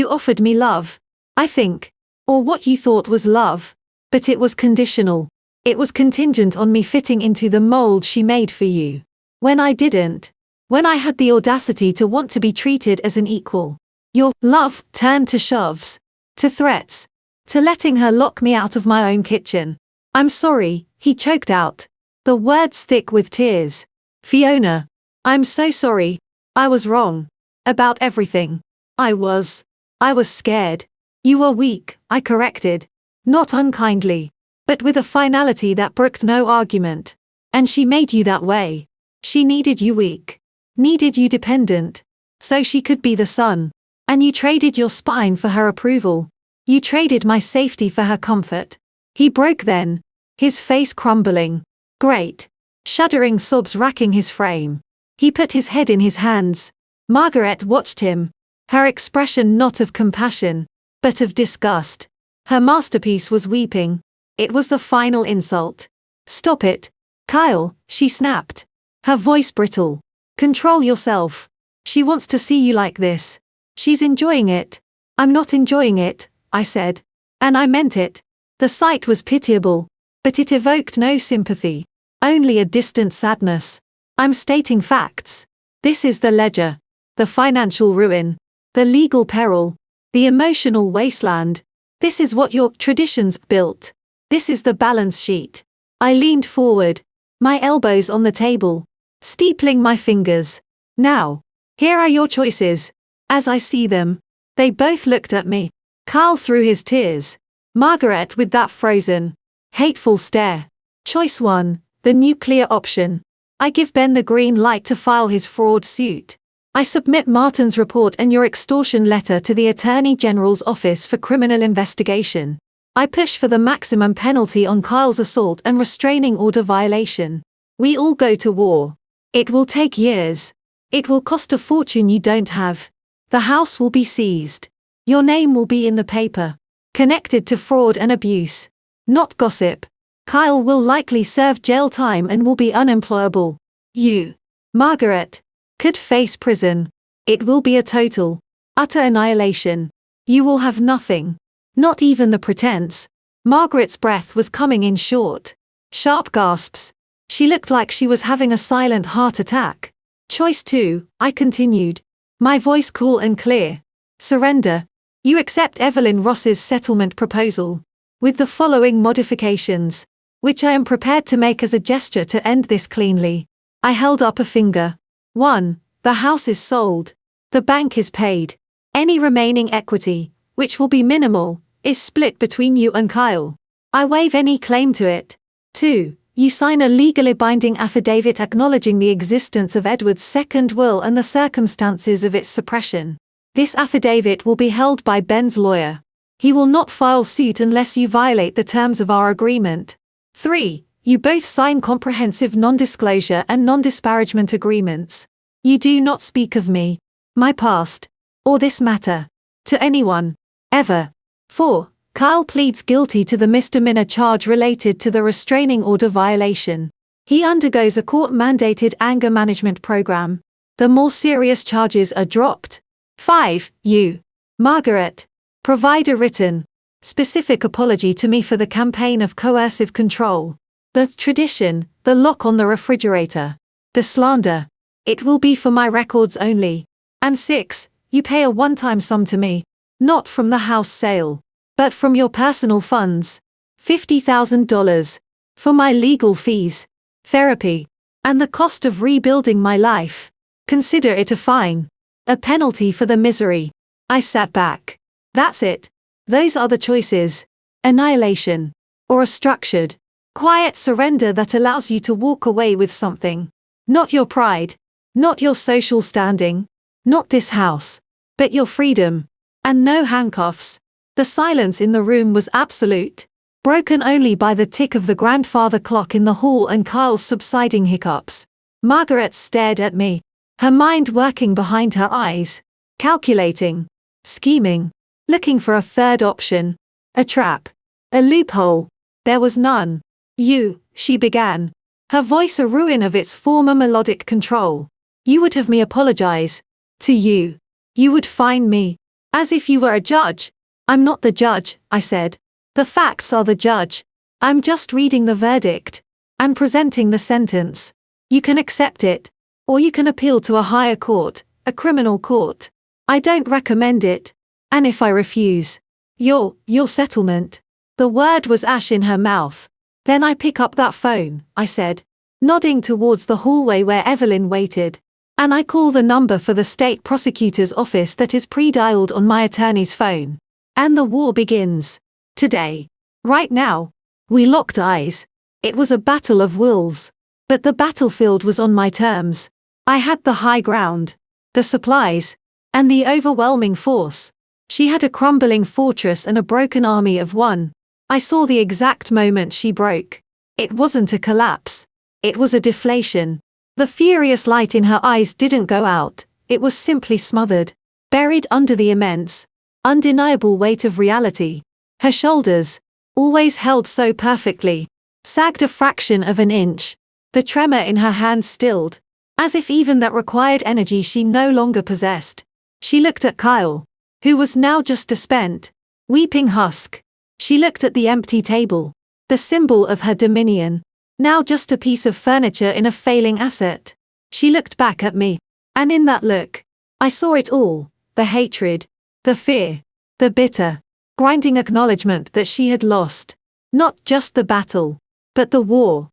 offered me love. I think. Or what you thought was love. But it was conditional. It was contingent on me fitting into the mold she made for you. When I didn't. When I had the audacity to want to be treated as an equal. Your love turned to shoves. To threats. To letting her lock me out of my own kitchen. I'm sorry, he choked out. The words thick with tears. Fiona. I'm so sorry. I was wrong. About everything. I was scared. You were weak, I corrected. Not unkindly. But with a finality that brooked no argument. And she made you that way. She needed you weak. Needed you dependent. So she could be the sun. And you traded your spine for her approval. You traded my safety for her comfort. He broke then. His face crumbling. Great. Shuddering sobs racking his frame. He put his head in his hands. Margaret watched him. Her expression not of compassion, but of disgust. Her masterpiece was weeping. It was the final insult. Stop it. Kyle, she snapped. Her voice brittle. Control yourself. She wants to see you like this. She's enjoying it. I'm not enjoying it, I said. And I meant it. The sight was pitiable. But it evoked no sympathy. Only a distant sadness. I'm stating facts. This is the ledger. The financial ruin. The legal peril. The emotional wasteland. This is what your traditions built. This is the balance sheet. I leaned forward. My elbows on the table. Steepling my fingers. Now. Here are your choices. As I see them. They both looked at me. Carl through his tears. Margaret with that frozen, hateful stare. Choice 1, the nuclear option. I give Ben the green light to file his fraud suit. I submit Martin's report and your extortion letter to the Attorney General's Office for Criminal Investigation. I push for the maximum penalty on Kyle's assault and restraining order violation. We all go to war. It will take years. It will cost a fortune you don't have. The house will be seized. Your name will be in the paper. Connected to fraud and abuse. Not gossip. Kyle will likely serve jail time and will be unemployable. You, Margaret, could face prison. It will be a total, utter annihilation. You will have nothing. Not even the pretense. Margaret's breath was coming in short, sharp gasps. She looked like she was having a silent heart attack. Choice 2, I continued. My voice cool and clear. Surrender. You accept Evelyn Ross's settlement proposal. With the following modifications, which I am prepared to make as a gesture to end this cleanly. I held up a finger. 1. The house is sold. The bank is paid. Any remaining equity, which will be minimal, is split between you and Kyle. I waive any claim to it. 2. You sign a legally binding affidavit acknowledging the existence of Edward's second will and the circumstances of its suppression. This affidavit will be held by Ben's lawyer. He will not file suit unless you violate the terms of our agreement. 3. You both sign comprehensive non-disclosure and non-disparagement agreements. You do not speak of me, my past, or this matter, to anyone, ever. 4. Kyle pleads guilty to the misdemeanor charge related to the restraining order violation. He undergoes a court-mandated anger management program. The more serious charges are dropped. 5. You, Margaret, provide a written, specific apology to me for the campaign of coercive control. The tradition, the lock on the refrigerator. The slander. It will be for my records only. And 6. You pay a one-time sum to me, not from the house sale, but from your personal funds. $50,000. For my legal fees, therapy, and the cost of rebuilding my life. Consider it a fine. A penalty for the misery. I sat back. That's it. Those are the choices: annihilation, or a structured, quiet surrender that allows you to walk away with something. Not your pride, not your social standing, not this house, but your freedom. And no handcuffs. The silence in the room was absolute, broken only by the tick of the grandfather clock in the hall and Kyle's subsiding hiccups. Margaret stared at me, her mind working behind her eyes, calculating, scheming, looking for a third option, a trap, a loophole. There was none. She began, her voice a ruin of its former melodic control. You would have me apologize. To you. You would fine me. As if you were a judge. I'm not the judge, I said. The facts are the judge. I'm just reading the verdict. And presenting the sentence. You can accept it. Or you can appeal to a higher court, a criminal court. I don't recommend it. And if I refuse? Your settlement. The word was ash in her mouth. Then I pick up that phone, I said, nodding towards the hallway where Evelyn waited. And I call the number for the state prosecutor's office that is pre-dialed on my attorney's phone. And the war begins. Today. Right now. We locked eyes. It was a battle of wills. But the battlefield was on my terms. I had the high ground, the supplies, and the overwhelming force. She had a crumbling fortress and a broken army of one. I saw the exact moment she broke. It wasn't a collapse. It was a deflation. The furious light in her eyes didn't go out, it was simply smothered, buried under the immense, undeniable weight of reality. Her shoulders, always held so perfectly, sagged a fraction of an inch. The tremor in her hands stilled, as if even that required energy she no longer possessed. She looked at Kyle, who was now just a spent, weeping husk. She looked at the empty table, the symbol of her dominion, now just a piece of furniture in a failing asset. She looked back at me, and in that look, I saw it all, the hatred, the fear, the bitter, grinding acknowledgement that she had lost. Not just the battle, but the war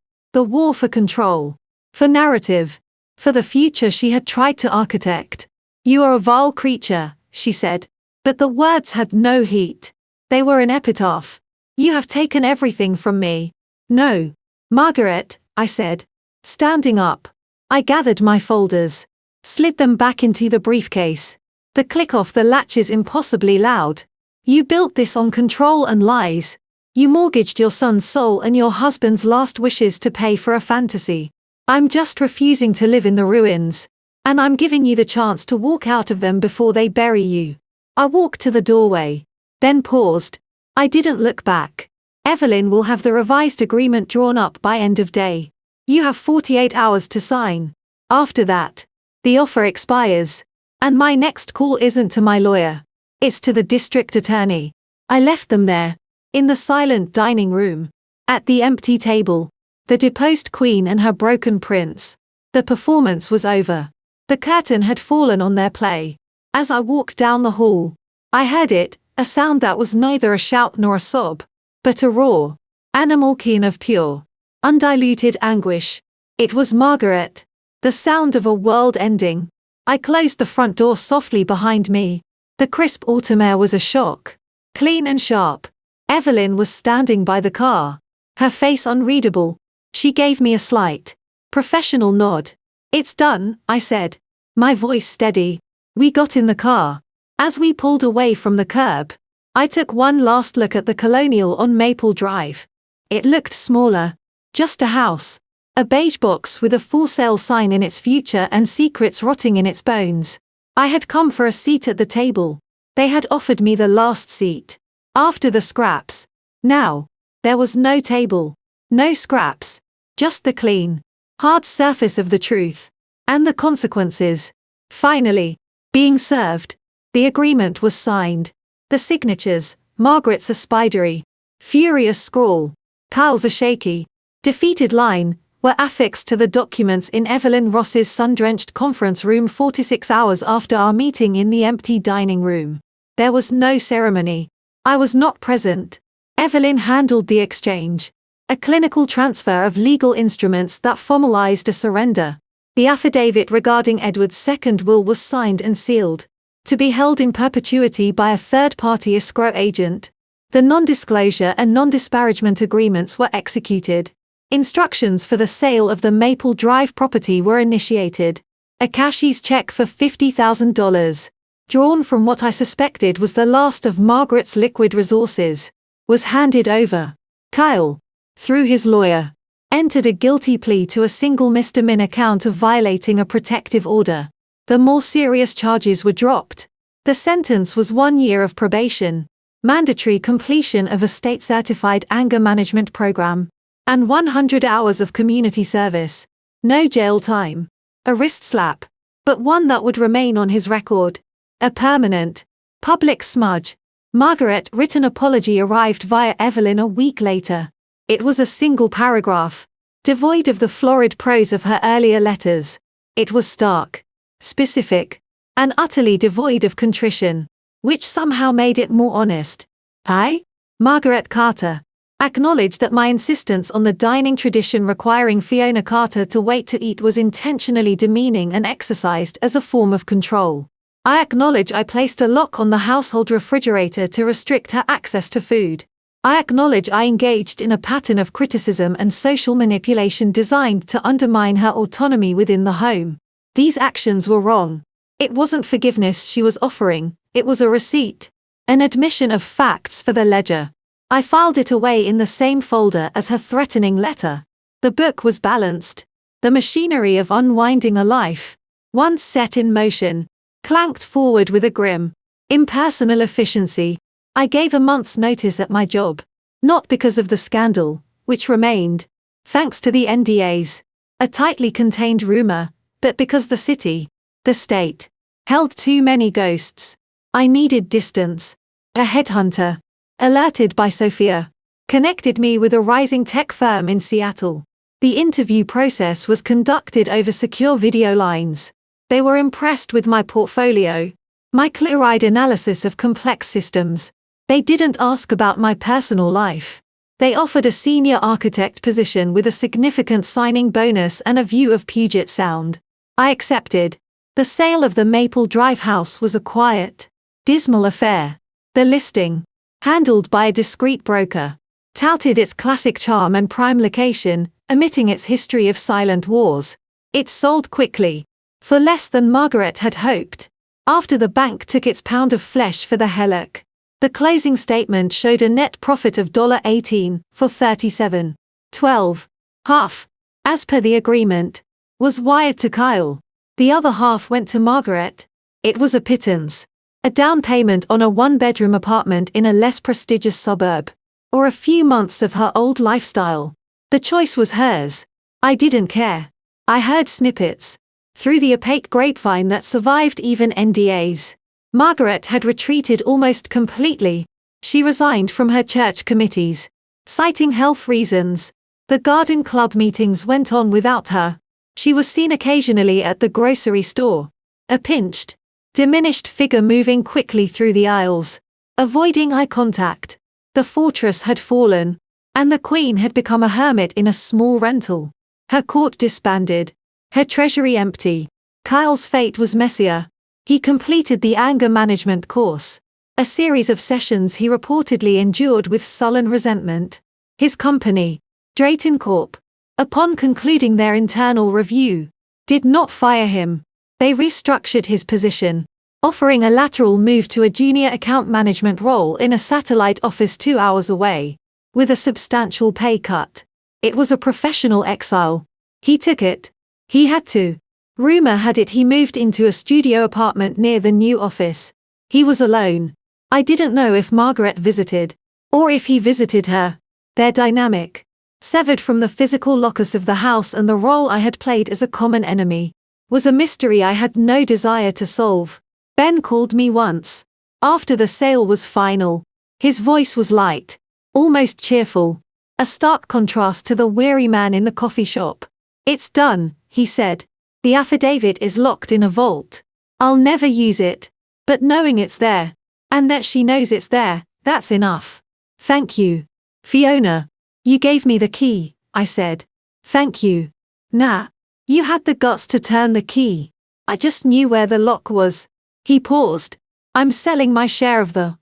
for control, for narrative, for the future she had tried to architect. You are a vile creature, she said, but the words had no heat. They were an epitaph. You have taken everything from me. No, Margaret, I said, standing up. I gathered my folders, slid them back into the briefcase. The click off the latches impossibly loud. You built this on control and lies. You mortgaged your son's soul and your husband's last wishes to pay for a fantasy. I'm just refusing to live in the ruins. And I'm giving you the chance to walk out of them before they bury you. I walked to the doorway, then paused. I didn't look back. Evelyn will have the revised agreement drawn up by end of day. You have 48 hours to sign. After that, the offer expires. And my next call isn't to my lawyer. It's to the district attorney. I left them there, in the silent dining room, at the empty table, the deposed queen and her broken prince. The performance was over. The curtain had fallen on their play. As I walked down the hall, I heard it, a sound that was neither a shout nor a sob, but a roar, animal keen of pure, undiluted anguish. It was Margaret, the sound of a world ending. I closed the front door softly behind me. The crisp autumn air was a shock, clean and sharp. Evelyn was standing by the car, her face unreadable. She gave me a slight, professional nod. It's done, I said, my voice steady. We got in the car. As we pulled away from the curb, I took one last look at the Colonial on Maple Drive. It looked smaller, just a house, a beige box with a for sale sign in its future and secrets rotting in its bones. I had come for a seat at the table. They had offered me the last seat. After the scraps. Now, there was no table, no scraps, just the clean, hard surface of the truth. And the consequences. Finally, being served. The agreement was signed. The signatures, Margaret's a spidery, furious scrawl, Kyle's a shaky, defeated line, were affixed to the documents in Evelyn Ross's sun-drenched conference room 46 hours after our meeting in the empty dining room. There was no ceremony. I was not present. Evelyn handled the exchange. A clinical transfer of legal instruments that formalized a surrender. The affidavit regarding Edward's second will was signed and sealed. to be held in perpetuity by a third-party escrow agent. The non-disclosure and non-disparagement agreements were executed. Instructions for the sale of the Maple Drive property were initiated. A cashier's check for $50,000, drawn from what I suspected was the last of Margaret's liquid resources, was handed over. Kyle, through his lawyer, entered a guilty plea to a single misdemeanor count of violating a protective order. The more serious charges were dropped. The sentence was 1 year of probation, mandatory completion of a state-certified anger management program, and 100 hours of community service. No jail time. A wrist slap, but one that would remain on his record. A permanent, public smudge. Margaret's written apology arrived via Evelyn a week later. It was a single paragraph, devoid of the florid prose of her earlier letters. It was stark, specific, and utterly devoid of contrition, which somehow made it more honest. I, Margaret Carter, acknowledge that my insistence on the dining tradition requiring Fiona Carter to wait to eat was intentionally demeaning and exercised as a form of control. I acknowledge I placed a lock on the household refrigerator to restrict her access to food. I acknowledge I engaged in a pattern of criticism and social manipulation designed to undermine her autonomy within the home. These actions were wrong. It wasn't forgiveness she was offering, it was a receipt, an admission of facts for the ledger. I filed it away in the same folder as her threatening letter. The book was balanced. The machinery of unwinding a life, once set in motion, clanked forward with a grim, impersonal efficiency. I gave a month's notice at my job, not because of the scandal, which remained, thanks to the NDAs, a tightly contained rumor, but because the city, the state, held too many ghosts. I needed distance. A headhunter, alerted by Sophia, connected me with a rising tech firm in Seattle. The interview process was conducted over secure video lines. They were impressed with my portfolio, my clear-eyed analysis of complex systems. They didn't ask about my personal life. They offered a senior architect position with a significant signing bonus and a view of Puget Sound. I accepted. The sale of the Maple Drive house was a quiet, dismal affair. The listing, handled by a discreet broker, touted its classic charm and prime location, omitting its history of silent wars. It sold quickly, for less than Margaret had hoped, after the bank took its pound of flesh for the Hellock. The closing statement showed a net profit of $18 for 37.12. Half, as per the agreement, was wired to Kyle. The other half went to Margaret. It was a pittance. A down payment on a one-bedroom apartment in a less prestigious suburb, or a few months of her old lifestyle. The choice was hers. I didn't care. I heard snippets, through the opaque grapevine that survived even NDAs. Margaret had retreated almost completely. She resigned from her church committees, citing health reasons. The garden club meetings went on without her. She was seen occasionally at the grocery store, a pinched, diminished figure moving quickly through the aisles, avoiding eye contact. The fortress had fallen, and the queen had become a hermit in a small rental. Her court disbanded, her treasury empty. Kyle's fate was messier. He completed the anger management course, a series of sessions he reportedly endured with sullen resentment. His company, Drayton Corp., upon concluding their internal review, did not fire him. They restructured his position, offering a lateral move to a junior account management role in a satellite office 2 hours away, with a substantial pay cut. It was a professional exile. He took it. He had to. Rumor had it he moved into a studio apartment near the new office. He was alone. I didn't know if Margaret visited, or if he visited her. Their dynamic, severed from the physical locus of the house and the role I had played as a common enemy, was a mystery I had no desire to solve. Ben called me once, after the sale was final. His voice was light, almost cheerful, a stark contrast to the weary man in the coffee shop. "It's done," he said. "The affidavit is locked in a vault. I'll never use it, but knowing it's there, and that she knows it's there, that's enough." "Thank you, Fiona. You gave me the key," I said. "Thank you. Nah. You had the guts to turn the key. I just knew where the lock was." He paused. I'm selling my share of the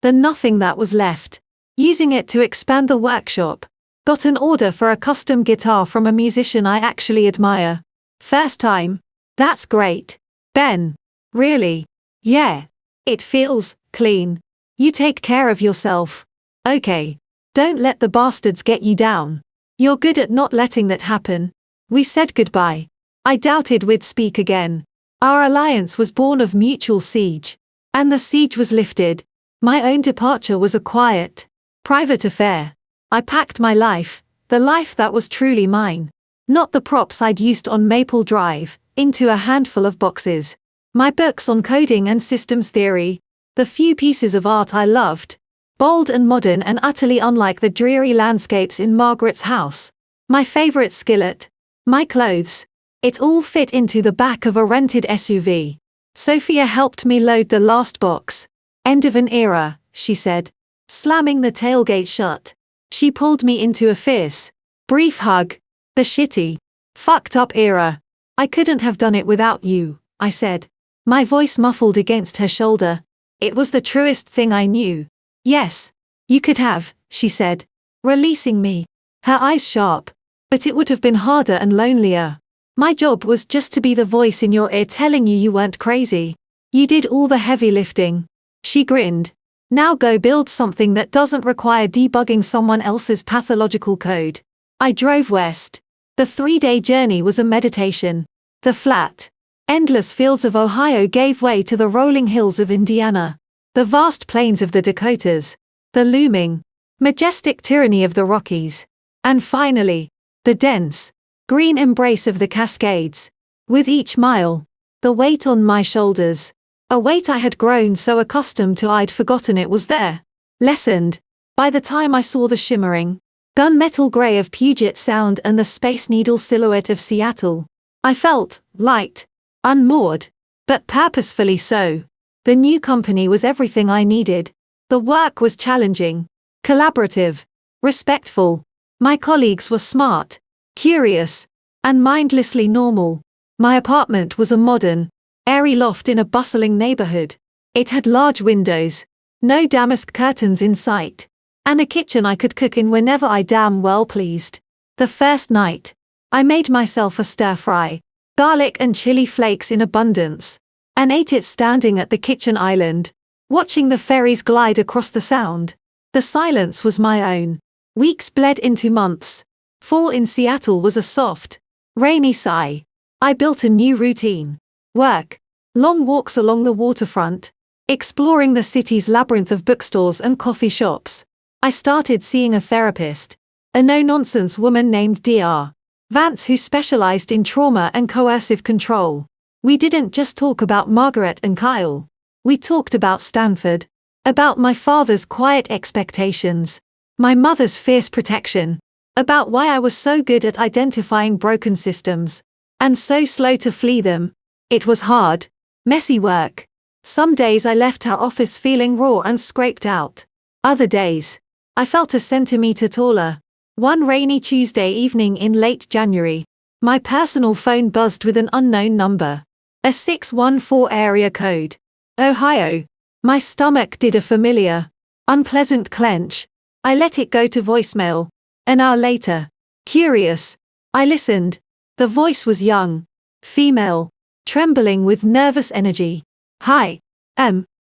nothing that was left. Using it to expand the workshop. Got an order for a custom guitar from a musician I actually admire. First time? That's great. Ben. Really? Yeah. It feels clean. You take care of yourself. Okay. Don't let the bastards get you down. You're good at not letting that happen. We said goodbye. I doubted we'd speak again. Our alliance was born of mutual siege. And the siege was lifted. My own departure was a quiet, private affair. I packed my life, the life that was truly mine. Not the props I'd used on Maple Drive, into a handful of boxes. My books on coding and systems theory. The few pieces of art I loved. Bold and modern and utterly unlike the dreary landscapes in Margaret's house. My favorite skillet. My clothes. It all fit into the back of a rented SUV. Sophia helped me load the last box. End of an era, she said. Slamming the tailgate shut. She pulled me into a fierce, brief hug. The shitty, fucked up era. I couldn't have done it without you, I said. My voice muffled against her shoulder. It was the truest thing I knew. Yes, you could have, she said, releasing me. Her eyes sharp. But it would have been harder and lonelier. My job was just to be the voice in your ear telling you you weren't crazy. You did all the heavy lifting. She grinned. Now go build something that doesn't require debugging someone else's pathological code. I drove west. The 3-day journey was a meditation. The flat, endless fields of Ohio gave way to the rolling hills of Indiana. The vast plains of the Dakotas. The looming, majestic tyranny of the Rockies. And finally, the dense, green embrace of the Cascades. With each mile, the weight on my shoulders. A weight I had grown so accustomed to I'd forgotten it was there. Lessened. By the time I saw the shimmering, gunmetal gray of Puget Sound and the Space Needle silhouette of Seattle, I felt light, unmoored, but purposefully so. The new company was everything I needed. The work was challenging, collaborative, respectful. My colleagues were smart, curious, and mindlessly normal. My apartment was a modern, airy loft in a bustling neighborhood. It had large windows, no damask curtains in sight, and a kitchen I could cook in whenever I damn well pleased. The first night, I made myself a stir-fry, garlic and chili flakes in abundance, and ate it standing at the kitchen island, watching the ferries glide across the sound. The silence was my own. Weeks bled into months. Fall in Seattle was a soft, rainy sigh. I built a new routine. Work. Long walks along the waterfront. Exploring the city's labyrinth of bookstores and coffee shops. I started seeing a therapist. A no-nonsense woman named Dr. Vance who specialized in trauma and coercive control. We didn't just talk about Margaret and Kyle. We talked about Stanford. About my father's quiet expectations. My mother's fierce protection. About why I was so good at identifying broken systems. And so slow to flee them. It was hard, messy work. Some days I left her office feeling raw and scraped out. Other days, I felt a centimeter taller. One rainy Tuesday evening in late January, my personal phone buzzed with an unknown number. A 614 area code. Ohio. My stomach did a familiar, unpleasant clench. I let it go to voicemail. An hour later, curious, I listened. The voice was young, female, trembling with nervous energy. Hi,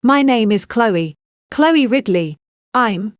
my name is Chloe. Chloe Ridley. I'm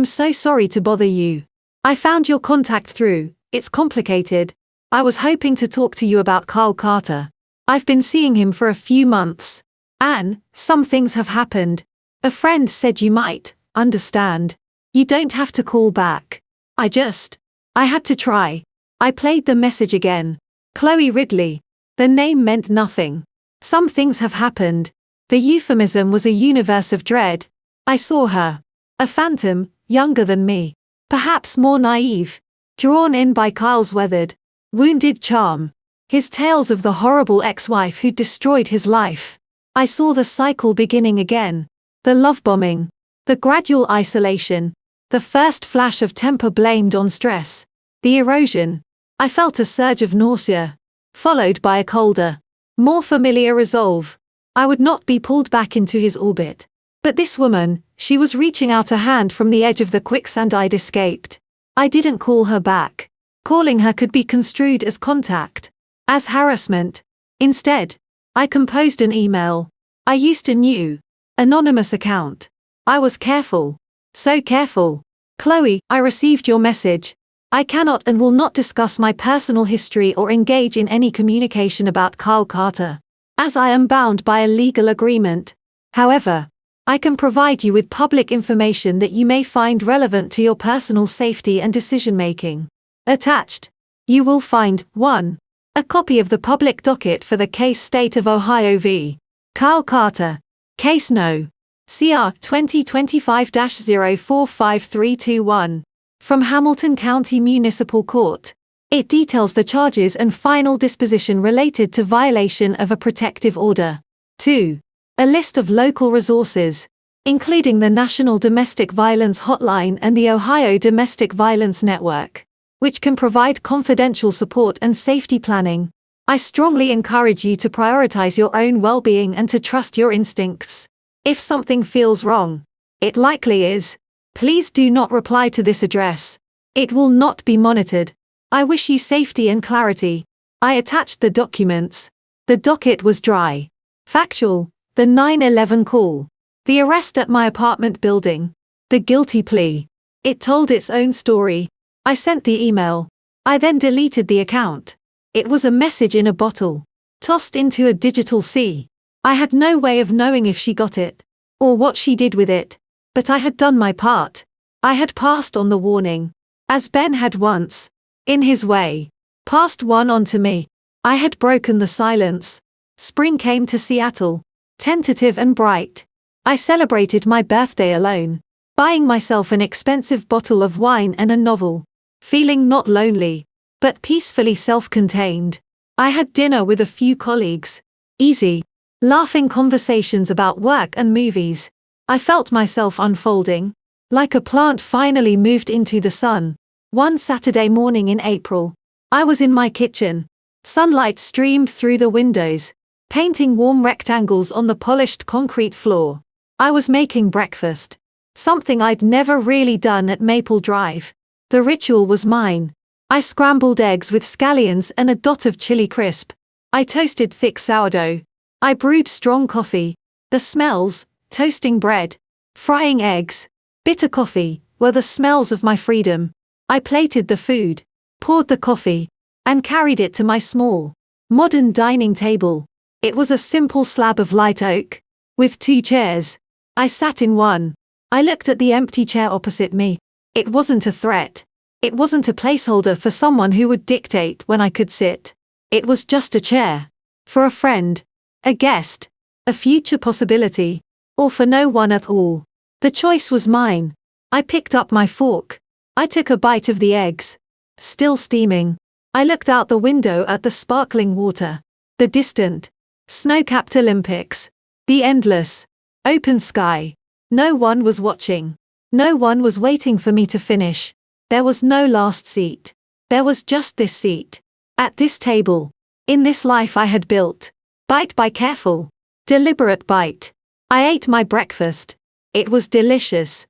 so sorry to bother you. I found your contact through, it's complicated. I was hoping to talk to you about Carl Carter. I've been seeing him for a few months. Anne, some things have happened. A friend said you might understand. You don't have to call back. I had to try. I played the message again. Chloe Ridley. The name meant nothing. Some things have happened. The euphemism was a universe of dread. I saw her. A phantom, younger than me. Perhaps more naive. Drawn in by Kyle's weathered, wounded charm. His tales of the horrible ex-wife who'd destroyed his life. I saw the cycle beginning again. The love bombing. The gradual isolation. The first flash of temper blamed on stress. The erosion. I felt a surge of nausea. Followed by a colder, more familiar resolve. I would not be pulled back into his orbit. But this woman, she was reaching out a hand from the edge of the quicksand I'd escaped. I didn't call her back. Calling her could be construed as contact, as harassment. Instead, I composed an email. I used a new, anonymous account. I was careful. So careful. Chloe, I received your message. I cannot and will not discuss my personal history or engage in any communication about Kyle Carter, as I am bound by a legal agreement. However, I can provide you with public information that you may find relevant to your personal safety and decision-making. Attached, you will find 1. A copy of the public docket for the case State of Ohio v. Kyle Carter, Case No. CR 2025-045321. From Hamilton County Municipal Court. It details the charges and final disposition related to violation of a protective order. 2. A list of local resources, including the National Domestic Violence Hotline and the Ohio Domestic Violence Network, which can provide confidential support and safety planning. I strongly encourage you to prioritize your own well-being and to trust your instincts. If something feels wrong, it likely is. Please do not reply to this address. It will not be monitored. I wish you safety and clarity. I attached the documents. The docket was dry. Factual. The 9/11 call. The arrest at my apartment building. The guilty plea. It told its own story. I sent the email. I then deleted the account. It was a message in a bottle, tossed into a digital sea. I had no way of knowing if she got it, or what she did with it. But I had done my part. I had passed on the warning, as Ben had once, in his way, passed one on to me. I had broken the silence. Spring came to Seattle, tentative and bright. I celebrated my birthday alone, buying myself an expensive bottle of wine and a novel, feeling not lonely, but peacefully self-contained. I had dinner with a few colleagues. Easy, laughing conversations about work and movies. I felt myself unfolding, like a plant finally moved into the sun. One Saturday morning in April, I was in my kitchen. Sunlight streamed through the windows, painting warm rectangles on the polished concrete floor. I was making breakfast, something I'd never really done at Maple Drive. The ritual was mine. I scrambled eggs with scallions and a dot of chili crisp. I toasted thick sourdough. I brewed strong coffee. The smells, toasting bread, frying eggs, bitter coffee, were the smells of my freedom. I plated the food, poured the coffee, and carried it to my small, modern dining table. It was a simple slab of light oak, with 2 chairs. I sat in one. I looked at the empty chair opposite me. It wasn't a threat. It wasn't a placeholder for someone who would dictate when I could sit. It was just a chair. For a friend, a guest, a future possibility, or for no one at all. The choice was mine. I picked up my fork. I took a bite of the eggs, still steaming. I looked out the window at the sparkling water, the distant, snow-capped Olympics, the endless, open sky. No one was watching. No one was waiting for me to finish. There was no last seat. There was just this seat. At this table. In this life I had built. Bite by careful, deliberate bite. I ate my breakfast. It was delicious.